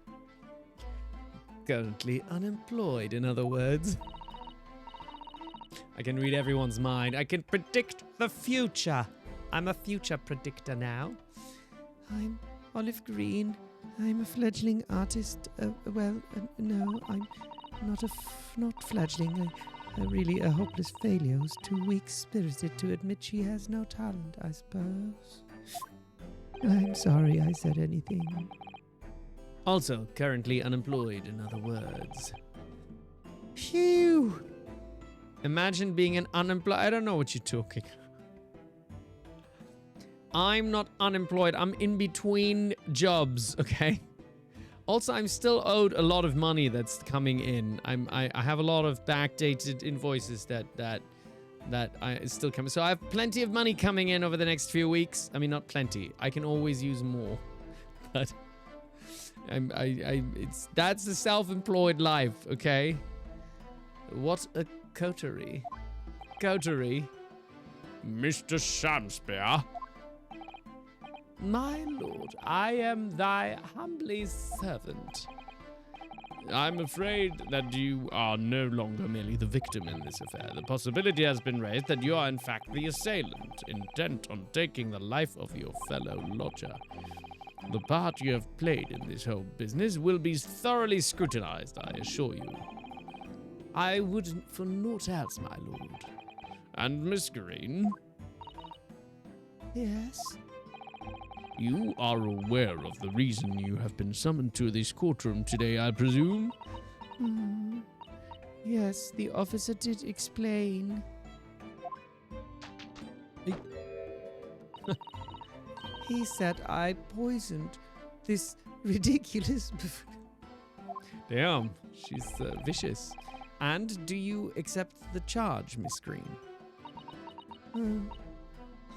Currently unemployed, in other words. I can read everyone's mind. I can predict the future. I'm a future predictor now. I'm Olive Green. I'm a fledgling artist. No, I'm not fledgling. Really a hopeless failure who's too weak-spirited to admit she has no talent, I suppose. I'm sorry I said anything. Also, currently unemployed, in other words. Phew! Imagine being an unemployed... I don't know what you're talking. I'm not unemployed. I'm in between jobs, okay? Also, I'm still owed a lot of money that's coming in. I have a lot of backdated invoices that is still coming. So I have plenty of money coming in over the next few weeks. I mean, not plenty. I can always use more. But that's the self-employed life, okay? What a coterie. Coterie. Mr. Shakespeare. My lord, I am thy humbly servant. I'm afraid that you are no longer merely the victim in this affair. The possibility has been raised that you are in fact the assailant, intent on taking the life of your fellow lodger. The part you have played in this whole business will be thoroughly scrutinized, I assure you. I would for naught else, my lord. And Miss Green? Yes? You are aware of the reason you have been summoned to this courtroom today, I presume? Yes, the officer did explain. He said I poisoned this ridiculous... Damn, she's vicious. And do you accept the charge, Miss Green?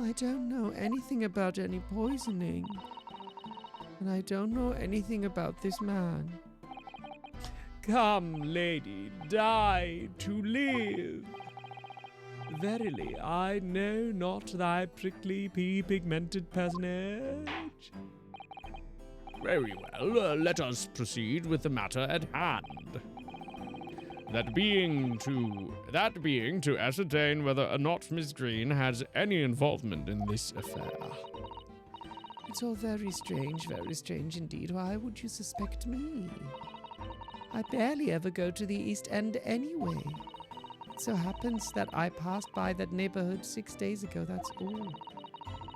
I don't know anything about any poisoning. And I don't know anything about this man. Come, lady, die to live. Verily, I know not thy prickly pea-pigmented personage. Very well, let us proceed with the matter at hand. That being to ascertain whether or not Miss Green has any involvement in this affair. It's all very strange indeed. Why would you suspect me? I barely ever go to the East End anyway. It so happens that I passed by that neighborhood 6 days ago, that's all.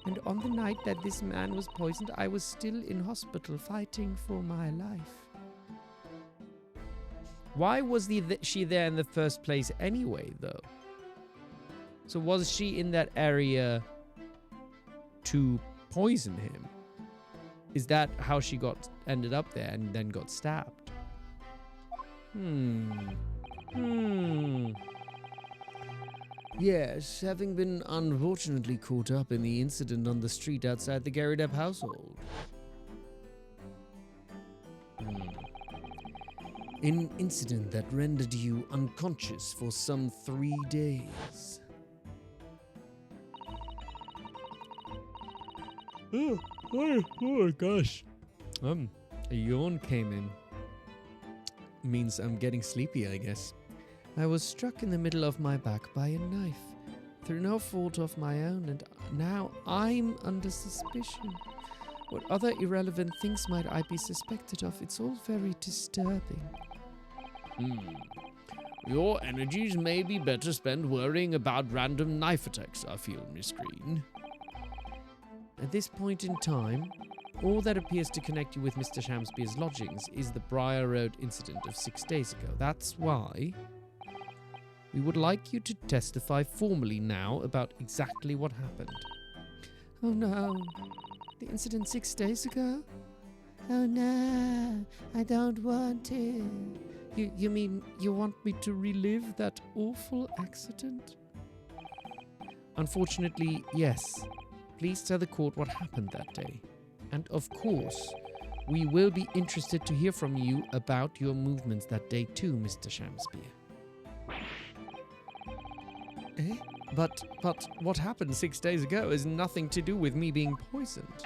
And on the night that this man was poisoned, I was still in hospital fighting for my life. Why was she there in the first place anyway, though? So was she in that area to poison him? Is that how she ended up there and then got stabbed? Yes, having been unfortunately caught up in the incident on the street outside the Great Ace household. An incident that rendered you unconscious for some 3 days. Oh gosh. A yawn came in. Means I'm getting sleepy, I guess. I was struck in the middle of my back by a knife, through no fault of my own, and now I'm under suspicion. What other irrelevant things might I be suspected of? It's all very disturbing. Your energies may be better spent worrying about random knife attacks, I feel, Miss Green. At this point in time, all that appears to connect you with Mr. Shamspeare's lodgings is the Briar Road incident of 6 days ago. That's why we would like you to testify formally now about exactly what happened. Oh no, the incident 6 days ago? Oh no, I don't want to. You mean you want me to relive that awful accident? Unfortunately, yes. Please tell the court what happened that day. And of course, we will be interested to hear from you about your movements that day too, Mr. Shamspeare. Eh? But what happened 6 days ago has nothing to do with me being poisoned.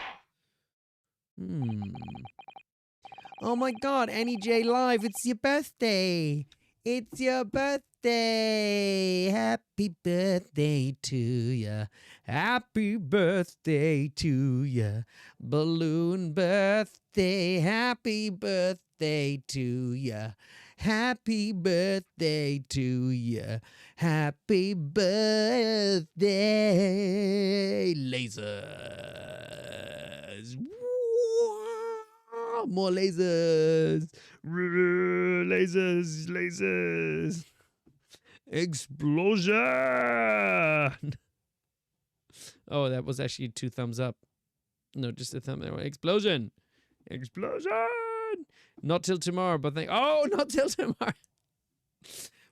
Oh my god, NEJ Live, it's your birthday! It's your birthday! Happy birthday to ya. Happy birthday to ya. Balloon birthday. Happy birthday to ya. Happy birthday to ya. Happy birthday. Lasers. More lasers. Lasers. Explosion. Oh, that was actually 2 thumbs up. No, just a thumb. Explosion. Not till tomorrow, but not till tomorrow.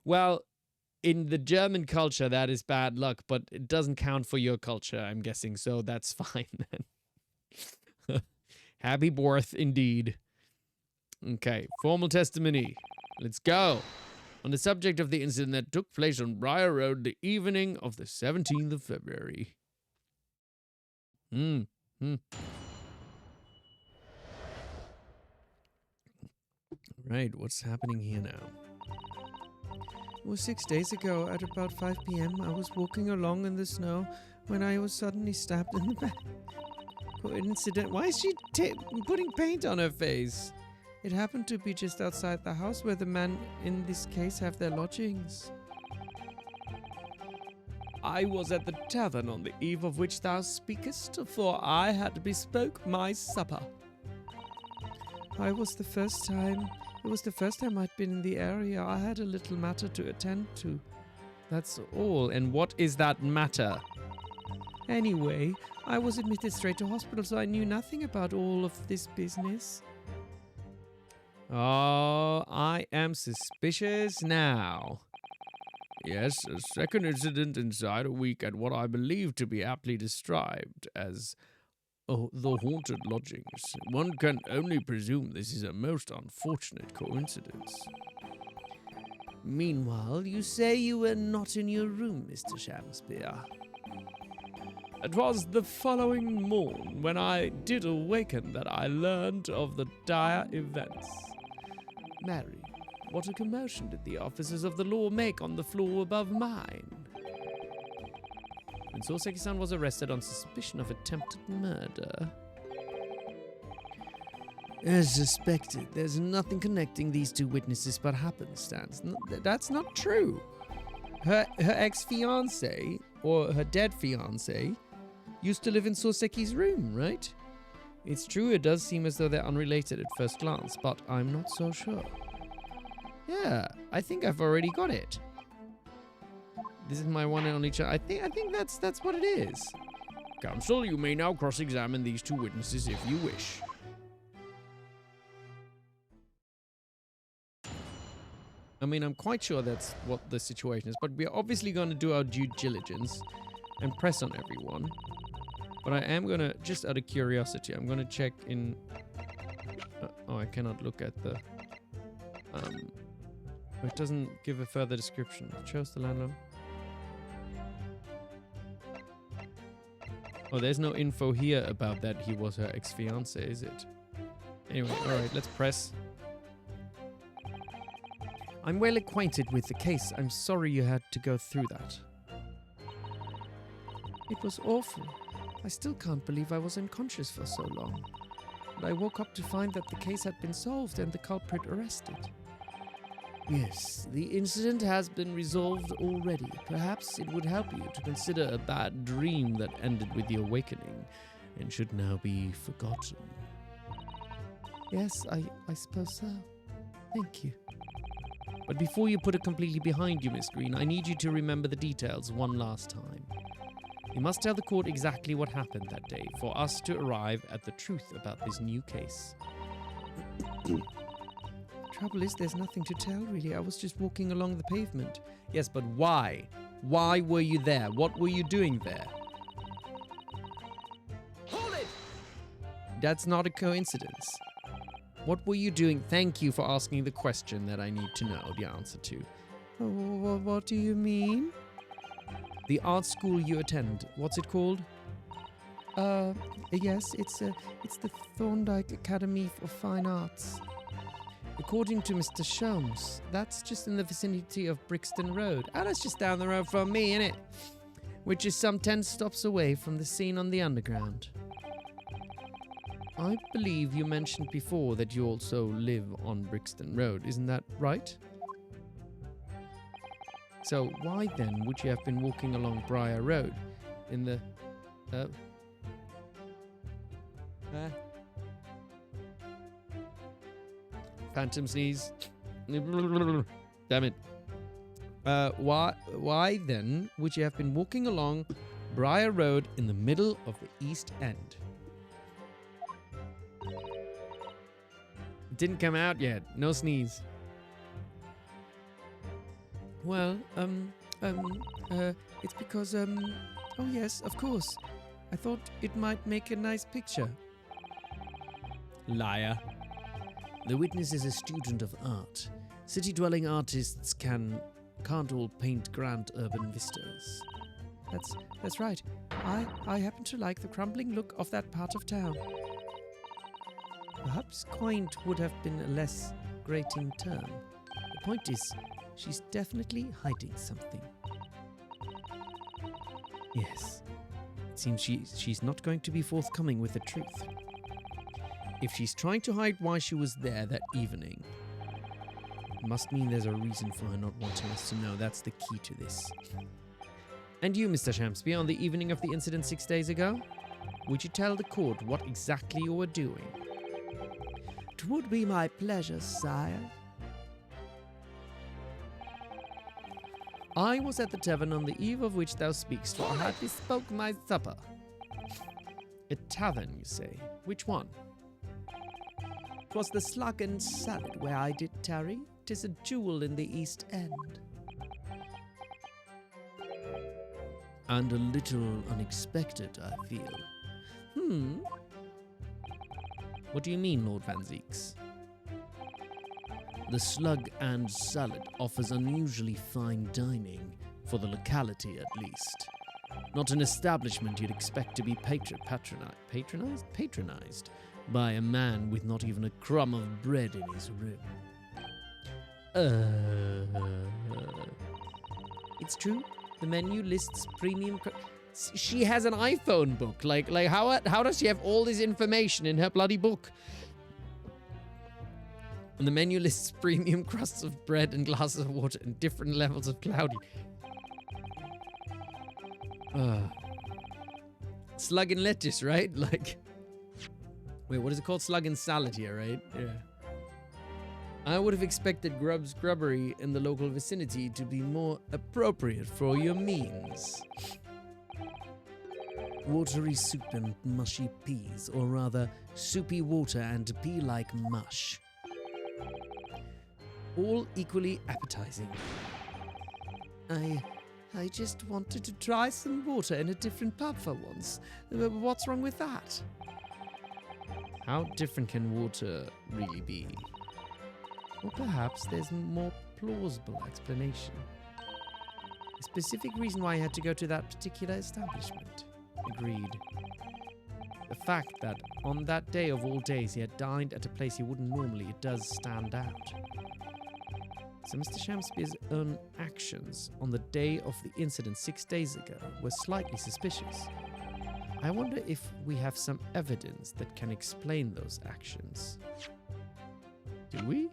Well, in the German culture, that is bad luck, but it doesn't count for your culture, I'm guessing, so that's fine then. Happy birth, indeed. Okay, formal testimony. Let's go. On the subject of the incident that took place on Briar Road the evening of the 17th of February. Right, what's happening here now? It was 6 days ago at about 5 p.m. I was walking along in the snow when I was suddenly stabbed in the back. Coincident. Why is she putting paint on her face? It happened to be just outside the house where the men in this case have their lodgings. I was at the tavern on the eve of which thou speakest, for I had bespoke my supper. It was the first time I'd been in the area. I had a little matter to attend to. That's all. And what is that matter? Anyway, I was admitted straight to hospital, so I knew nothing about all of this business. Oh, I am suspicious now. Yes, a second incident inside a week at what I believe to be aptly described as the haunted lodgings. One can only presume this is a most unfortunate coincidence. Meanwhile, you say you were not in your room, Mr. Shamspeare. It was the following morn when I did awaken that I learned of the dire events. Mary, what a commotion did the officers of the law make on the floor above mine? When Soreki-san was arrested on suspicion of attempted murder. As suspected, there's nothing connecting these two witnesses but happenstance. That's not true. Her ex-fiancé, or her dead fiancé, used to live in Soseki's room, right? It's true, it does seem as though they're unrelated at first glance, but I'm not so sure. Yeah, I think I've already got it. This is my one and only chance. I think that's what it is. Counsel, you may now cross-examine these two witnesses if you wish. I mean, I'm quite sure that's what the situation is, but we're obviously going to do our due diligence and press on everyone. But I am going to, just out of curiosity, I'm going to check in... oh, I cannot look at the... it doesn't give a further description. It shows the landlord. Oh, there's no info here about that he was her ex-fiancé, is it? Anyway, alright, let's press. I'm well acquainted with the case. I'm sorry you had to go through that. It was awful. I still can't believe I was unconscious for so long. But I woke up to find that the case had been solved and the culprit arrested. Yes, the incident has been resolved already. Perhaps it would help you to consider a bad dream that ended with the awakening and should now be forgotten. Yes, I suppose so. Thank you. But before you put it completely behind you, Miss Green, I need you to remember the details one last time. You must tell the court exactly what happened that day for us to arrive at the truth about this new case. Trouble is, there's nothing to tell, really. I was just walking along the pavement. Yes, but why? Why were you there? What were you doing there? Hold it! That's not a coincidence. What were you doing? Thank you for asking the question that I need to know the answer to. What do you mean? The art school you attend. What's it called? Yes, it's the Thorndike Academy for Fine Arts. According to Mr. Sholmes, that's just in the vicinity of Brixton Road. Ah, that's just down the road from me, innit? Which is some 10 stops away from the scene on the Underground. I believe you mentioned before that you also live on Brixton Road, isn't that right? So why then would you have been walking along Briar Road in the... Phantom sneeze. Damn it. Why then would you have been walking along Briar Road in the middle of the East End? It didn't come out yet. No sneeze. Well, it's because, oh yes, of course. I thought it might make a nice picture. Liar. The witness is a student of art. City-dwelling artists can't all paint grand urban vistas. That's right. I happen to like the crumbling look of that part of town. Perhaps quaint would have been a less grating term. The point is, she's definitely hiding something. Yes. It seems she's not going to be forthcoming with the truth. If she's trying to hide why she was there that evening, it must mean there's a reason for her not wanting us to know. That's the key to this. And you, Mr. Shamsby, on the evening of the incident 6 days ago? Would you tell the court what exactly you were doing? 'Twould be my pleasure, sire. I was at the tavern on the eve of which thou speakst, for I had bespoke my supper. A tavern, you say? Which one? 'Twas the Slug and Salad where I did tarry. 'Tis a jewel in the East End. And a little unexpected, I feel. What do you mean, Lord Van Zeeks? The Slug and Salad offers unusually fine dining, for the locality at least. Not an establishment you'd expect to be patronized by a man with not even a crumb of bread in his room. It's true. The menu lists premium. She has an iPhone book. Like how does she have all this information in her bloody book? And the menu lists premium crusts of bread and glasses of water and different levels of cloudy. Slug and lettuce, right? Like, wait, what is it called? Slug and salad here, right? Yeah. I would have expected Grub's Grubbery in the local vicinity to be more appropriate for your means. Watery soup and mushy peas, or rather, soupy water and pea-like mush. All equally appetizing. I just wanted to try some water in a different pub for once. What's wrong with that? How different can water really be? Or perhaps there's a more plausible explanation. A specific reason why I had to go to that particular establishment. Agreed. The fact that on that day of all days he had dined at a place he wouldn't normally, it does stand out. So Mr. Shamsby's own actions on the day of the incident 6 days ago were slightly suspicious. I wonder if we have some evidence that can explain those actions. Do we?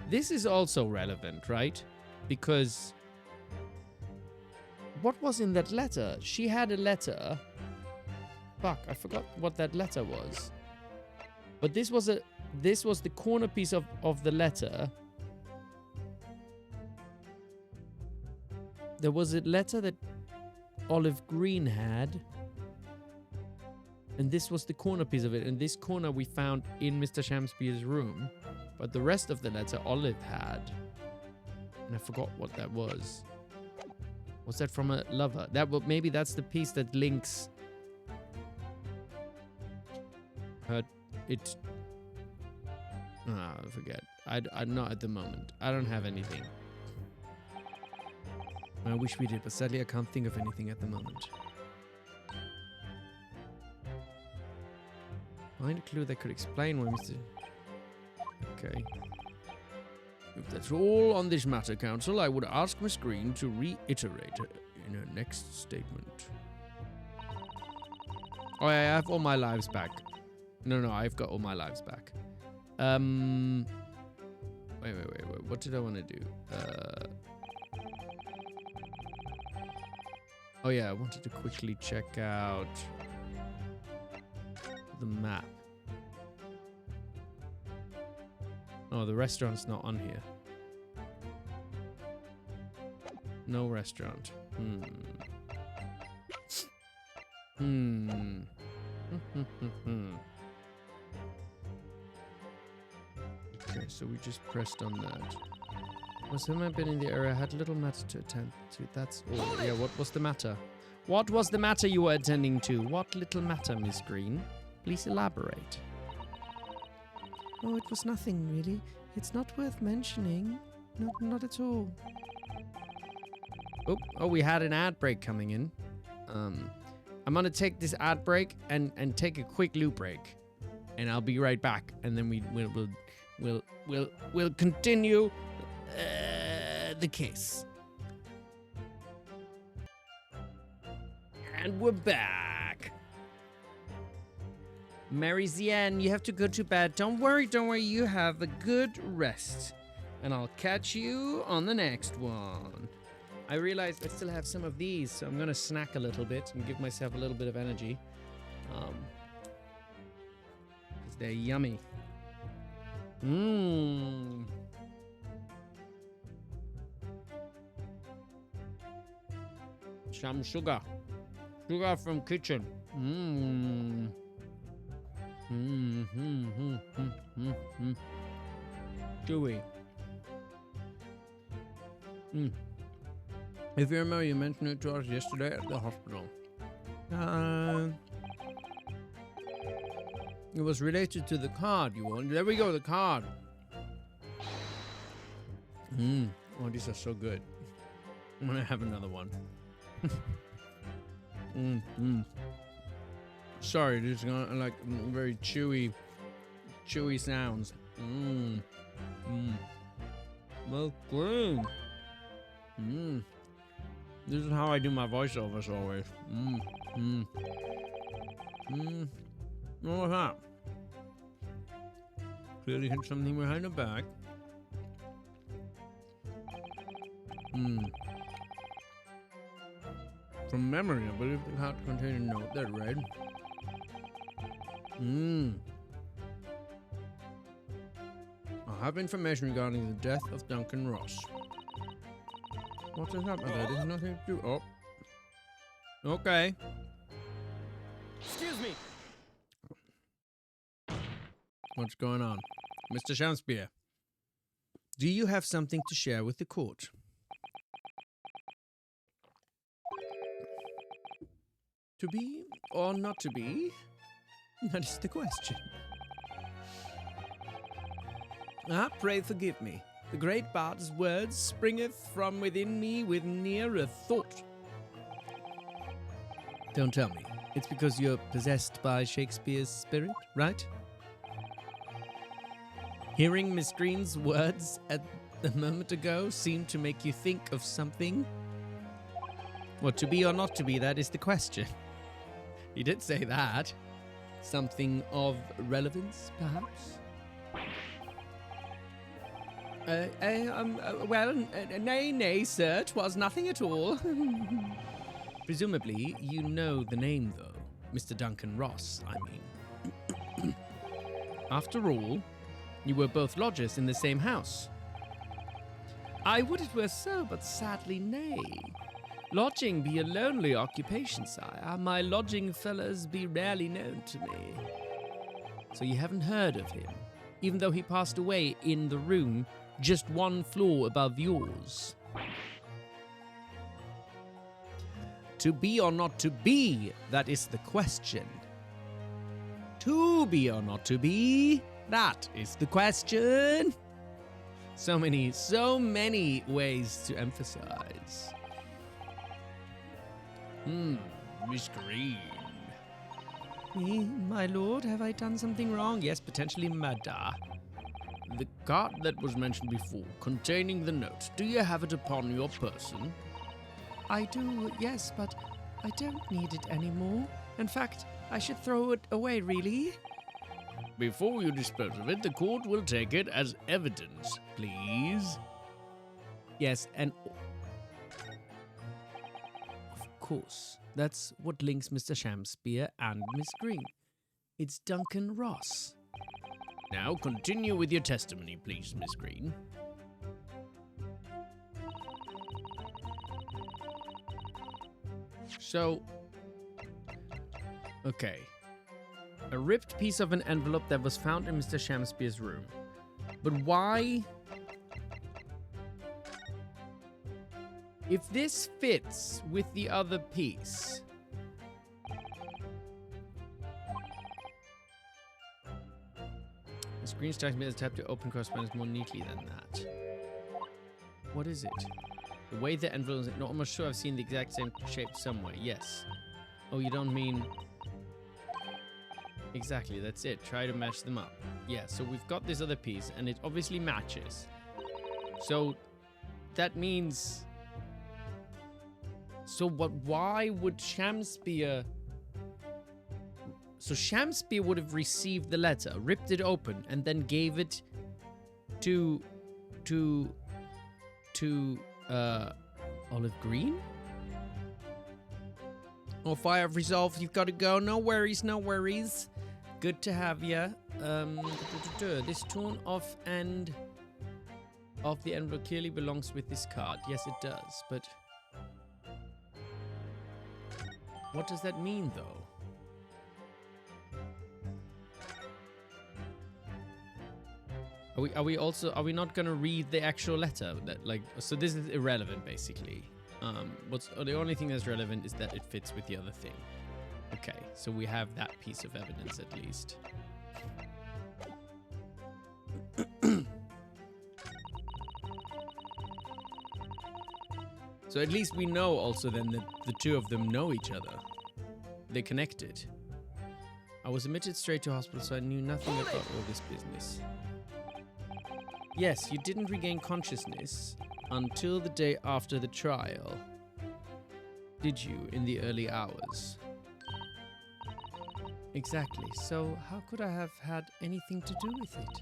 This is also relevant, right? Because what was in that letter? She had a letter. Fuck, I forgot what that letter was. But this was the corner piece of the letter. There was a letter that Olive Green had. And this was the corner piece of it. And this corner we found in Mr. Shamsby's room. But the rest of the letter Olive had. And I forgot what that was. Was that from a lover? Maybe that's the piece that links her. I forget. I'm not at the moment. I don't have anything. I wish we did, but sadly I can't think of anything at the moment. Find a clue that could explain why Mr. Okay. If that's all on this matter, Counsel, I would ask Miss Green to reiterate in her next statement. Oh, yeah, I have all my lives back. No, I've got all my lives back. Wait. What did I want to do? Oh, yeah, I wanted to quickly check out the map. Oh, the restaurant's not on here. No restaurant. Okay, so we just pressed on that. Was him I've been in the area, had little matter to attend to. That's all. Yeah, what was the matter? What was the matter you were attending to? What little matter, Miss Green? Please elaborate. Oh, it was nothing, really. It's not worth mentioning. Not at all. Oh, we had an ad break coming in. I'm gonna take this ad break and take a quick loop break, and I'll be right back. And then we'll continue the case. And we're back. Mary Zien, you have to go to bed. Don't worry. You have a good rest. And I'll catch you on the next one. I realized I still have some of these, so I'm going to snack a little bit and give myself a little bit of energy. Because they're yummy. Mmm. Some sugar. Sugar from kitchen. Mmm. Chewy. If you remember, you mentioned it to us yesterday at the hospital. It was related to the card you won. There we go, the card. Oh, these are so good. I'm gonna have another one. Sorry, this is gonna like very chewy sounds. Well, cream. This is how I do my voiceovers always. What was that? Clearly hit something behind the back. From memory, I believe the card contained a note that read, I have information regarding the death of Duncan Ross. What is happening there? There's nothing to do. Oh. Okay. Excuse me. What's going on? Mr. Shakespeare, do you have something to share with the court? To be or not to be? That is the question. Pray forgive me. The great bard's words springeth from within me with nearer thought. Don't tell me. It's because you're possessed by Shakespeare's spirit, right? Hearing Miss Green's words at the moment ago seemed to make you think of something. What, to be or not to be, that is the question. He did say that. Something of relevance, perhaps? Nay, sir, 'twas nothing at all. Presumably, you know the name, though. Mr. Duncan Ross, I mean. After all, you were both lodgers in the same house. I would it were so, but sadly nay. Lodging be a lonely occupation, sire. My lodging fellows be rarely known to me. So you haven't heard of him, even though he passed away in the room just one floor above yours. To be or not to be, that is the question. To be or not to be, that is the question. So many ways to emphasize. Miss Green. Me, my lord, have I done something wrong? Yes, potentially murder. The card that was mentioned before, containing the note, do you have it upon your person? I do, yes, but I don't need it anymore. In fact, I should throw it away, really. Before you dispose of it, the court will take it as evidence, please. Yes, and of course, that's what links Mr. Shakespeare and Miss Green. It's Duncan Ross. Now continue with your testimony, please, Miss Green. So, okay. A ripped piece of an envelope that was found in Mr. Shakespeare's room. But why? If this fits with the other piece. The screen strikes me as tap to open correspondence more neatly than that. What is it? The way the envelope is... No, I'm almost sure I've seen the exact same shape somewhere. Yes. Oh, you don't mean... Exactly, that's it. Try to match them up. Yeah, so we've got this other piece, and it obviously matches. So, that means... So what? Why would Shamspear? So Shamspear would have received the letter, ripped it open, and then gave it to Olive Green? Oh, fire of resolve, you've got to go. No worries, no worries. Good to have you. This torn off end of the envelope clearly belongs with this card. Yes, it does, but what does that mean, though? Are we not gonna read the actual letter? So this is irrelevant, basically. The only thing that's relevant is that it fits with the other thing. Okay, so we have that piece of evidence at least. So at least we know also then that the two of them know each other. They're connected. I was admitted straight to hospital, so I knew nothing about all this business. Yes, you didn't regain consciousness until the day after the trial. Did you, in the early hours? Exactly, so how could I have had anything to do with it?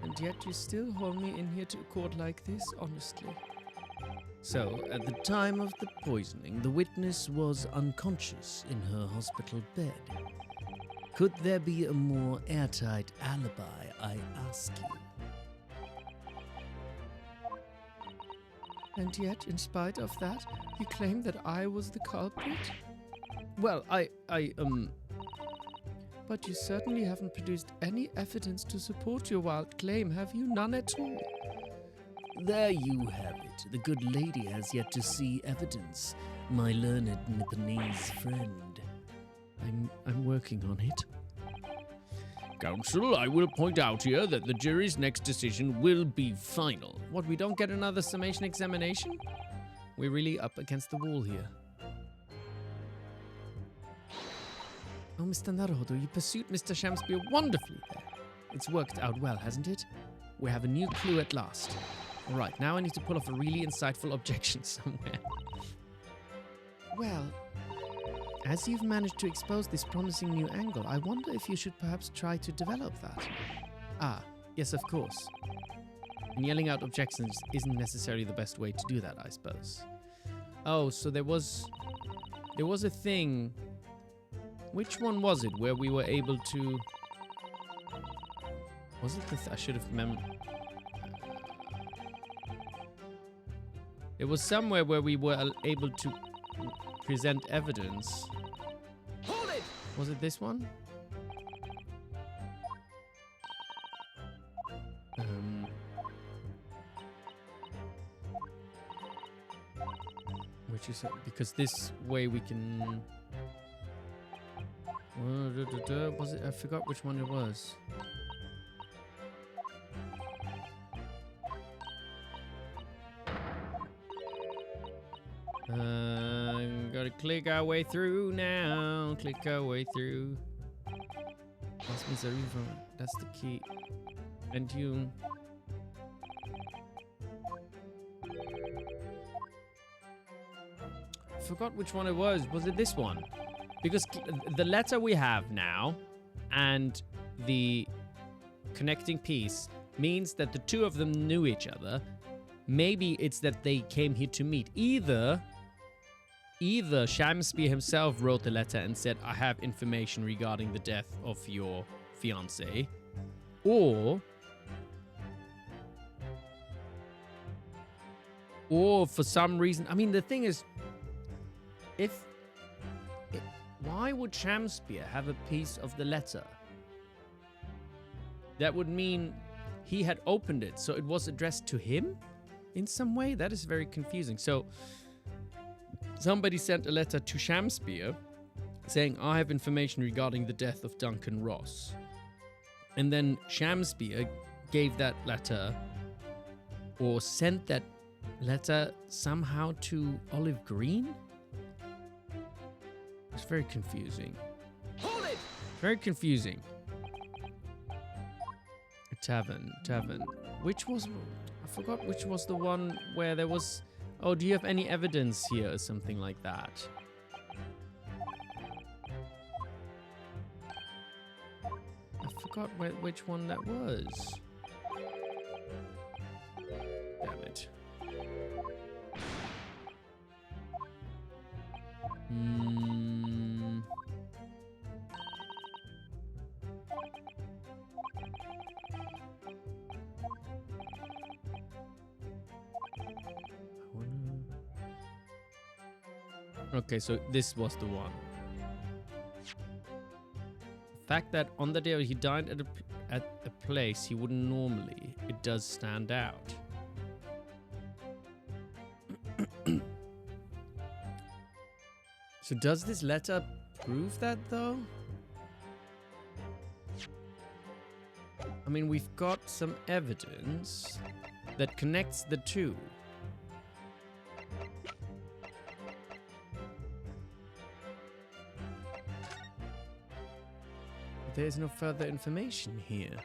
And yet you still hold me in here to court like this, honestly. So, at the time of the poisoning, the witness was unconscious in her hospital bed. Could there be a more airtight alibi, I ask you? And yet, in spite of that, you claim that I was the culprit? Well, But you certainly haven't produced any evidence to support your wild claim, have you? None at all. There you have it. The good lady has yet to see evidence, my learned Nipponese friend. I'm working on it. Counsel, I will point out here that the jury's next decision will be final. what, we don't get another summation examination? We're really up against the wall here. Oh, Mr. Naruhodo, you pursued Mr. Shamspear wonderfully there. It's worked out well, hasn't it? We have a new clue at last. All right, now I need to pull off a really insightful objection somewhere. Well, as you've managed to expose this promising new angle, I wonder if you should perhaps try to develop that. Ah, yes, of course. And yelling out objections isn't necessarily the best way to do that, I suppose. Oh, so there was a thing. Which one was it where we were able to... Was it I should have It was somewhere where we were able to present evidence. Hold it! Was it this one? Which is because this way we can... Was it? I forgot which one it was. Gotta click our way through now. Click our way through. That's the key. And you. I forgot which one it was. Was it this one? Because the letter we have now and the connecting piece means that the two of them knew each other. Maybe it's that they came here to meet. Either Shamspear himself wrote the letter and said, I have information regarding the death of your fiancé, or for some reason, I mean, the thing is, why would Shamspear have a piece of the letter? That would mean he had opened it, so it was addressed to him in some way? That is very confusing. So somebody sent a letter to Shamspear saying, I have information regarding the death of Duncan Ross. And then Shamspear gave that letter or sent that letter somehow to Olive Green? It's very confusing. Hold it! Very confusing. Tavern. Which was... I forgot which was the one where there was Oh, do you have any evidence here or something like that? I forgot which one that was. Damn it. Okay, so this was the one. The fact that on the day he dined at a place he wouldn't normally, it does stand out. So does this letter prove that though? I mean, we've got some evidence that connects the two. There's no further information here.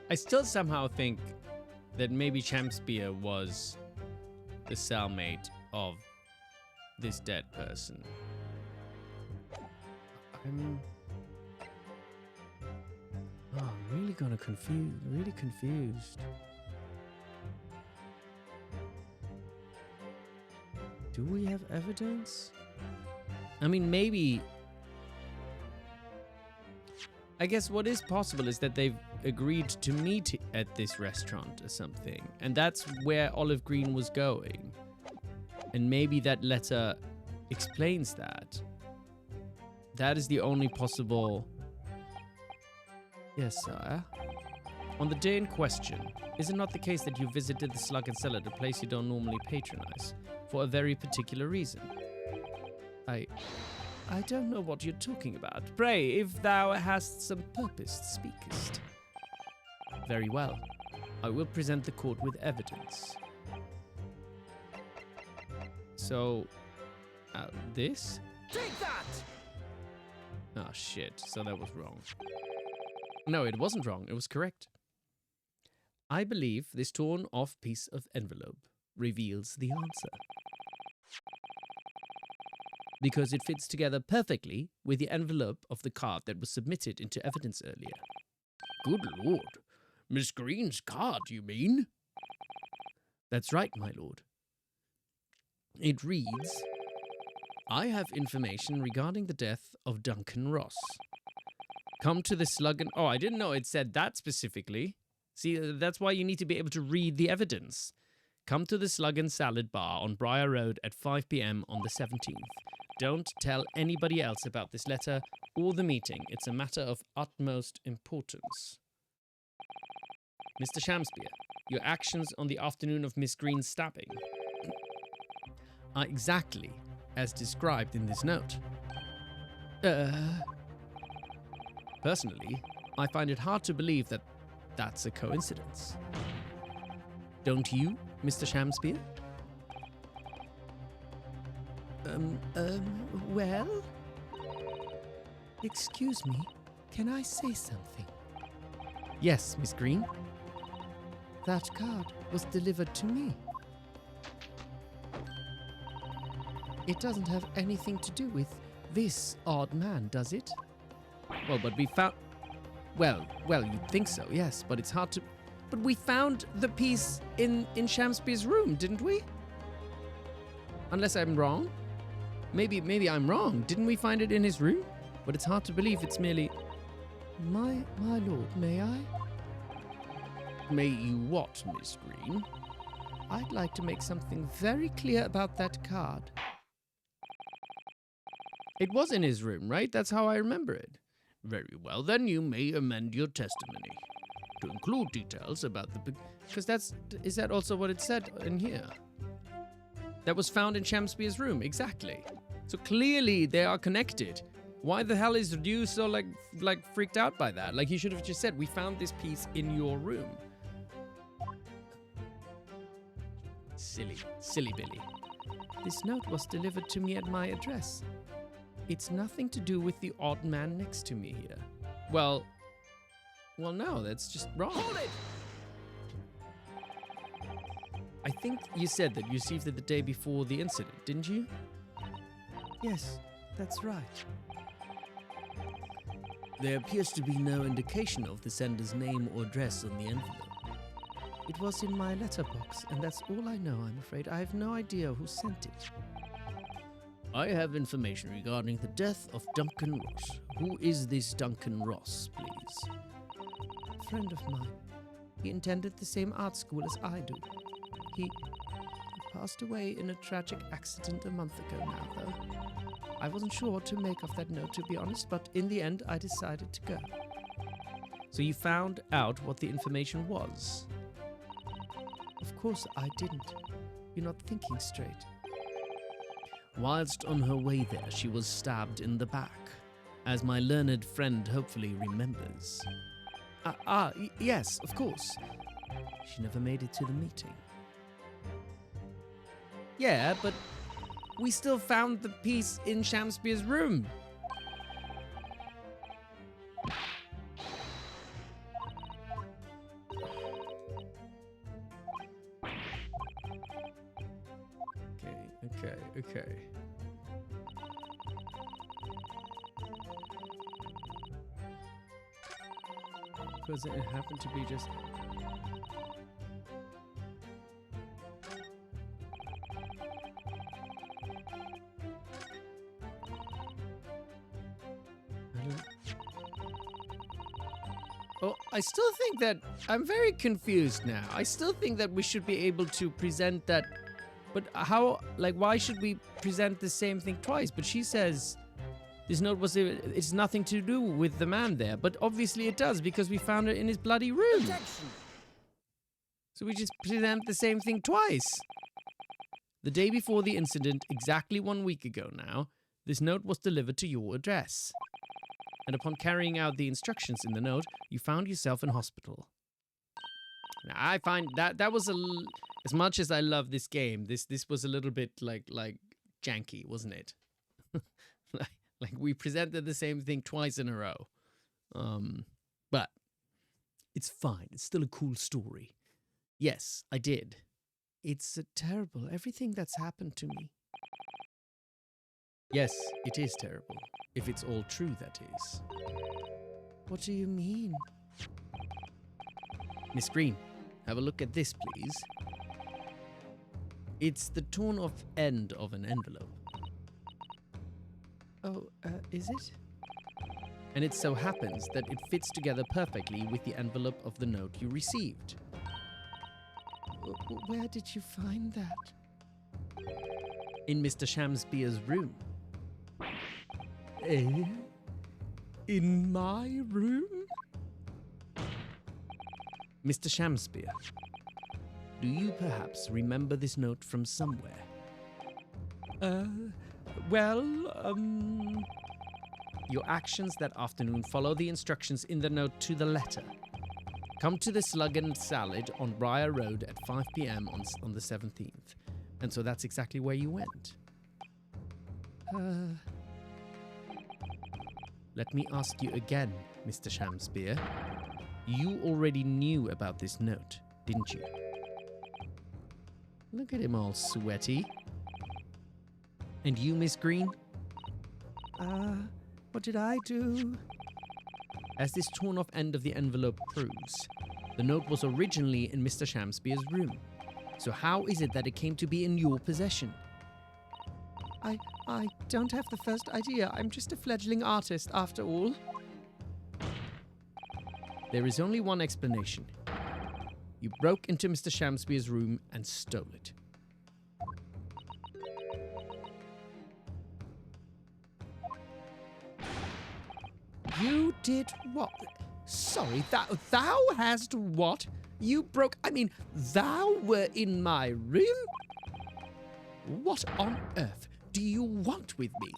I still somehow think that maybe Shakespeare was the cellmate of this dead person. I'm really really confused. Do we have evidence? I mean, maybe. I guess what is possible is that they've agreed to meet at this restaurant or something, and that's where Olive Green was going. And maybe that letter explains that. That is the only possible. Yes, sire. On the day in question, is it not the case that you visited the Slug and Cellar, a place you don't normally patronize, for a very particular reason? I don't know what you're talking about. Pray, if thou hast some purpose, speakest. Very well. I will present the court with evidence. So, this? Take that! Oh, shit. So that was wrong. No, it wasn't wrong. It was correct. I believe this torn off piece of envelope reveals the answer, because it fits together perfectly with the envelope of the card that was submitted into evidence earlier. Good lord. Miss Green's card, you mean? That's right, my lord. It reads, I have information regarding the death of Duncan Ross. Come to the Slug and... Oh, I didn't know it said that specifically. See, that's why you need to be able to read the evidence. Come to the Slug and Salad Bar on Briar Road at 5 p.m. on the 17th. Don't tell anybody else about this letter or the meeting. It's a matter of utmost importance. Mr. Shakespeare, your actions on the afternoon of Miss Green's stabbing are exactly as described in this note. Personally, I find it hard to believe that that's a coincidence. Don't you, Mr. Shakespeare? Well? Excuse me, can I say something? Yes, Miss Green. That card was delivered to me. It doesn't have anything to do with this odd man, does it? Well, but we found... Well, you'd think so, yes, but it's hard to... But we found the piece in Shakespeare's room, didn't we? Unless I'm wrong. Maybe I'm wrong. Didn't we find it in his room? But it's hard to believe it's merely... My lord, may I? May you what, Miss Green? I'd like to make something very clear about that card. It was in his room, right? That's how I remember it. Very well, then you may amend your testimony to include details about the... Because is that also what it said in here? That was found in Shakespeare's room, exactly. So clearly they are connected. Why the hell is Ryu so like freaked out by that? Like, he should have just said, we found this piece in your room. Silly Billy. This note was delivered to me at my address. It's nothing to do with the odd man next to me here. Well, no, that's just wrong. Hold it! I think you said that you received it the day before the incident, didn't you? Yes, that's right. There appears to be no indication of the sender's name or address on the envelope. It was in my letterbox, and that's all I know, I'm afraid. I have no idea who sent it. I have information regarding the death of Duncan Ross. Who is this Duncan Ross, please? A friend of mine. He attended the same art school as I do. He passed away in a tragic accident a month ago now, though. I wasn't sure what to make of that note, to be honest, but in the end, I decided to go. So you found out what the information was? Of course I didn't. You're not thinking straight. Whilst on her way there, she was stabbed in the back, as my learned friend hopefully remembers. Yes, of course. She never made it to the meeting. Yeah, but we still found the piece in Shamspeare's room. Okay. Because it happened to be just... Oh, I still think that... I'm very confused now. I still think that we should be able to present that... But how... Like, why should we present the same thing twice? But she says... This note was... It's nothing to do with the man there. But obviously it does, because we found it in his bloody room. Objection. So we just present the same thing twice. The day before the incident, exactly 1 week ago now, this note was delivered to your address. And upon carrying out the instructions in the note, you found yourself in hospital. Now, I find that was as much as I love this game, this was a little bit like janky, wasn't it? like we presented the same thing twice in a row. But it's fine. It's still a cool story. Yes, I did. It's terrible, everything that's happened to me. Yes, it is terrible. If it's all true, that is. What do you mean? Miss Green, have a look at this, please. It's the torn off end of an envelope. Oh, is it? And it so happens that it fits together perfectly with the envelope of the note you received. Where did you find that? In Mr. Shamspeare's room. In my room? Mr. Shamspeare, do you perhaps remember this note from somewhere? Your actions that afternoon follow the instructions in the note to the letter. Come to the Slug and Salad on Briar Road at 5 p.m. on the 17th. And so that's exactly where you went. Let me ask you again, Mr. Shamspeare. You already knew about this note, didn't you? Look at him all sweaty. And you, Miss Green? What did I do? As this torn-off end of the envelope proves, the note was originally in Mr. Shamspeare's room. So how is it that it came to be in your possession? I don't have the first idea. I'm just a fledgling artist, after all. There is only one explanation. You broke into Mr. Shamspeare's room and stole it. You did what? Sorry, thou hast what? You broke... I mean, thou were in my room? What on earth do you want with me?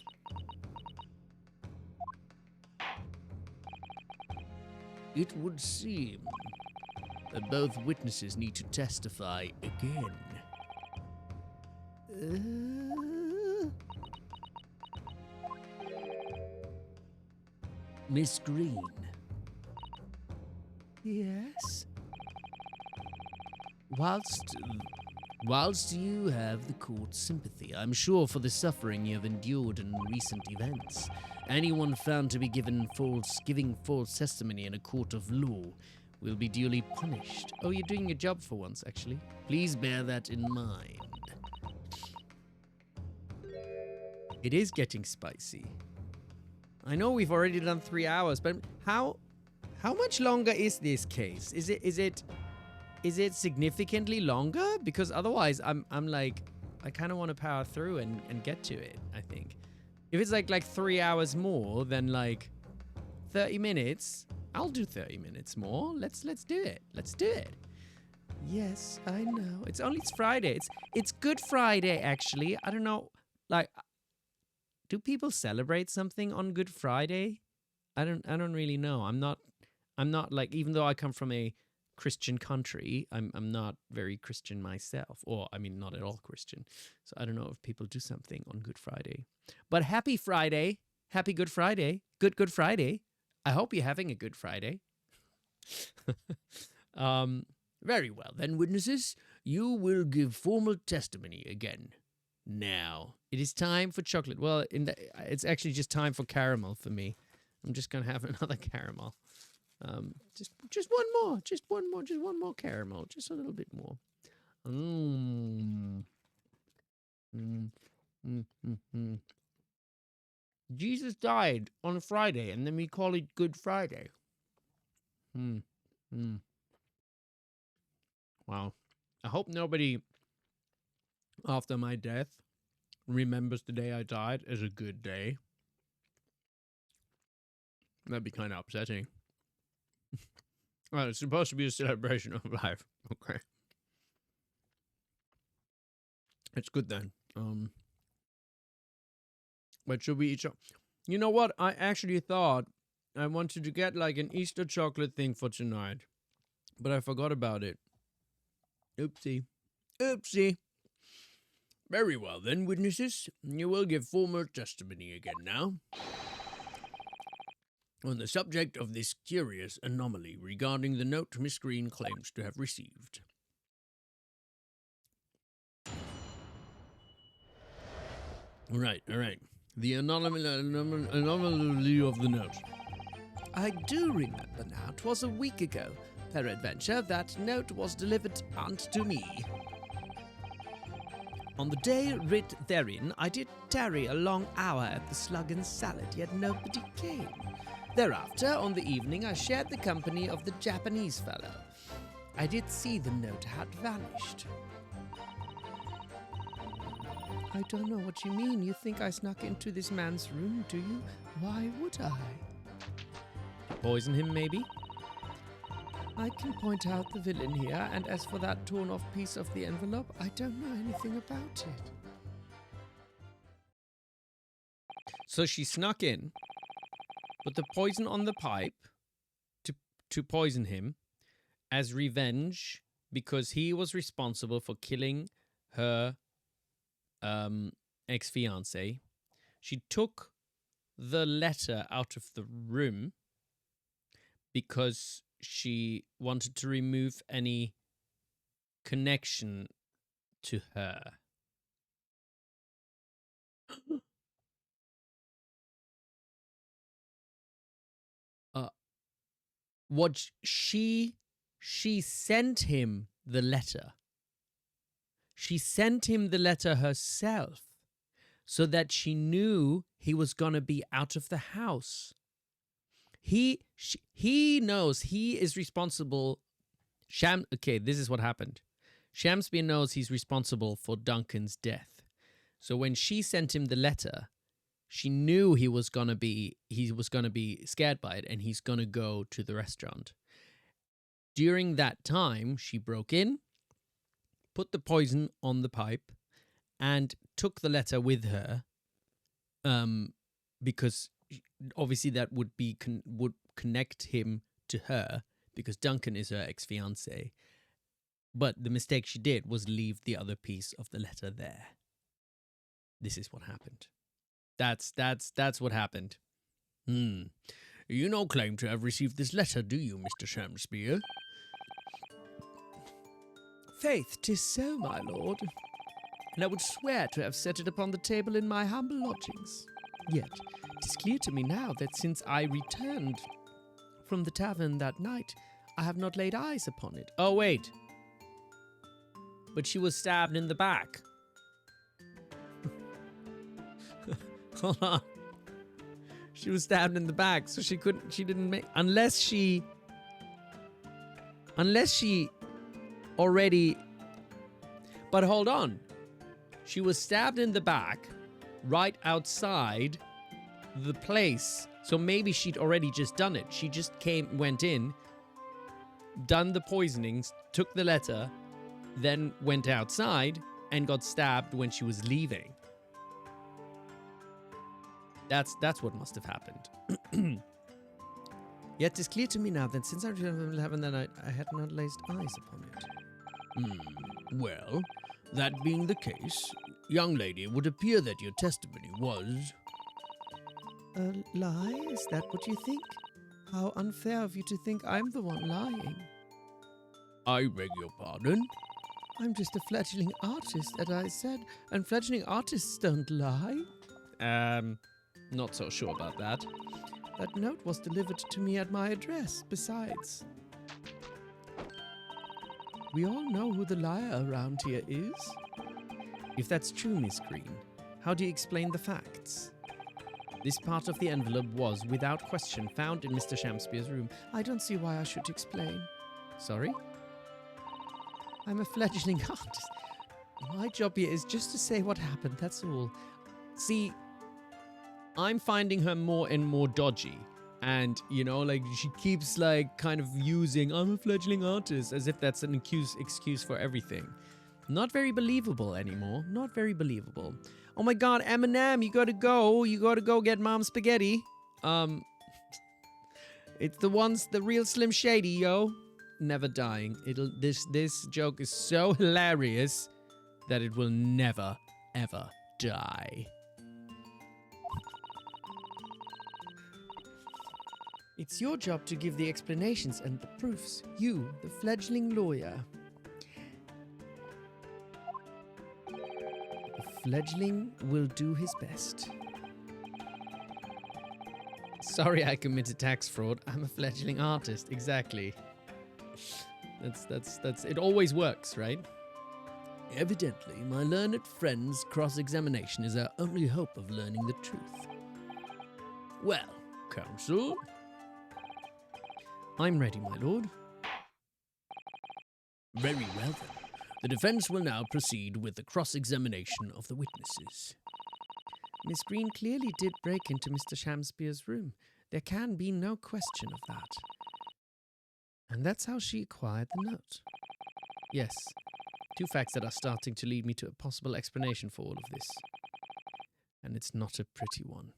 it would seem that both witnesses need to testify again. Miss Green. Yes? Whilst you have the court's sympathy, I'm sure, for the suffering you have endured in recent events, anyone found to be giving false testimony in a court of law will be duly punished. Oh, you're doing your job for once, actually. Please bear that in mind. It is getting spicy. I know we've already done 3 hours, but how much longer is this case? Is it significantly longer? Because otherwise, I'm like, I kind of want to power through and get to it. I think if it's like 3 hours more than like 30 minutes, I'll do 30 minutes more. Let's do it. Let's do it. Yes, I know. It's Friday. It's Good Friday, actually. I don't know. Like, do people celebrate something on Good Friday? I don't really know. I'm not like, even though I come from a Christian country, I'm not very Christian myself, or I mean, not at all Christian. So I don't know if people do something on Good Friday. But happy Friday, happy Good Friday, Good Friday. I hope you're having a Good Friday. Very well, then, witnesses, you will give formal testimony again. Now, It is time for chocolate. Well, it's actually just time for caramel for me. I'm just gonna have another caramel. Just one more caramel, just a little bit more. Jesus died on a Friday, and then we call it Good Friday. Wow. I hope nobody after my death remembers the day I died as a good day. That'd be kind of upsetting. Well, it's supposed to be a celebration of life. Okay. It's good then. But should we eat You know what? I actually thought I wanted to get like an Easter chocolate thing for tonight. But I forgot about it. Oopsie. very well, then, witnesses, you will give formal testimony again now. On the subject of this curious anomaly regarding the note Miss Green claims to have received. All right. The anomaly of the note. I do remember now. 'Twas a week ago. Peradventure, that note was delivered unto me. On the day writ therein, I did tarry a long hour at the Slug and Salad, yet nobody came. Thereafter, on the evening, I shared the company of the Japanese fellow. I did see the note had vanished. I don't know what you mean. You think I snuck into this man's room, do you? Why would I? Poison him, maybe? I can point out the villain here, and as for that torn-off piece of the envelope, I don't know anything about it. So she snuck in, put the poison on the pipe to poison him as revenge because he was responsible for killing her ex-fiancé. She took the letter out of the room because she wanted to remove any connection to her. What she sent him the letter. She sent him the letter herself so that she knew he was going to be out of the house. He knows he is responsible. Okay, this is what happened. Shamspeare knows he's responsible for Duncan's death. So when she sent him the letter, she knew he was gonna be scared by it, and he's gonna go to the restaurant. During that time, she broke in, put the poison on the pipe, and took the letter with her, because obviously that would connect him to her because Duncan is her ex-fiancé. But the mistake she did was leave the other piece of the letter there. This is what happened. That's what happened. You no claim to have received this letter, do you, Mr. Shakespeare? Faith, 'tis so, my lord, and I would swear to have set it upon the table in my humble lodgings. Yet, 'tis clear to me now that since I returned from the tavern that night, I have not laid eyes upon it. Oh, wait. But she was stabbed in the back. Hold on. She was stabbed in the back, so she didn't make, unless she already, but hold on. She was stabbed in the back right outside the place. So maybe she'd already just done it. She just went in, done the poisonings, took the letter, then went outside and got stabbed when she was leaving. That's what must have happened. Yet 'tis clear to me now that since I returned from the tavern that night, I had not laid eyes upon it. Well, that being the case, young lady, it would appear that your testimony was... A lie? Is that what you think? How unfair of you to think I'm the one lying. I beg your pardon? I'm just a fledgling artist, as I said, and fledgling artists don't lie. Not so sure about that. That note was delivered to me at my address, besides. We all know who the liar around here is. If that's true, Miss Green, how do you explain the facts? This part of the envelope was, without question, found in Mr. Shakespeare's room. I don't see why I should explain. Sorry? I'm a fledgling artist. My job here is just to say what happened, that's all. See, I'm finding her more and more dodgy. And, you know, like, she keeps, like, kind of using, I'm a fledgling artist, as if that's an excuse for everything. Not very believable anymore. Not very believable. Oh my god, Eminem, you gotta go. You gotta go get Mom spaghetti. It's the real Slim Shady, yo. Never dying. This joke is so hilarious that it will never, ever die. It's your job to give the explanations and the proofs. You, the fledgling lawyer. The fledgling will do his best. Sorry I committed tax fraud. I'm a fledgling artist. Exactly. That's it always works, right? Evidently, my learned friend's cross-examination is our only hope of learning the truth. Well, counsel? I'm ready, my lord. Very well then. The defense will now proceed with the cross-examination of the witnesses. Miss Green clearly did break into Mr. Shakespeare's room. There can be no question of that. And that's how she acquired the note. Yes, two facts that are starting to lead me to a possible explanation for all of this. And it's not a pretty one.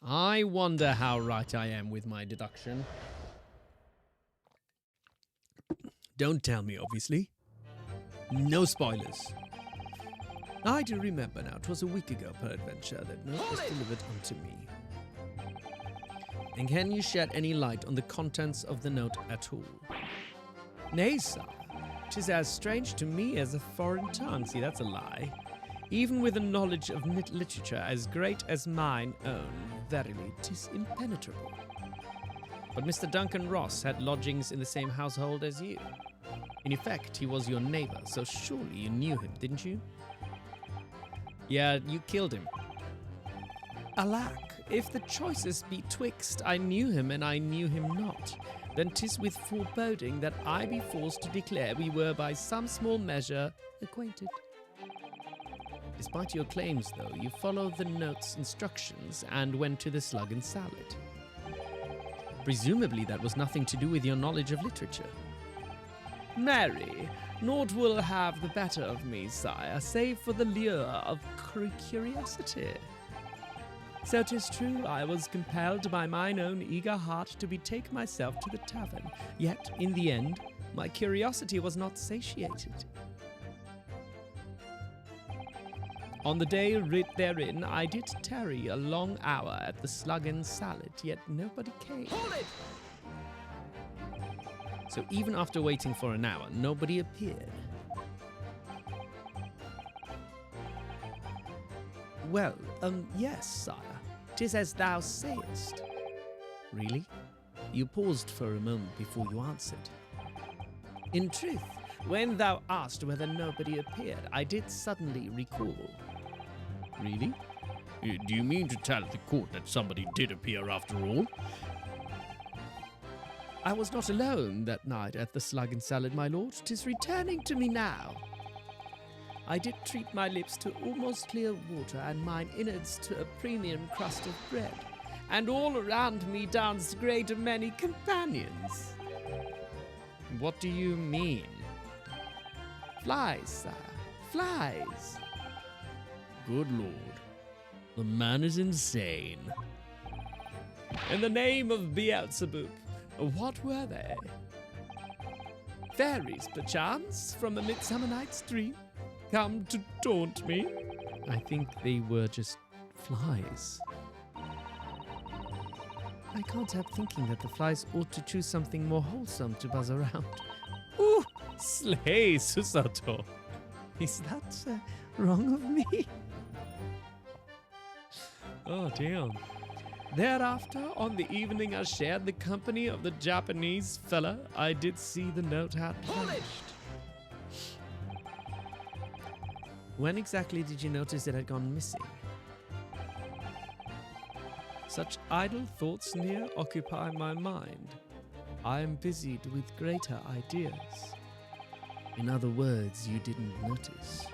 I wonder how right I am with my deduction. Don't tell me, obviously. No spoilers. I do remember now, 'twas a week ago, peradventure, that note was delivered unto me. And can you shed any light on the contents of the note at all? Nay, sir, 'tis as strange to me as a foreign tongue. See, that's a lie. Even with a knowledge of literature as great as mine own, verily, 'tis impenetrable. But Mr. Duncan Ross had lodgings in the same household as you. In effect, he was your neighbor, so surely you knew him, didn't you? Yeah, you killed him. Alack, if the choices be twixt I knew him and I knew him not, then 'tis with foreboding that I be forced to declare we were by some small measure acquainted. Despite your claims, though, you followed the note's instructions and went to the Slug and Salad. Presumably that was nothing to do with your knowledge of literature. Marry, naught will have the better of me, sire, save for the lure of curiosity. So 'tis true, I was compelled by mine own eager heart to betake myself to the tavern. Yet, in the end, my curiosity was not satiated. On the day writ therein, I did tarry a long hour at the Slug and Salad, yet nobody came. Hold it! So even after waiting for an hour, nobody appeared. Well, yes, sire. 'Tis as thou sayest. Really? You paused for a moment before you answered. In truth, when thou asked whether nobody appeared, I did suddenly recall. Really? Do you mean to tell the court that somebody did appear after all? I was not alone that night at the Slug and Salad, my lord. 'Tis returning to me now. I did treat my lips to almost clear water and mine innards to a premium crust of bread, and all around me danced great many companions. What do you mean? Flies, sire, flies. Good lord. The man is insane. In the name of Beelzebub, what were they? Fairies, perchance, from a Midsummer Night's Dream, come to taunt me? I think they were just flies. I can't help thinking that the flies ought to choose something more wholesome to buzz around. Ooh, slay, Susato. Is that wrong of me? Oh, damn. Thereafter, on the evening I shared the company of the Japanese fella, I did see the note had vanished. When exactly did you notice it had gone missing? Such idle thoughts near occupy my mind. I am busied with greater ideas. In other words, you didn't notice.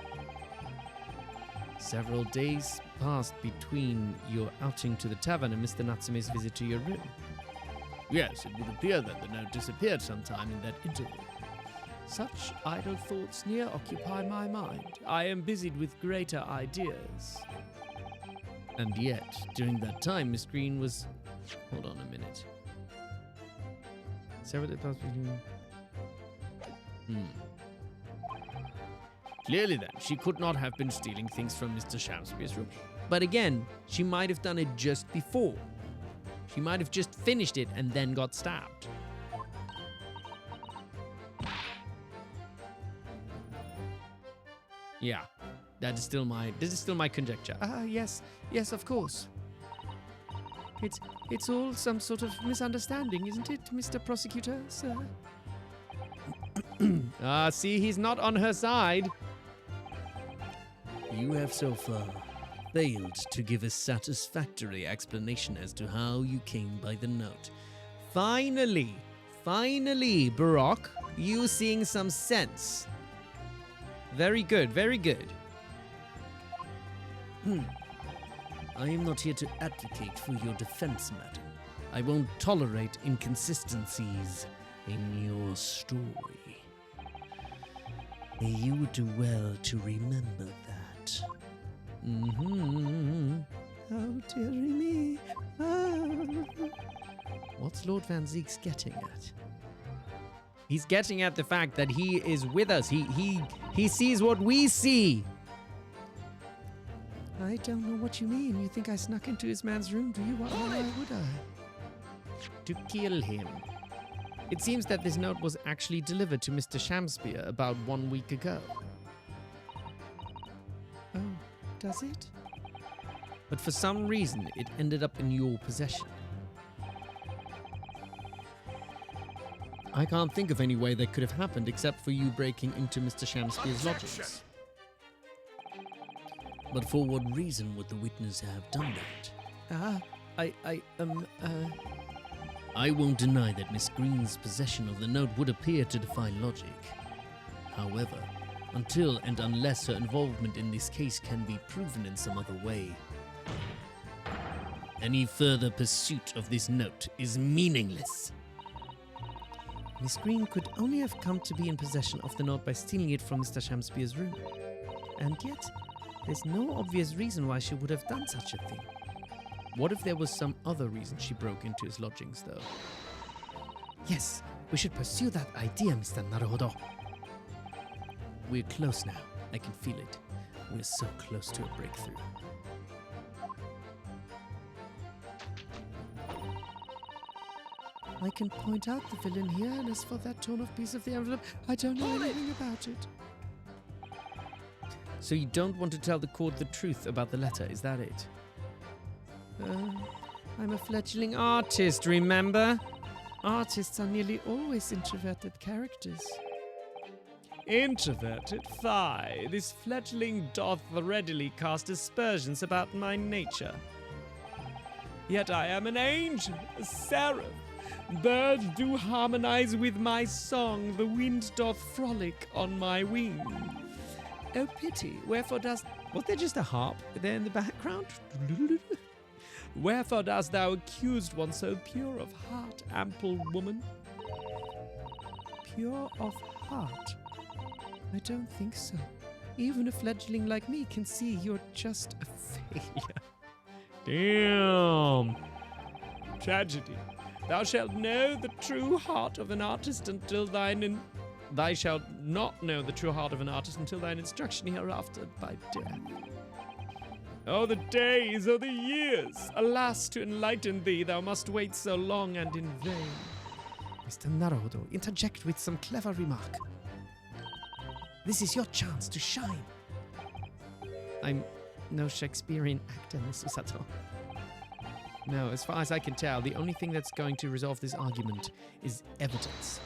Several days passed between your outing to the tavern and Mr. Natsume's visit to your room. Yes, it would appear that the note disappeared sometime in that interval. Such idle thoughts near occupy my mind. I am busied with greater ideas. And yet, during that time, Miss Green was... Hold on a minute. Several days passed between... Clearly then, she could not have been stealing things from Mr. Shamspeare's room. But again, she might have done it just before. She might have just finished it and then got stabbed. Yeah, that is still my conjecture. Yes, of course. It's all some sort of misunderstanding, isn't it, Mr. Prosecutor, sir? See, he's not on her side. You have so far failed to give a satisfactory explanation as to how you came by the note. Finally, Baroque, you seeing some sense. Very good, very good. I am not here to advocate for your defense, madam. I won't tolerate inconsistencies in your story. You would do well to remember that. Oh, dearie me. Oh. What's Lord Van Zeek's getting at? He's getting at the fact that he is with us. He sees what we see. I don't know what you mean. You think I snuck into his man's room, do you? Why would I? To kill him. It seems that this note was actually delivered to Mr. Shamspeare about 1 week ago. Oh, does it? But for some reason, it ended up in your possession. I can't think of any way that could have happened except for you breaking into Mr. Shamspeare's lodgings. But for what reason would the witness have done that? I won't deny that Miss Green's possession of the note would appear to defy logic. However, until and unless her involvement in this case can be proven in some other way, any further pursuit of this note is meaningless. Miss Green could only have come to be in possession of the note by stealing it from Mr. Shamspeare's room. And yet, there's no obvious reason why she would have done such a thing. What if there was some other reason she broke into his lodgings, though? Yes, we should pursue that idea, Mr. Naruhodo. We're close now. I can feel it. We're so close to a breakthrough. I can point out the villain here, and as for that torn off piece of the envelope, I don't know anything about it. So you don't want to tell the court the truth about the letter, is that it? I'm a fledgling artist, remember? Artists are nearly always introverted characters. Introverted? Fie! This fledgling doth readily cast aspersions about my nature. Yet I am an angel, a seraph. Birds do harmonize with my song, the wind doth frolic on my wing. Oh pity, wherefore dost... Was there just a harp there in the background? Wherefore dost thou accuse one so pure of heart, ample woman? Pure of heart? I don't think so. Even a fledgling like me can see you're just a failure. Damn! Tragedy. Thou shalt know the true heart of an artist until Thou shalt not know the true heart of an artist until thine instruction hereafter by death. Oh, the days, oh, the years! Alas, to enlighten thee, thou must wait so long and in vain. Mr. Naruhodo, interject with some clever remark. This is your chance to shine. I'm no Shakespearean actor, Mr. Sato. No, as far as I can tell, the only thing that's going to resolve this argument is evidence.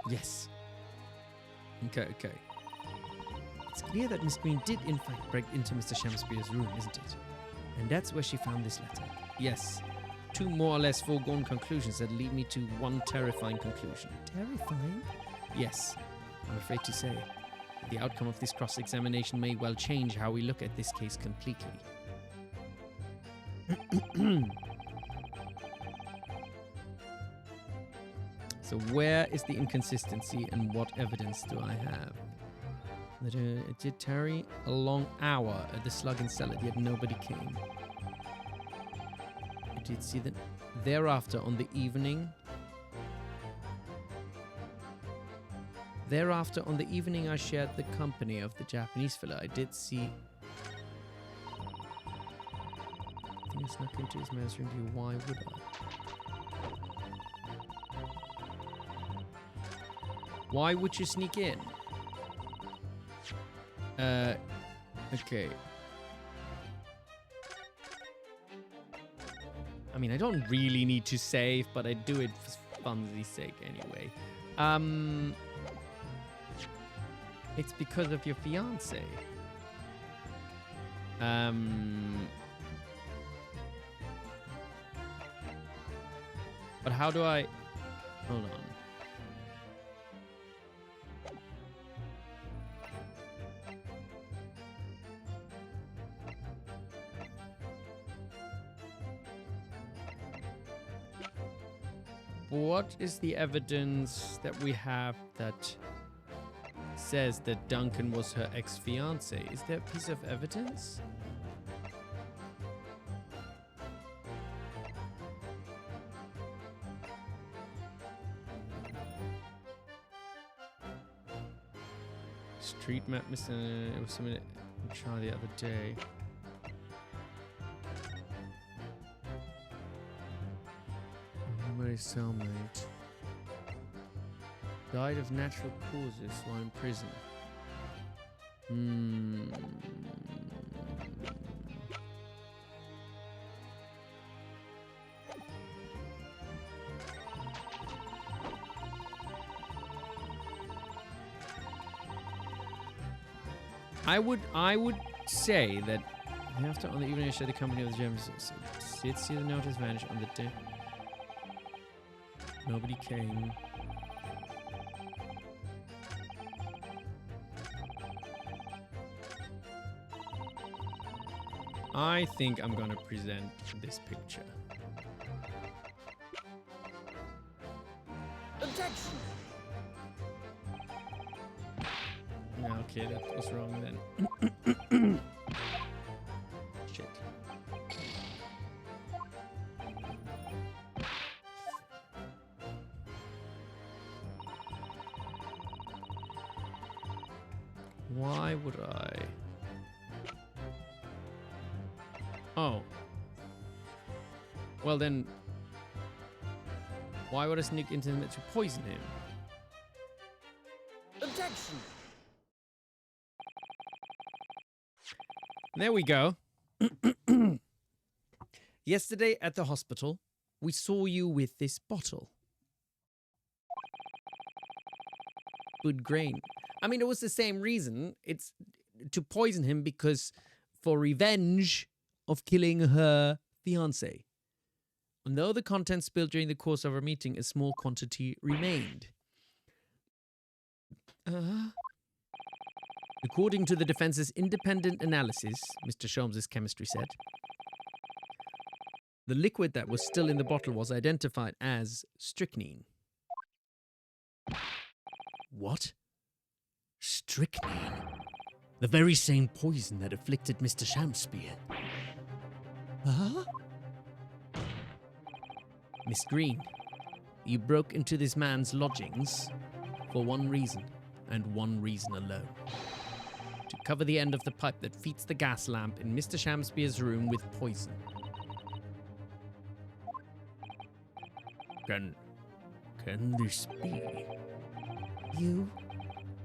Yes. Okay. It's clear that Miss Green did in fact break into Mr. Shamspeare's room, isn't it? And that's where she found this letter. Yes. Two more or less foregone conclusions that lead me to one terrifying conclusion. Terrifying? Yes, I'm afraid to say. The outcome of this cross-examination may well change how we look at this case completely. So where is the inconsistency and what evidence do I have? That it did tarry a long hour at the Slug and Cellar, yet nobody came. I did see that thereafter on the evening I shared the company of the Japanese fella. I did see... I think I snuck into his man's room view. Why would I? Why would you sneak in? Okay. I mean, I don't really need to save, but I do it for funsies' sake anyway. It's because of your fiance. But how do I... Hold on. What is the evidence that we have that says that Duncan was her ex-fiance? Is there a piece of evidence? Street map, Mr. It was something I tried the other day. Somebody's cellmate died of natural causes while in prison. I would say that after on the evening I shared the company of the Germans, did see the notice vanish on the day. Nobody came. I think I'm gonna present this picture. Objection! Yeah, okay, that was wrong then. Shit. Why would I? Oh. Well then, why would I sneak into him to poison him? Objection! There we go. Yesterday at the hospital, we saw you with this bottle. Good grain. I mean, it was the same reason. It's to poison him because for revenge of killing her fiancé. And though the contents spilled during the course of our meeting, a small quantity remained. According to the defense's independent analysis, Mr. Sholmes' chemistry said, the liquid that was still in the bottle was identified as strychnine. What? Strychnine? The very same poison that afflicted Mr. Shakespeare. Huh? Miss Green, you broke into this man's lodgings for one reason, and one reason alone. To cover the end of the pipe that feeds the gas lamp in Mr. Shakespeare's room with poison. Can this be?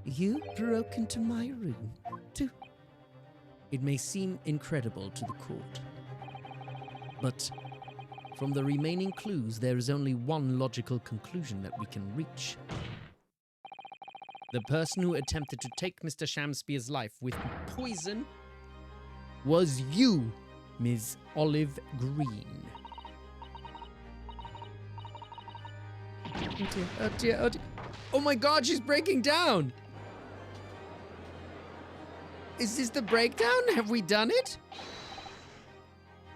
You broke into my room to... It may seem incredible to the court, but from the remaining clues, there is only one logical conclusion that we can reach. The person who attempted to take Mr. Shakespeare's life with poison was you, Ms. Olive Green. Oh dear, oh dear, oh dear. Oh my god, she's breaking down! Is this the breakdown? Have we done it?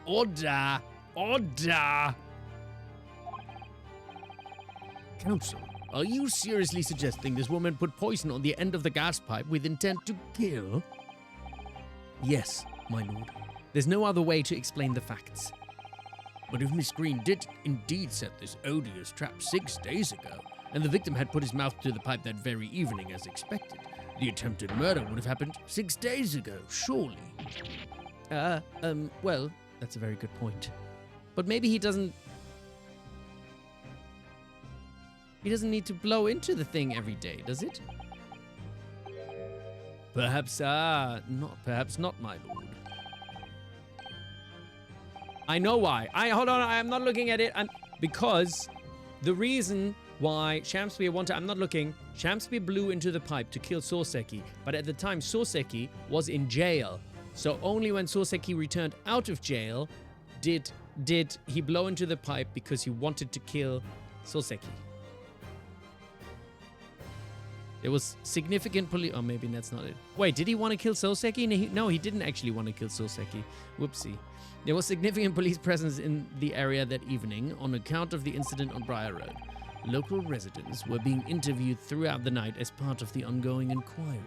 Order! Order! Counsel, are you seriously suggesting this woman put poison on the end of the gas pipe with intent to kill? Yes, my lord. There's no other way to explain the facts. But if Miss Green did indeed set this odious trap 6 days ago, and the victim had put his mouth to the pipe that very evening as expected, the attempted murder would have happened 6 days ago, surely. Well, that's a very good point. But maybe he doesn't need to blow into the thing every day, does it? Perhaps not, my lord. I know why. Hold on, I'm not looking at it. Because the reason why Shakespeare wanted... I'm not looking. Shakespeare blew into the pipe to kill Soreki, but at the time Soreki was in jail. So only when Soreki returned out of jail did he blow into the pipe because he wanted to kill Soreki. There was significant police... Oh, maybe that's not it. Wait, did he want to kill Soreki? No, he didn't actually want to kill Soreki. Whoopsie. There was significant police presence in the area that evening on account of the incident on Briar Road. Local residents were being interviewed throughout the night as part of the ongoing inquiry.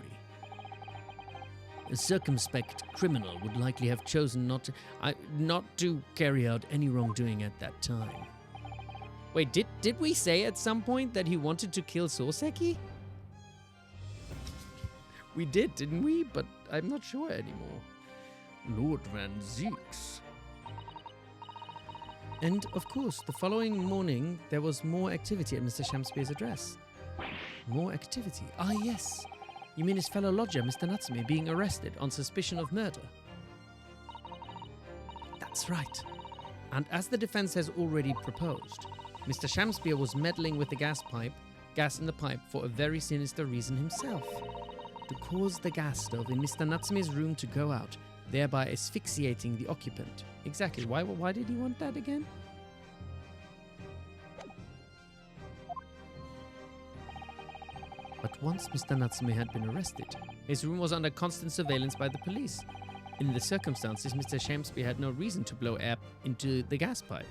A circumspect criminal would likely have chosen not to carry out any wrongdoing at that time. Wait, did we say at some point that he wanted to kill Soreki? We did, didn't we? But I'm not sure anymore. Lord Van Zeeks. And, of course, the following morning, there was more activity at Mr. Shakespeare's address. More activity? Ah, yes. You mean his fellow lodger, Mr. Natsume, being arrested on suspicion of murder? That's right. And as the defense has already proposed, Mr. Shakespeare was meddling with the gas in the pipe for a very sinister reason himself. To cause the gas stove in Mr. Natsume's room to go out, thereby asphyxiating the occupant. Exactly. Why did he want that again? But once Mr. Natsume had been arrested, his room was under constant surveillance by the police. In the circumstances, Mr. Shakespeare had no reason to blow air into the gas pipe.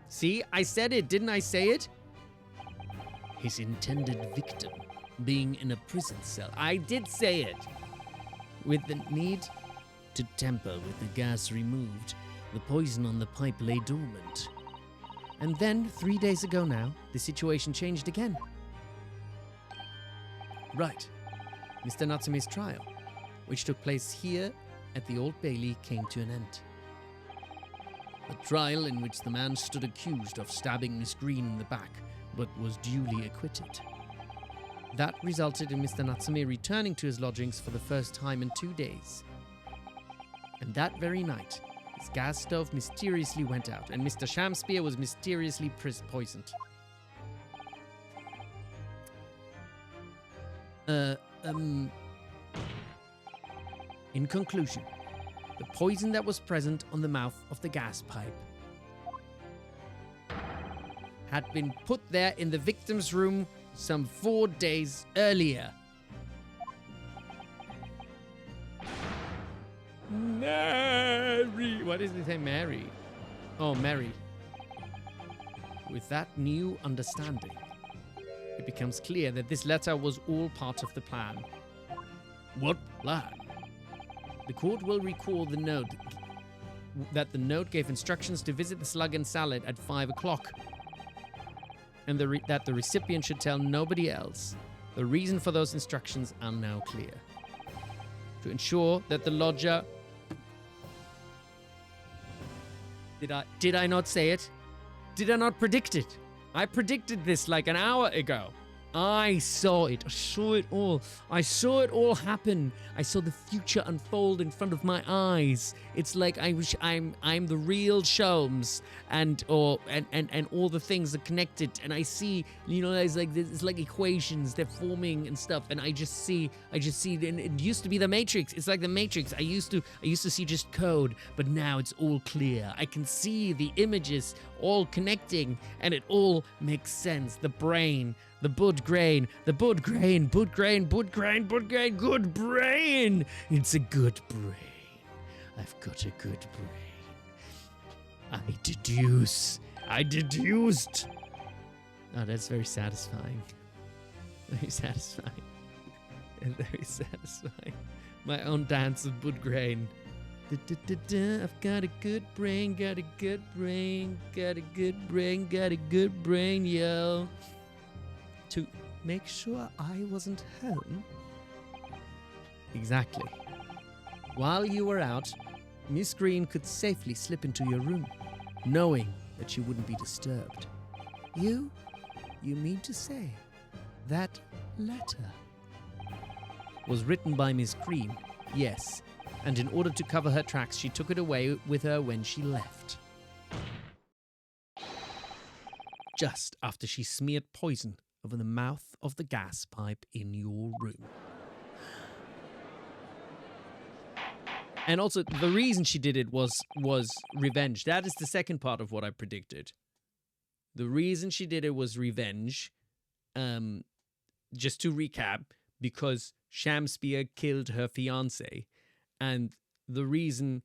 See, I said it, didn't I say it? His intended victim being in a prison cell. I did say it. With the need to tamper with the gas removed, the poison on the pipe lay dormant. And then, 3 days ago now, the situation changed again. Right. Mr. Natsume's trial, which took place here at the Old Bailey, came to an end. A trial in which the man stood accused of stabbing Miss Green in the back, but was duly acquitted. That resulted in Mr. Natsume returning to his lodgings for the first time in 2 days. And that very night, his gas stove mysteriously went out, and Mr. Shamspeare was mysteriously poisoned. In conclusion, the poison that was present on the mouth of the gas pipe had been put there in the victim's room some 4 days earlier. Mary! Why does it say Mary? Oh, Mary. With that new understanding, it becomes clear that this letter was all part of the plan. What plan? The court will recall the note that the note gave instructions to visit the Slug and Salad at 5 o'clock, and that the recipient should tell nobody else. The reason for those instructions are now clear. To ensure that the lodger... Did I not say it? Did I not predict it? I predicted this like an hour ago. I saw it. I saw it all. I saw it all happen. I saw the future unfold in front of my eyes. It's like I'm the real Sholmes, and all the things are connected. And I see, it's like equations. They're forming and stuff. And I just see. And it used to be the Matrix. It's like the Matrix. I used to see just code, but now it's all clear. I can see the images all connecting, and it all makes sense. The brain. The good brain. It's a good brain. I've got a good brain. I deduced. Oh, that's very satisfying. Very satisfying. Very satisfying. My own dance of good brain. I've got a good brain, got a good brain, yo. To make sure I wasn't home? Exactly. While you were out, Miss Green could safely slip into your room, knowing that you wouldn't be disturbed. You mean to say that letter was written by Miss Green? Yes, and in order to cover her tracks, she took it away with her when she left. Just after she smeared poison over the mouth of the gas pipe in your room. And also, the reason she did it was revenge. That is the second part of what I predicted. The reason she did it was revenge. Just to recap, because Shamspeare killed her fiancé. And the reason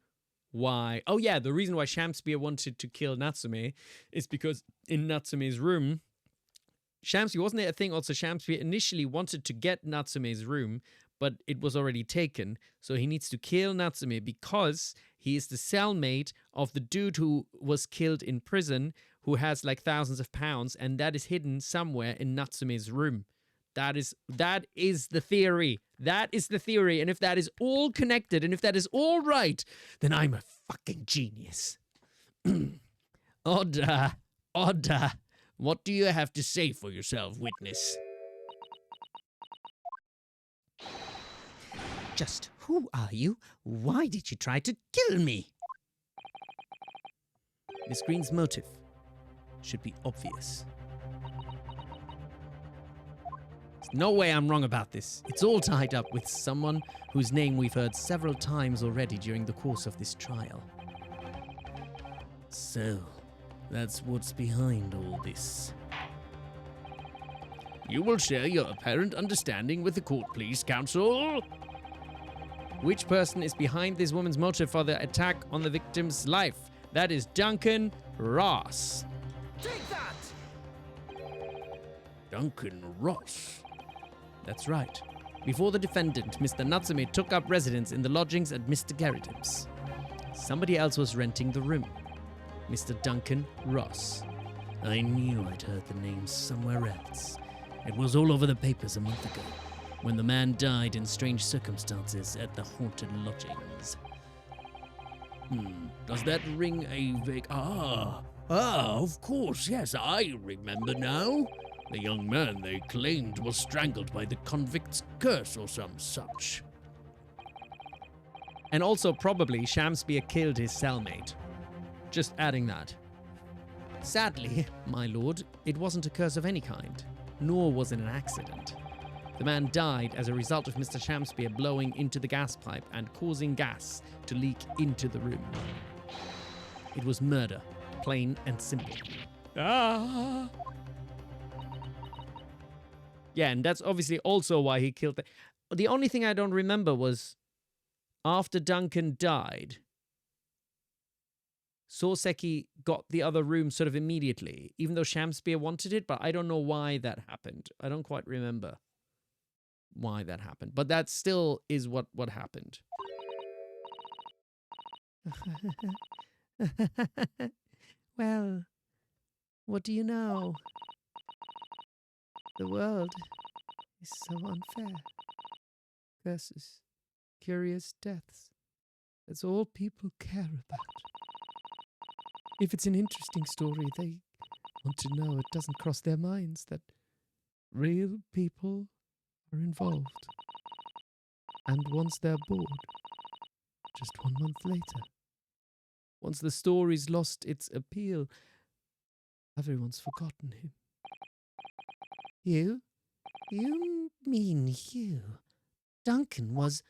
why... Oh yeah, the reason why Shamspeare wanted to kill Natsume is because in Natsume's room... Shamspeare, wasn't it a thing also? Shamspeare initially wanted to get Natsume's room, but it was already taken. So he needs to kill Natsume because he is the cellmate of the dude who was killed in prison, who has like thousands of pounds, and that is hidden somewhere in Natsume's room. That is the theory. That is the theory. And if that is all connected, and if that is all right, then I'm a fucking genius. Oda. What do you have to say for yourself, witness? Just who are you? Why did you try to kill me? Miss Green's motive should be obvious. There's no way I'm wrong about this. It's all tied up with someone whose name we've heard several times already during the course of this trial. So... that's what's behind all this. You will share your apparent understanding with the court, please, counsel. Which person is behind this woman's motive for the attack on the victim's life? That is Duncan Ross. Take that! Duncan Ross. That's right. Before the defendant, Mr. Natsume, took up residence in the lodgings at Mr. Garridim's, somebody else was renting the room. Mr. Duncan Ross. I knew I'd heard the name somewhere else. It was all over the papers a month ago. when the man died in strange circumstances at the haunted lodgings. Does that ring a vague... of course, yes, I remember now. The young man they claimed was strangled by the convict's curse or some such. And also probably Shamspeare killed his cellmate. Just adding that. Sadly, my lord, it wasn't a curse of any kind, nor was it an accident. The man died as a result of Mr. Shamspeare blowing into the gas pipe and causing gas to leak into the room. It was murder, plain and simple. Ah! Yeah, and that's obviously also why he killed the only thing I don't remember was after Duncan died, Soreki got the other room sort of immediately, even though Shamspeare wanted it, but I don't know why that happened. I don't quite remember why that happened, but that still is what happened. Well, what do you know? The world is so unfair. Curses, curious deaths. That's all people care about. If it's an interesting story, they want to know. It doesn't cross their minds that real people are involved. And once they're bored, just 1 month later, once the story's lost its appeal, everyone's forgotten him. You? You mean you? Duncan was...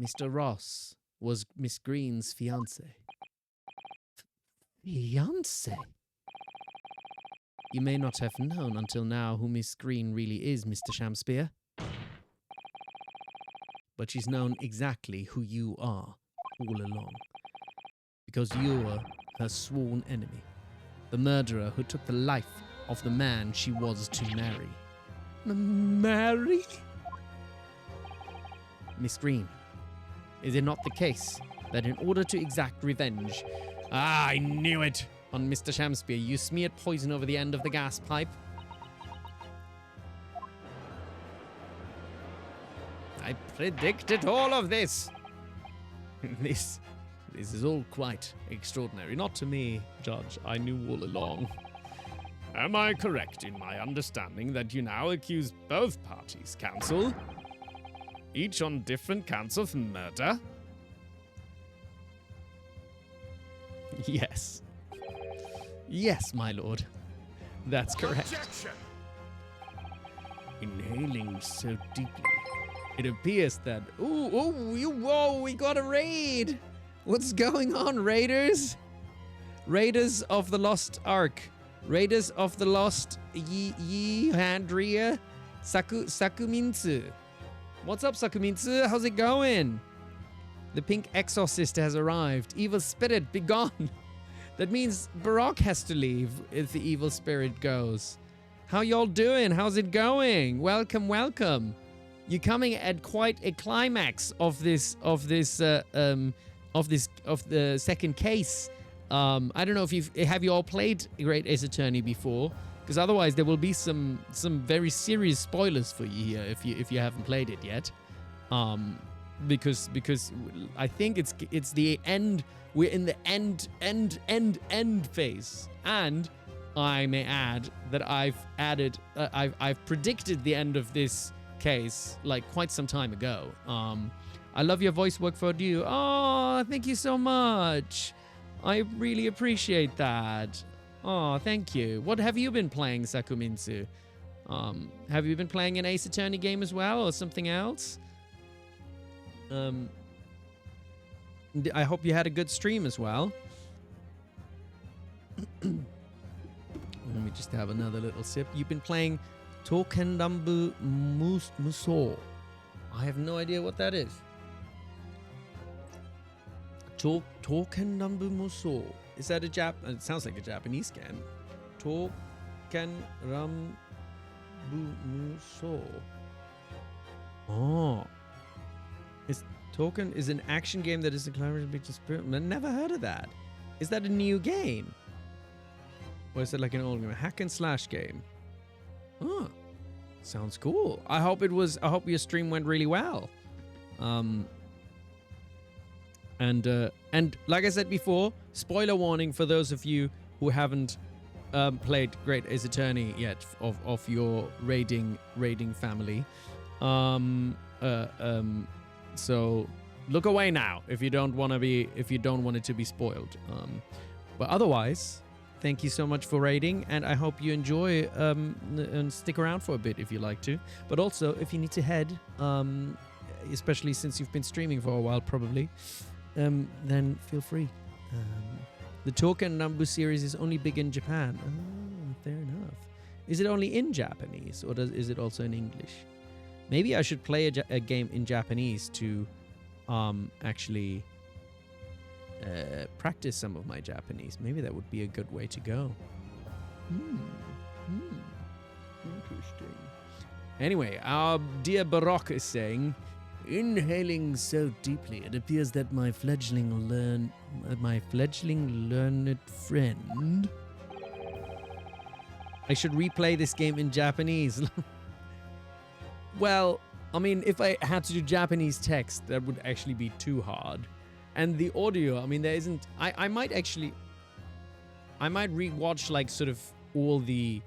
Mr. Ross was Miss Green's fiancé. Fiancé? You may not have known until now who Miss Green really is, Mr. Shamspeare. But she's known exactly who you are all along. Because you're her sworn enemy. The murderer who took the life of the man she was to marry. Marry? Miss Green, is it not the case that in order to exact revenge... Ah, I knew it! On Mr. Shamspeare, you smeared poison over the end of the gas pipe? I predicted all of this! This is all quite extraordinary. Not to me, Judge. I knew all along. Am I correct in my understanding that you now accuse both parties, counsel? Each on different counts of murder? Yes. Yes, my lord. That's correct. Objection! Inhaling so deeply. It appears that... Whoa, we got a raid! What's going on, Raiders? Raiders of the Lost Ark. Raiders of the Lost Handria Sakuminsu. What's up, Sakumitsu? How's it going? The pink exorcist has arrived. Evil spirit, be gone. That means Barak has to leave if the evil spirit goes. How y'all doing? How's it going? Welcome, welcome. You're coming at quite a climax of the second case. I don't know if have you all played Great Ace Attorney before? Because otherwise there will be some very serious spoilers for you here if you haven't played it yet. Because I think it's the end. We're in the end phase, and I may add that I've predicted the end of this case like quite some time ago. I love your voice work for you. Oh, thank you so much. I really appreciate that. Oh, thank you. What have you been playing, Sakuminsu? Have you been playing an Ace Attorney game as well, or something else? I hope you had a good stream as well. Let me just have another little sip. You've been playing Tokendambu Muso. I have no idea what that is. Tokendambu Muso. Is that a it sounds like a Japanese game. Tokenrambu Muso. Oh. Token is an action game that is a collaborative between spirit. I never heard of that. Is that a new game? Or is it like an old game? A hack and slash game? Oh. Sounds cool. I hope your stream went really well. And like I said before, spoiler warning for those of you who haven't played Great Ace Attorney yet of your raiding family. So look away now if you don't want it to be spoiled. But otherwise, thank you so much for raiding, and I hope you enjoy and stick around for a bit if you like to. But also, if you need to head, especially since you've been streaming for a while, probably, then feel free. The Token Nambu series is only big in Japan. Oh, fair enough. Is it only in Japanese, or is it also in English? Maybe I should play a game in Japanese to actually practice some of my Japanese. Maybe that would be a good way to go. Interesting. Anyway, our dear Baroque is saying, inhaling so deeply, it appears that my fledgling learned friend. I should replay this game in Japanese. Well, I mean, if I had to do Japanese text, that would actually be too hard. And the audio, I mean, there isn't... I might rewatch, like, sort of all the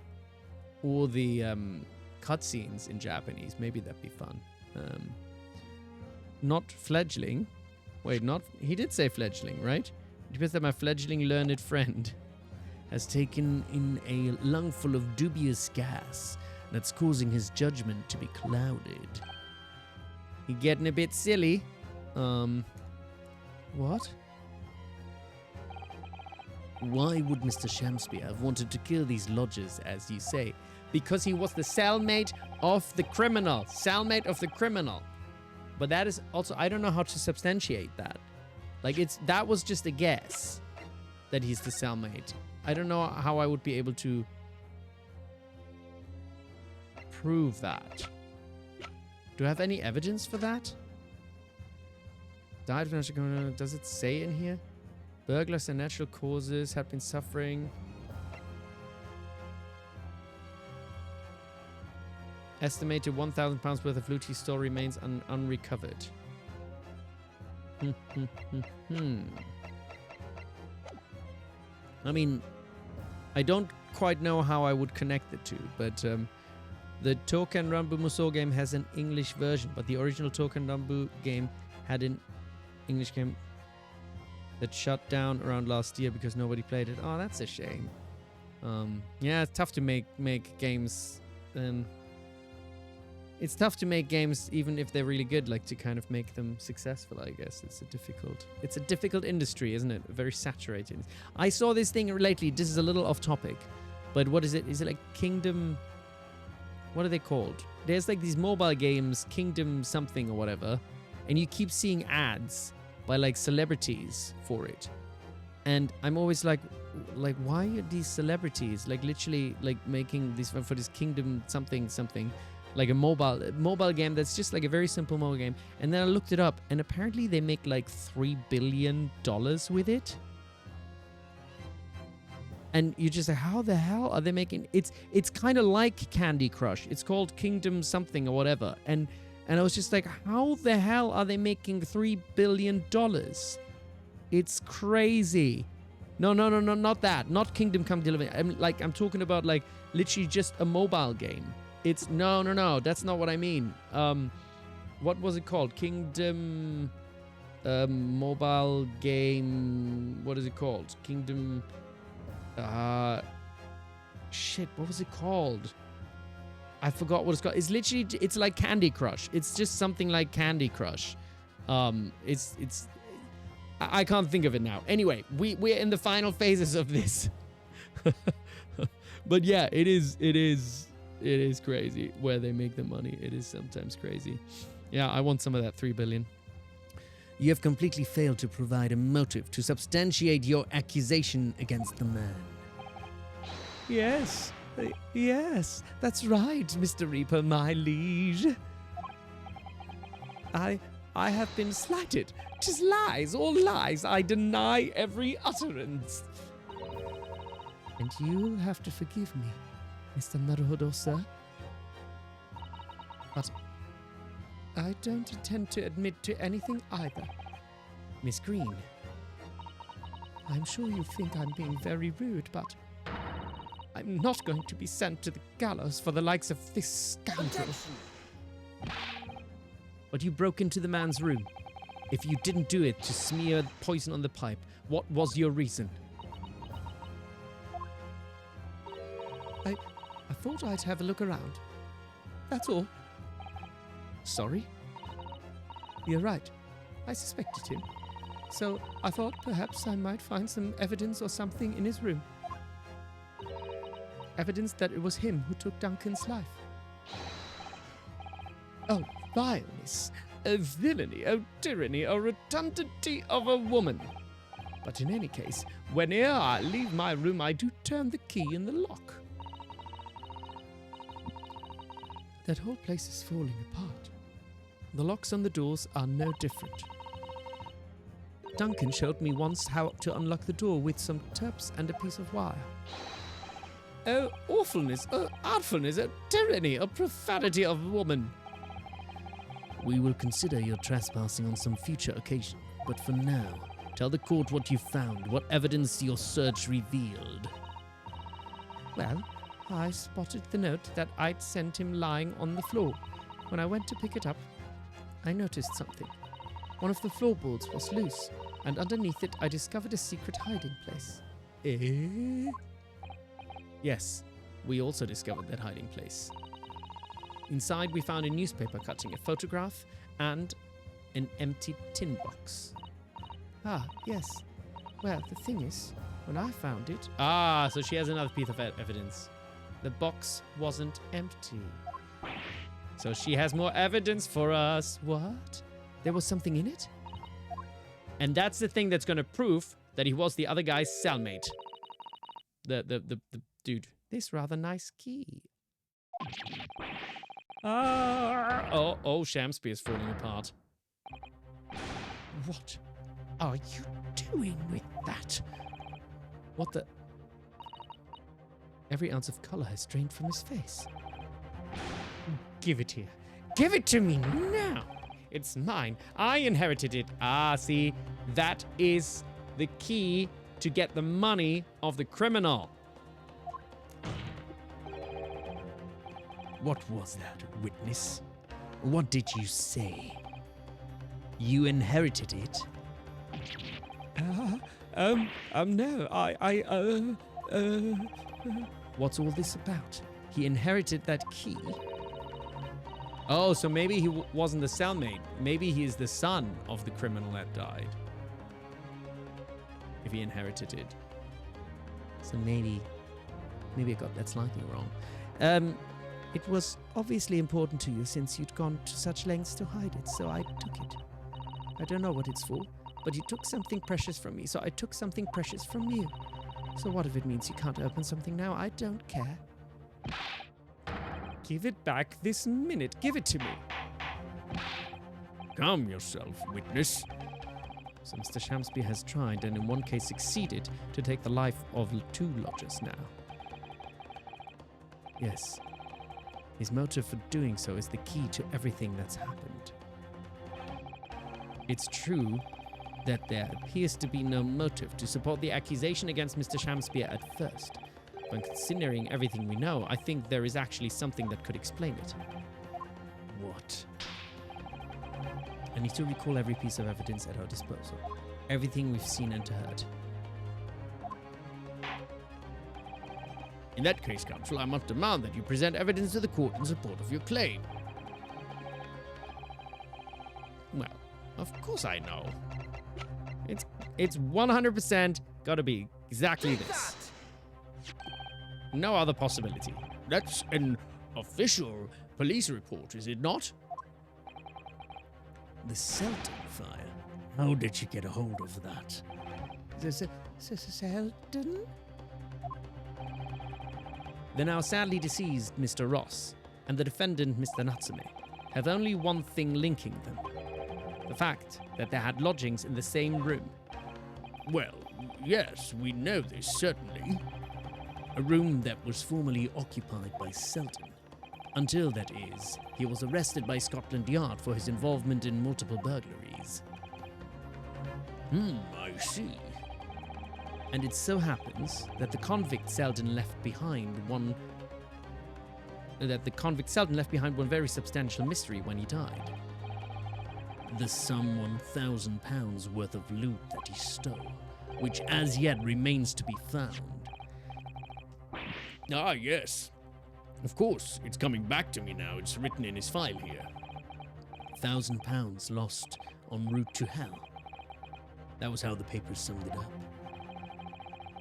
cutscenes in Japanese. Maybe that'd be fun. Not fledgling. Wait, not... He did say fledgling, right? It appears that my fledgling learned friend has taken in a lungful of dubious gas that's causing his judgment to be clouded. He getting a bit silly. What? Why would Mr. Shamspeare have wanted to kill these lodgers, as you say? Because he was the cellmate of the criminal. Cellmate of the criminal. But that is also... I don't know how to substantiate that. Like, that was just a guess that he's the cellmate. I don't know how I would be able to prove that. Do I have any evidence for that? Died of natural... Does it say in here? Burglars and natural causes have been suffering. Estimated £1,000 worth of loot he still remains unrecovered. I mean, I don't quite know how I would connect the two, but the Touken Ranbu Musou game has an English version, but the original Touken Ranbu game had an English game that shut down around last year because nobody played it. Oh, that's a shame. Yeah, it's tough to make games. It's tough to make games even if they're really good, like to kind of make them successful, I guess. It's a difficult industry, isn't it? Very saturated. I saw this thing lately. This is a little off topic, but what is it? Is it like Kingdom? What are they called? There's like these mobile games, Kingdom something or whatever, and you keep seeing ads by like celebrities for it. And I'm always like why are these celebrities like literally like making this for this Kingdom something, like a mobile game that's just like a very simple mobile game. And then I looked it up, and apparently they make like $3 billion with it. And you just say, how the hell are they making... It's kind of like Candy Crush. It's called Kingdom something or whatever. And I was just like, how the hell are they making $3 billion? It's crazy. No, not that. Not Kingdom Come Deliver. I'm talking about like literally just a mobile game. It's no. That's not what I mean. What was it called? Kingdom mobile game. What is it called? Kingdom. Shit. What was it called? I forgot what it's called. It's like Candy Crush. It's just something like Candy Crush. I can't think of it now. Anyway, we're in the final phases of this. But yeah, it is crazy where they make the money. It is sometimes crazy. Yeah, I want some of that $3 billion. You have completely failed to provide a motive to substantiate your accusation against the man. Yes, that's right, Mr. Reaper, my liege. I have been slighted. 'Tis lies, all lies. I deny every utterance. And you'll have to forgive me, Mr. Naruhodo, sir. I don't intend to admit to anything either. Miss Green, I'm sure you think I'm being very rude, but I'm not going to be sent to the gallows for the likes of this scoundrel. but you broke into the man's room. If you didn't do it to smear poison on the pipe, what was your reason? I thought I'd have a look around. That's all. Sorry? You're right. I suspected him. So I thought perhaps I might find some evidence or something in his room. Evidence that it was him who took Duncan's life. Oh, vileness, oh villainy, oh tyranny, oh rotundity of a woman. But in any case, whene'er I leave my room, I do turn the key in the lock. That whole place is falling apart. The locks on the doors are no different. Duncan showed me once how to unlock the door with some turps and a piece of wire. Oh, awfulness, oh, artfulness, oh, tyranny, oh, profanity of woman. We will consider your trespassing on some future occasion, but for now, tell the court what you found, what evidence your search revealed. Well, I spotted the note that I'd sent him lying on the floor. When I went to pick it up, I noticed something. One of the floorboards was loose, and underneath it I discovered a secret hiding place. Eh? Yes, we also discovered that hiding place. Inside we found a newspaper cutting, a photograph, and an empty tin box. Ah, yes. Well, the thing is, when I found it, Ah, so she has another piece of evidence. The box wasn't empty. So she has more evidence for us. what? There was something in it? And that's the thing that's going to prove that he was the other guy's cellmate. The dude. This rather nice key. Oh, Shamsby is falling apart. What are you doing with that? What the? Every ounce of color has drained from his face. Give it here. Give it to me now. It's mine. I inherited it. Ah, see, that is the key to get the money of the criminal. What was that, witness? What did you say? You inherited it? No, What's all this about? He inherited that key. Oh, so maybe he wasn't the cellmate. Maybe he is the son of the criminal that died. If he inherited it. So maybe I got that slightly wrong. It was obviously important to you since you'd gone to such lengths to hide it, so I took it. I don't know what it's for, but you took something precious from me, so I took something precious from you. So what if it means you can't open something now? I don't care. Give it back this minute. Give it to me. Calm yourself, witness. So Mr. Shamsby has tried, and in one case succeeded, to take the life of 2 lodgers now. Yes. His motive for doing so is the key to everything that's happened. It's true that there appears to be no motive to support the accusation against Mr. Shamsby at first. But considering everything we know, I think there is actually something that could explain it. What? I need to recall every piece of evidence at our disposal. Everything we've seen and heard. In that case, counsel, I must demand that you present evidence to the court in support of your claim. Well, of course I know. It's 100% gotta be exactly this. No other possibility. That's an official police report, is it not? The Selton fire. How did you get a hold of that? Selton? The now sadly deceased Mr. Ross and the defendant Mr. Natsume have only one thing linking them. The fact that they had lodgings in the same room. Well, yes, we know this, certainly. A room that was formerly occupied by Selton. Until, that is, he was arrested by Scotland Yard for his involvement in multiple burglaries. I see. And it so happens that the convict Selden left behind one very substantial mystery when he died. The sum £1,000 worth of loot that he stole, which as yet remains to be found. Ah, yes. Of course, it's coming back to me now. It's written in his file here. £1,000 lost en route to hell. That was how the papers summed it up.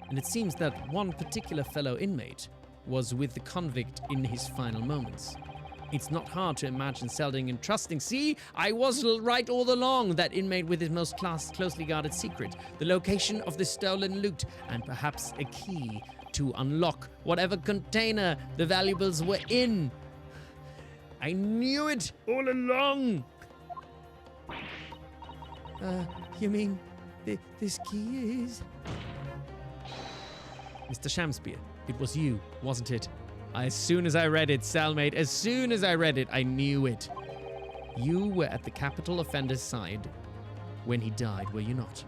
And it seems that one particular fellow inmate was with the convict in his final moments. It's not hard to imagine Selden entrusting, see, I was right all along, that inmate with his most closely guarded secret, the location of the stolen loot, and perhaps a key to unlock whatever container the valuables were in. I knew it all along. You mean this key is... Mr. Shamspeare, it was you, wasn't it? As soon as I read it, cellmate, as soon as I read it, I knew it. You were at the capital offender's side when he died, were you not?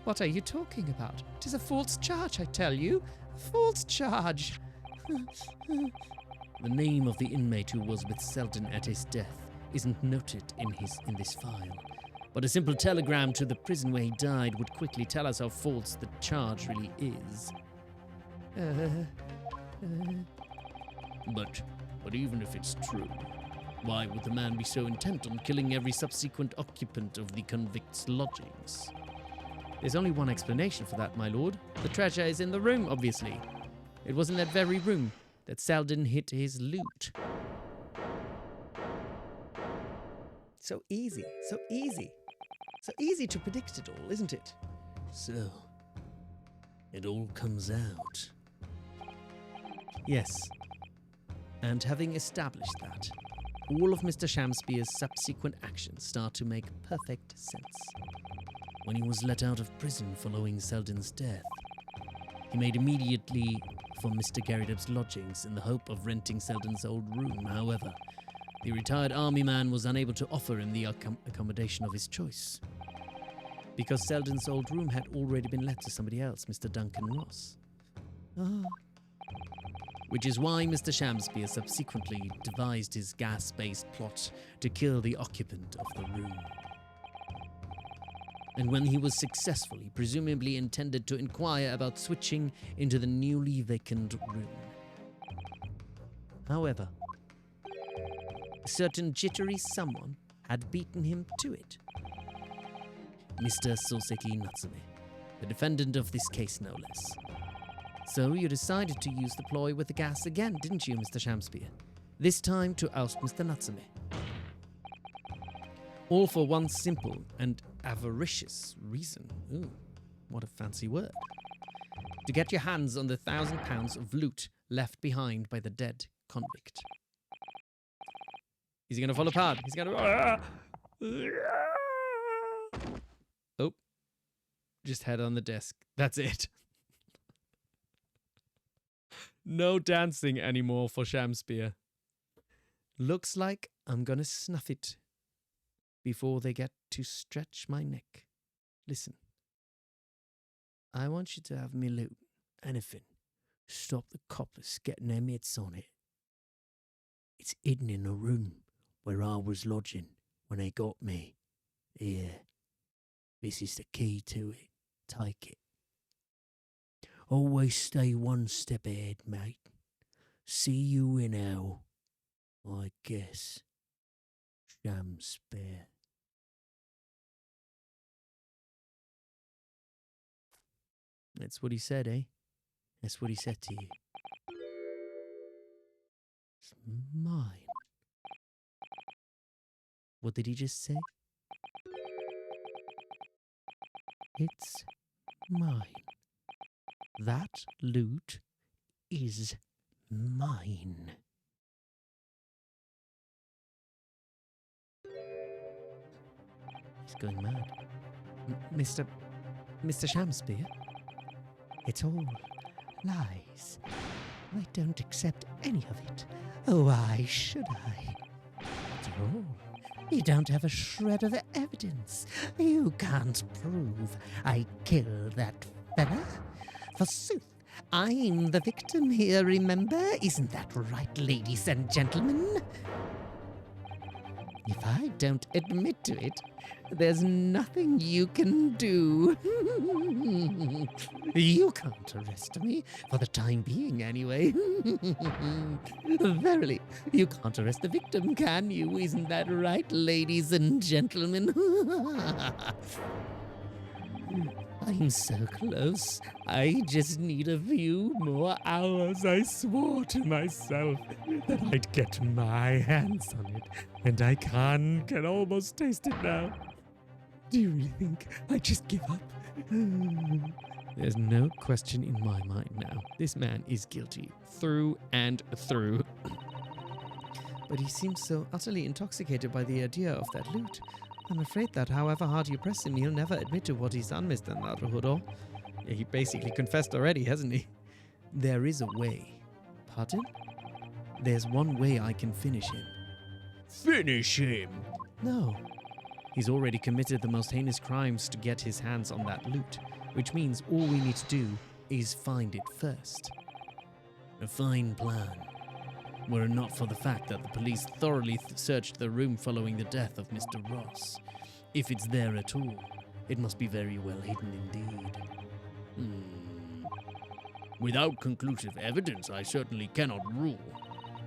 What are you talking about? It is a false charge, I tell you. A false charge. The name of the inmate who was with Selden at his death isn't noted in this file, but a simple telegram to the prison where he died would quickly tell us how false the charge really is. But even if it's true, why would the man be so intent on killing every subsequent occupant of the convict's lodgings? There's only one explanation for that, my lord. The treasure is in the room, obviously. It was in that very room that Selden hid his loot. So easy, so easy. So easy to predict it all, isn't it? So, it all comes out. Yes. And having established that, all of Mr. Shamspeare's subsequent actions start to make perfect sense. When he was let out of prison following Selden's death, he made immediately for Mr. Garridub's lodgings in the hope of renting Selden's old room. However, the retired army man was unable to offer him the accommodation of his choice, because Selden's old room had already been let to somebody else, Mr. Duncan Ross. Which is why Mr. Shamspeare subsequently devised his gas-based plot to kill the occupant of the room. And when he was successful, he presumably intended to inquire about switching into the newly vacant room. However, a certain jittery someone had beaten him to it. Mr. Soreki Natsume, the defendant of this case no less. So you decided to use the ploy with the gas again, didn't you, Mr. Shamspeare? This time to oust Mr. Natsume. All for one simple and avaricious reason. Ooh, what a fancy word. To get your hands on the £1,000 of loot left behind by the dead convict. Is he going to fall apart? He's going to... Oh. Just head on the desk. That's it. No dancing anymore for Shamspeare. Looks like I'm going to snuff it before they get to stretch my neck. Listen. I want you to have me loot. Anything. Stop the coppers getting their mitts on it. It's hidden in a room where I was lodging when they got me. Here. This is the key to it. Take it. Always stay one step ahead, mate. See you in hell, I guess. Shamspeare. That's what he said, eh? That's what he said to you. It's mine. What did he just say? It's mine. That loot is mine. He's going mad. Mr. Shamspeare? It's all lies. I don't accept any of it. Why should I? After all, you don't have a shred of evidence. You can't prove I killed that fella. Forsooth, I'm the victim here, remember? Isn't that right, ladies and gentlemen? If I don't admit to it, there's nothing you can do. You can't arrest me, for the time being anyway. Verily, you can't arrest the victim, can you? Isn't that right, ladies and gentlemen? I'm so close. I just need a few more hours. I swore to myself that I'd get my hands on it, and I can almost taste it now. Do you really think I just give up? There's no question in my mind now. This man is guilty through and through. But he seems so utterly intoxicated by the idea of that loot. I'm afraid that however hard you press him, he'll never admit to what he's done, Mr. Naruhodo. Yeah, he basically confessed already, hasn't he? There is a way. Pardon? There's one way I can finish him. Finish him! No. He's already committed the most heinous crimes to get his hands on that loot, which means all we need to do is find it first. A fine plan. Were it not for the fact that the police thoroughly searched the room following the death of Mr. Ross. If it's there at all, it must be very well hidden indeed. Without conclusive evidence, I certainly cannot rule.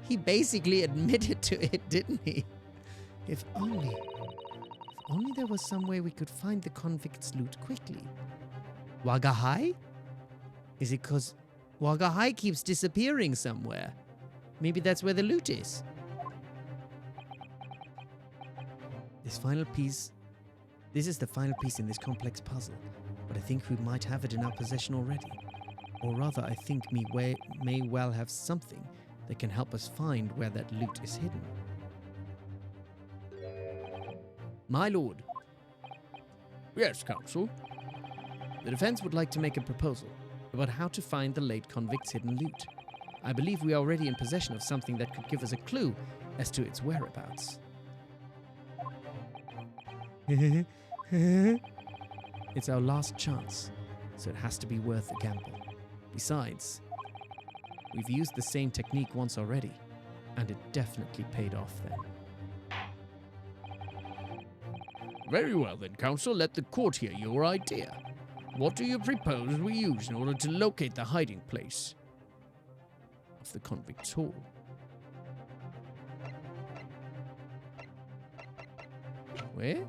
He basically admitted to it, didn't he? If only there was some way we could find the convict's loot quickly. Wagahai? Is it because Wagahai keeps disappearing somewhere? Maybe that's where the loot is. This is the final piece in this complex puzzle, but I think we might have it in our possession already. Or rather, I think we may well have something that can help us find where that loot is hidden. My lord. Yes, counsel. The defense would like to make a proposal about how to find the late convict's hidden loot. I believe we are already in possession of something that could give us a clue as to its whereabouts. It's our last chance, so it has to be worth a gamble. Besides, we've used the same technique once already, and it definitely paid off then. Very well then, counsel, let the court hear your idea. What do you propose we use in order to locate the hiding place of the convict's hall? Where?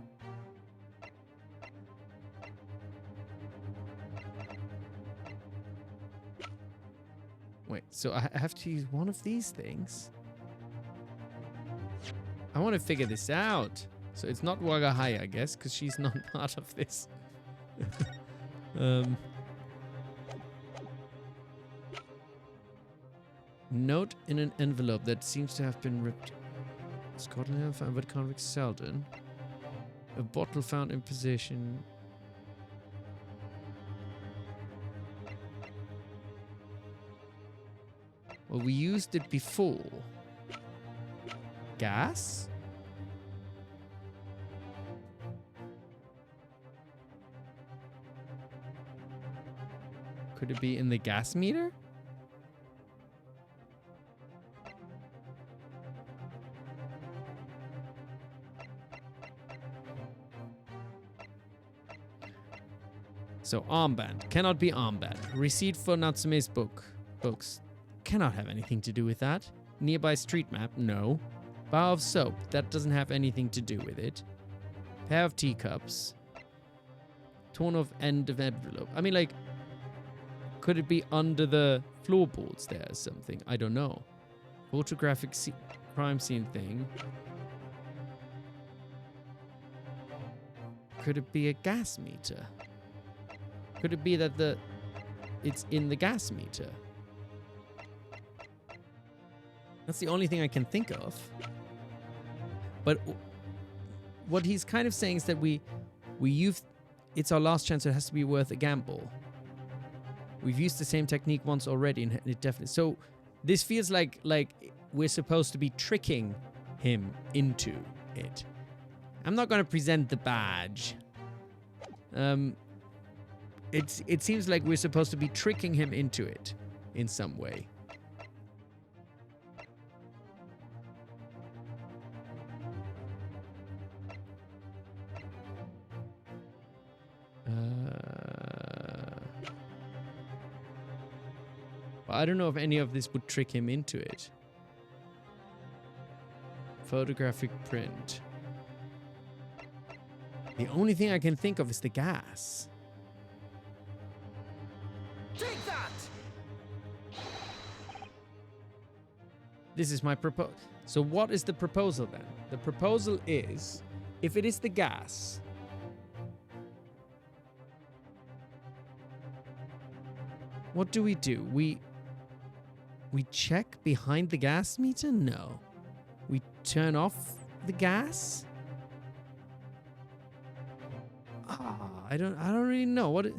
Wait, so I have to use one of these things? I want to figure this out. So it's not Wagahai, I guess, because she's not part of this. Note in an envelope that seems to have been ripped. Scotland found by convict Selden. A bottle found in possession. Well, we used it before. Gas? Could it be in the gas meter? So armband. Cannot be armband. Receipt for Natsume's books. Cannot have anything to do with that. Nearby street map. No. Bar of soap. That doesn't have anything to do with it. Pair of teacups. Torn off end of envelope. I mean, like, could it be under the floorboards there or something? I don't know. Photographic crime scene thing. Could it be a gas meter? Could it be that it's in the gas meter? That's the only thing I can think of. But what he's kind of saying is that it's our last chance, so it has to be worth a gamble. We've used the same technique once already, and it definitely... So This feels like we're supposed to be tricking him into it. I'm not going to present the badge. It seems like we're supposed to be tricking him into it in some way. I don't know if any of this would trick him into it. Photographic print. The only thing I can think of is the gas. Take that! This is my proposal. So what is the proposal then? The proposal is, if it is the gas, what do? We check behind the gas meter? No. We turn off the gas? I don't really know what it...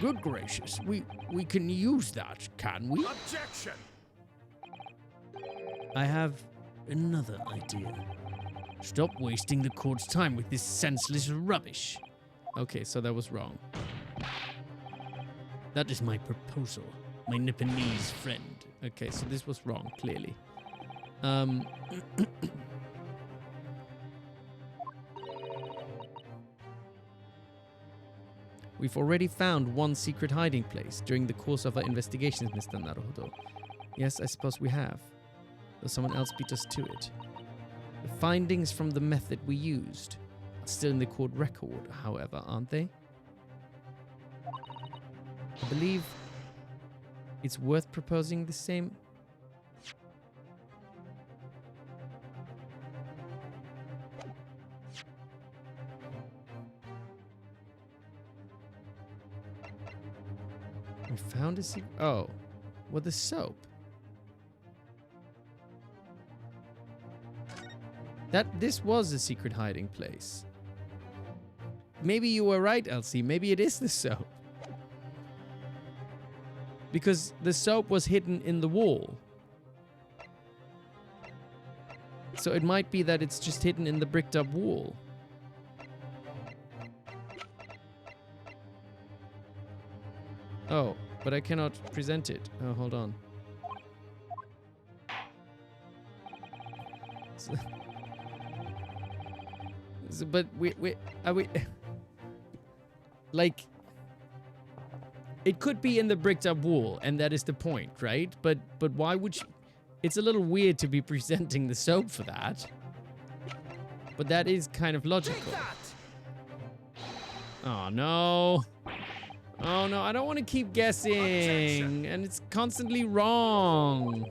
Good gracious, we can use that, can we? Objection! I have another idea. Stop wasting the court's time with this senseless rubbish. Okay, so that was wrong. That is my proposal, my Nipponese friend. Okay, so this was wrong, clearly. We've already found one secret hiding place during the course of our investigations, Mr. Naruhodo. Yes, I suppose we have. Though someone else beat us to it. The findings from the method we used are still in the court record, however, aren't they? I believe it's worth proposing the same... We found a secret... Oh. Well, the soap. This was a secret hiding place. Maybe you were right, Elsie. Maybe it is the soap. Because the soap was hidden in the wall. So it might be that it's just hidden in the bricked up wall. Oh, but I cannot present it. Oh, hold on. But we like, it could be in the bricked up wall, and that is the point, right? But why would you? It's a little weird to be presenting the soap for that. But that is kind of logical. Oh no. Oh no, I don't want to keep guessing, and it's constantly wrong.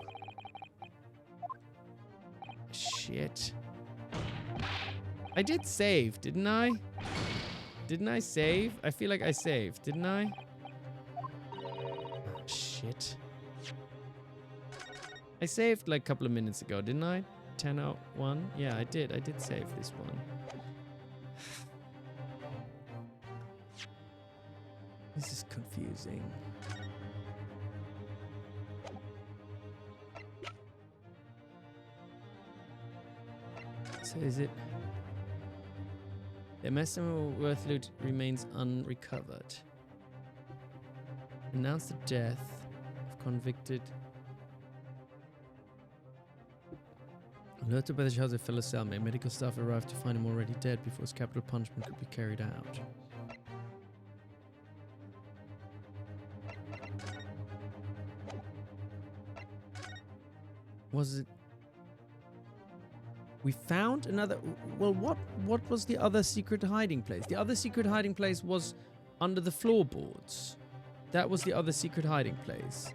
Shit. I did save, didn't I? Didn't I save? I feel like I saved, didn't I? Oh, shit. I saved like a couple of minutes ago, didn't I? 10:01? Yeah, I did. I did save this one. This is confusing. So is it... The inestimable worth loot remains unrecovered. Announce the death of convicted... Alerted by the shouts of fellow cellmate, medical staff arrived to find him already dead before his capital punishment could be carried out. Was it... We found another... Well, what was the other secret hiding place? The other secret hiding place was under the floorboards. That was the other secret hiding place.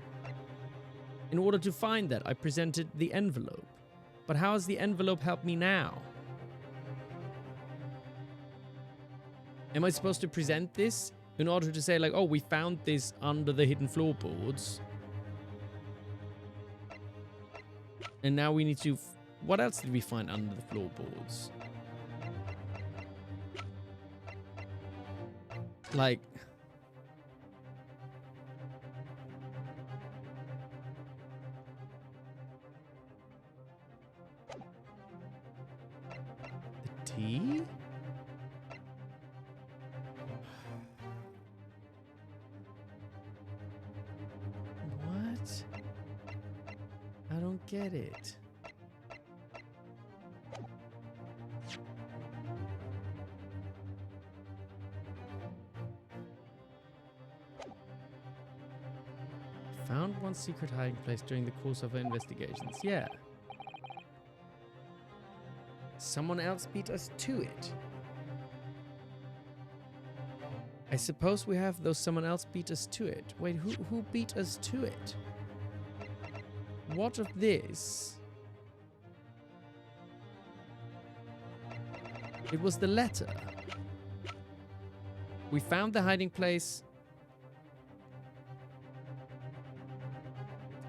In order to find that, I presented the envelope. But how has the envelope helped me now? Am I supposed to present this in order to say, like, oh, we found this under the hidden floorboards? And now we need to... What else did we find under the floorboards? Like... Tea? What? I don't get it. Found one secret hiding place during the course of our investigations. Yeah. Someone else beat us to it. I suppose we have, though someone else beat us to it. Wait, who beat us to it? What of this? It was the letter. We found the hiding place.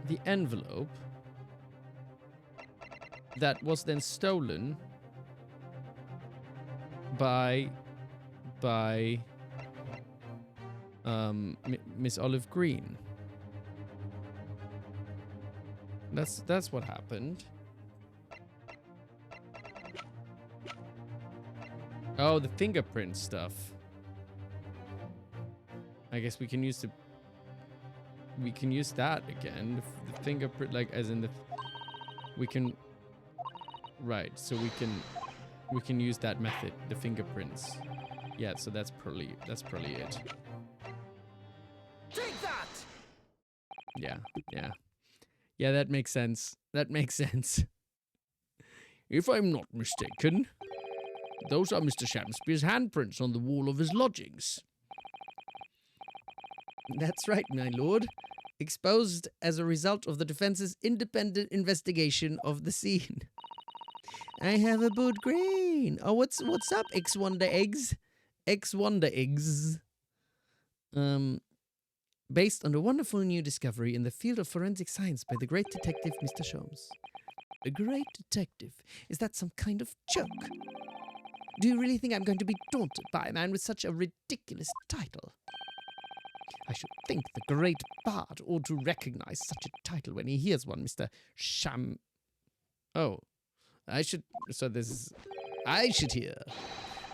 The envelope. That was then stolen by Miss Olive Green. That's what happened. Oh, the fingerprint stuff. I guess we can use that again. The fingerprint, like as in we can. Right, so we can use that method, the fingerprints. Yeah, so that's probably it. Take that! Yeah, that makes sense. If I'm not mistaken, those are Mr. Shakespeare's handprints on the wall of his lodgings. That's right, my lord. Exposed as a result of the defense's independent investigation of the scene. I have a boot green. Oh, what's up, X Wonder Eggs? X Wonder Eggs. Based on a wonderful new discovery in the field of forensic science by the great detective Mr. Sholmes. A great detective? Is that some kind of joke? Do you really think I'm going to be daunted by a man with such a ridiculous title? I should think the great bard ought to recognize such a title when he hears one, Mr. Sham... Oh, I should hear.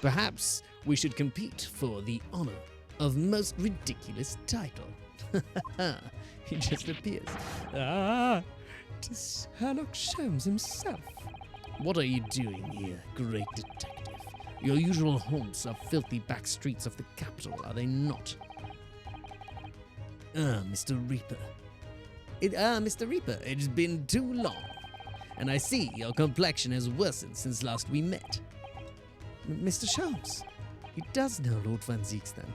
Perhaps we should compete for the honor of most ridiculous title. He just appears. Ah, it is Sherlock Sholmes himself. What are you doing here, great detective? Your usual haunts are filthy back streets of the capital, are they not? Mr. Reaper. Mr. Reaper, it's been too long. And I see your complexion has worsened since last we met. Mr. Sholmes, he does know Lord Van Zieks then.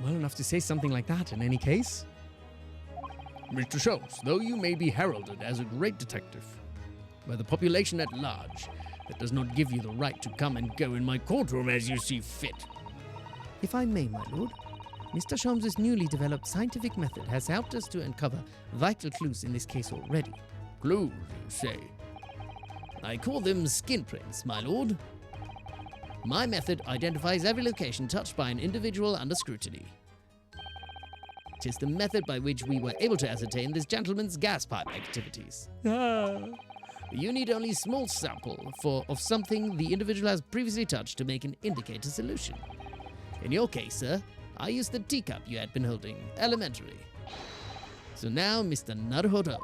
Well enough to say something like that in any case. Mr. Sholmes, though you may be heralded as a great detective, by the population at large, that does not give you the right to come and go in my courtroom as you see fit. If I may, my lord, Mr. Sholmes' newly developed scientific method has helped us to uncover vital clues in this case already. Clues, you say? I call them skin prints, my lord. My method identifies every location touched by an individual under scrutiny. It is the method by which we were able to ascertain this gentleman's gas pipe activities. You need only a small sample of something the individual has previously touched to make an indicator solution. In your case, sir, I used the teacup you had been holding, elementary. So now, Mr. Naruhodo.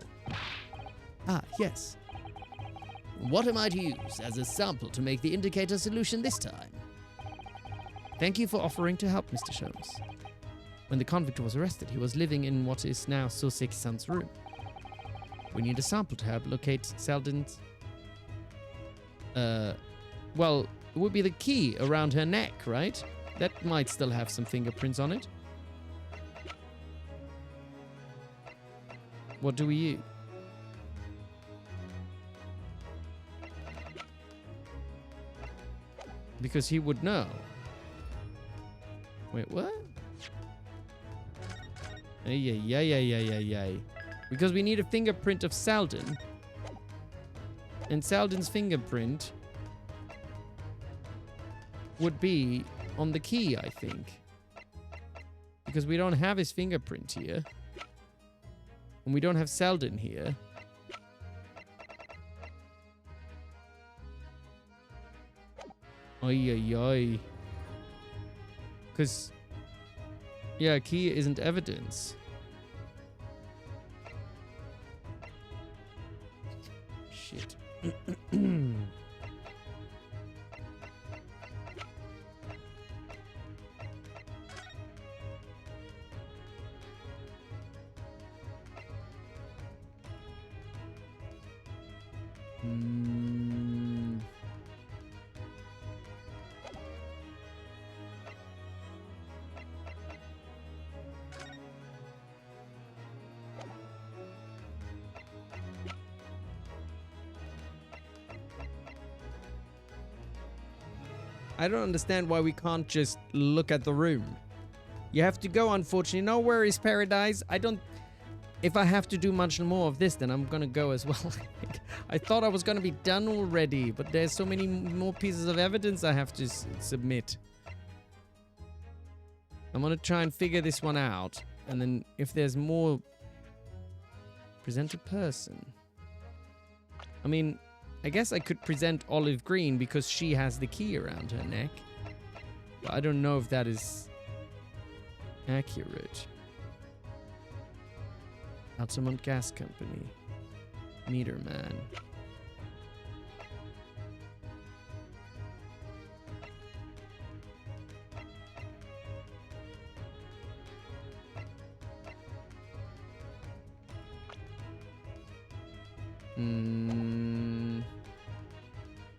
Ah, yes. What am I to use as a sample to make the indicator solution this time? Thank you for offering to help, Mr. Sholmes. When the convict was arrested, he was living in what is now Soreki-san's room. We need a sample to help locate Selden's... well, it would be the key around her neck, right? That might still have some fingerprints on it. What do we use? Because he would know. Wait, what? Yeah. Because we need a fingerprint of Selden. And Selden's fingerprint would be on the key, I think. Because we don't have his fingerprint here. And we don't have Selden here. Oi, oi, oi. Because, yeah, key isn't evidence. Shit. I don't understand why we can't just look at the room. You have to go, unfortunately. No worries, Paradise. I don't... If I have to do much more of this, then I'm gonna go as well. I thought I was gonna be done already, but there's so many more pieces of evidence I have to submit. I'm gonna try and figure this one out. And then if there's more... Present a person. I mean... I guess I could present Olive Green because she has the key around her neck. But I don't know if that is accurate. Altamont Gas Company. Meter Man.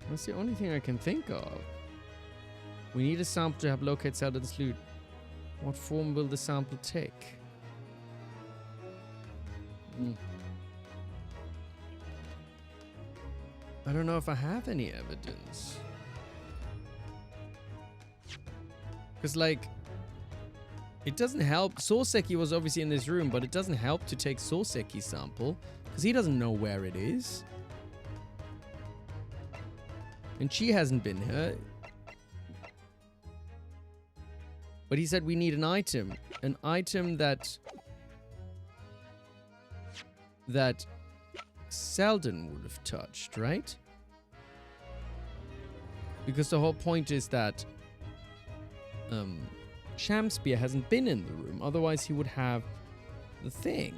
That's the only thing I can think of. We need a sample to have locate Seldon's loot. What form will the sample take? I don't know if I have any evidence. Because, like, it doesn't help. Soreki was obviously in this room, but it doesn't help to take Soreki's sample because he doesn't know where it is. And she hasn't been here. But he said we need an item. An item that Selden would have touched, right? Because the whole point is that Shamspear hasn't been in the room. Otherwise he would have the thing.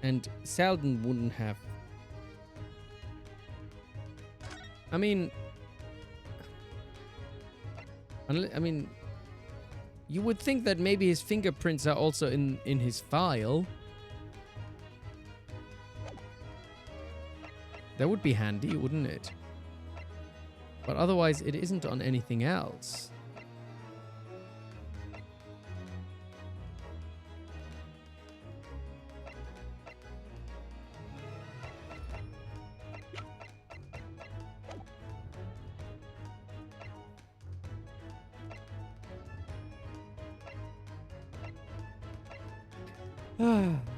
And Selden wouldn't have... I mean, you would think that maybe his fingerprints are also in his file. That would be handy, wouldn't it? But otherwise, it isn't on anything else.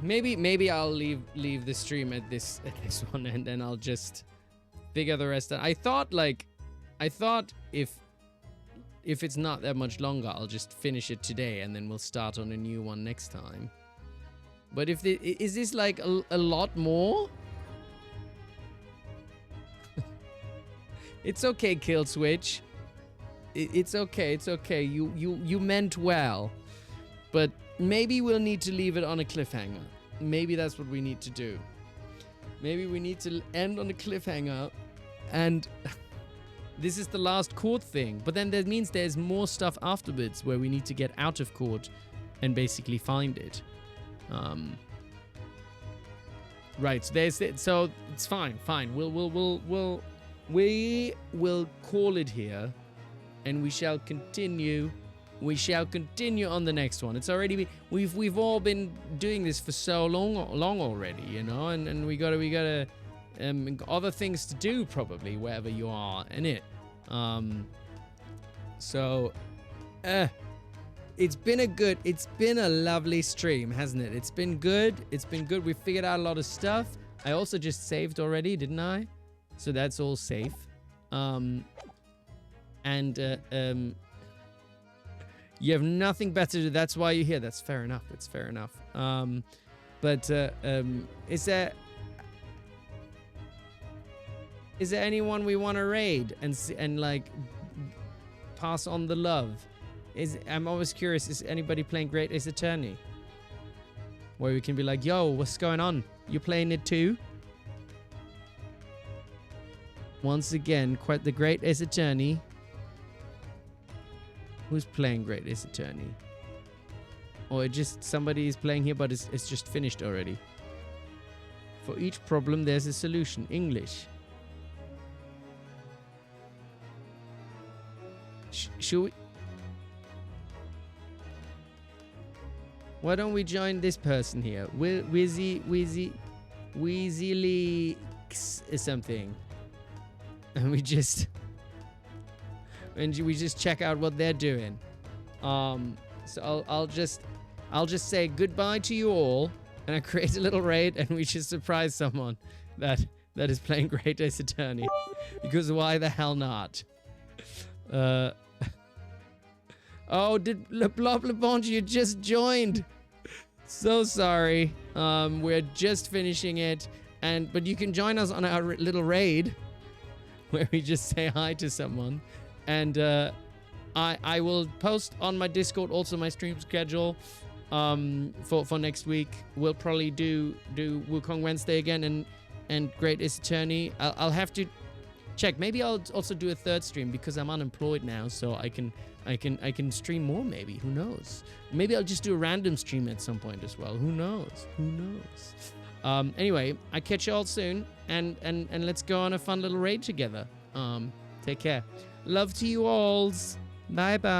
Maybe I'll leave the stream at this one, and then I'll just figure the rest out. I thought if it's not that much longer, I'll just finish it today, and then we'll start on a new one next time. But is this like a lot more? It's okay, Kill Switch. It's okay. It's okay. You meant well, but maybe we'll need to leave it on a cliffhanger. Maybe that's what we need to do. Maybe we need to end on a cliffhanger, and this is the last court thing. But then that means there's more stuff afterwards where we need to get out of court and basically find it. Right. So it's fine. We will call it here, and we shall continue. We shall continue on the next one. It's already we've all been doing this for so long already, you know, and we gotta other things to do probably wherever you are in it. It's been a lovely stream, hasn't it? It's been good. We figured out a lot of stuff. I also just saved already, didn't I? So that's all safe. You have nothing better to do. That's why you're here. That's fair enough. It's fair enough. Is there... Is there anyone we want to raid and like pass on the love? I'm always curious, is anybody playing Great Ace Attorney? Where we can be like, yo, what's going on? You playing it too? Once again, quite the Great Ace Attorney. Who's playing Great Ace Attorney? Or just somebody is playing here, but it's just finished already. For each problem, there's a solution. English. Should we? Why don't we join this person here? Wheezy something. And we just check out what they're doing. So I'll just say goodbye to you all, and I create a little raid, and we just surprise someone that is playing Great Ace Attorney, because why the hell not? Oh, did Le Blob Le Bon, you just joined? So sorry. We're just finishing it, but you can join us on our little raid, where we just say hi to someone, and I will post on my Discord also my stream schedule for next week. We'll probably do Wukong Wednesday again and Great Ace Attorney. I'll have to check. Maybe I'll also do a third stream because I'm unemployed now, so I can stream more. Maybe, who knows? Maybe I'll just do a random stream at some point as well. Who knows? Anyway, I catch you all soon, and let's go on a fun little raid together. Take care. Love to you alls. Bye bye.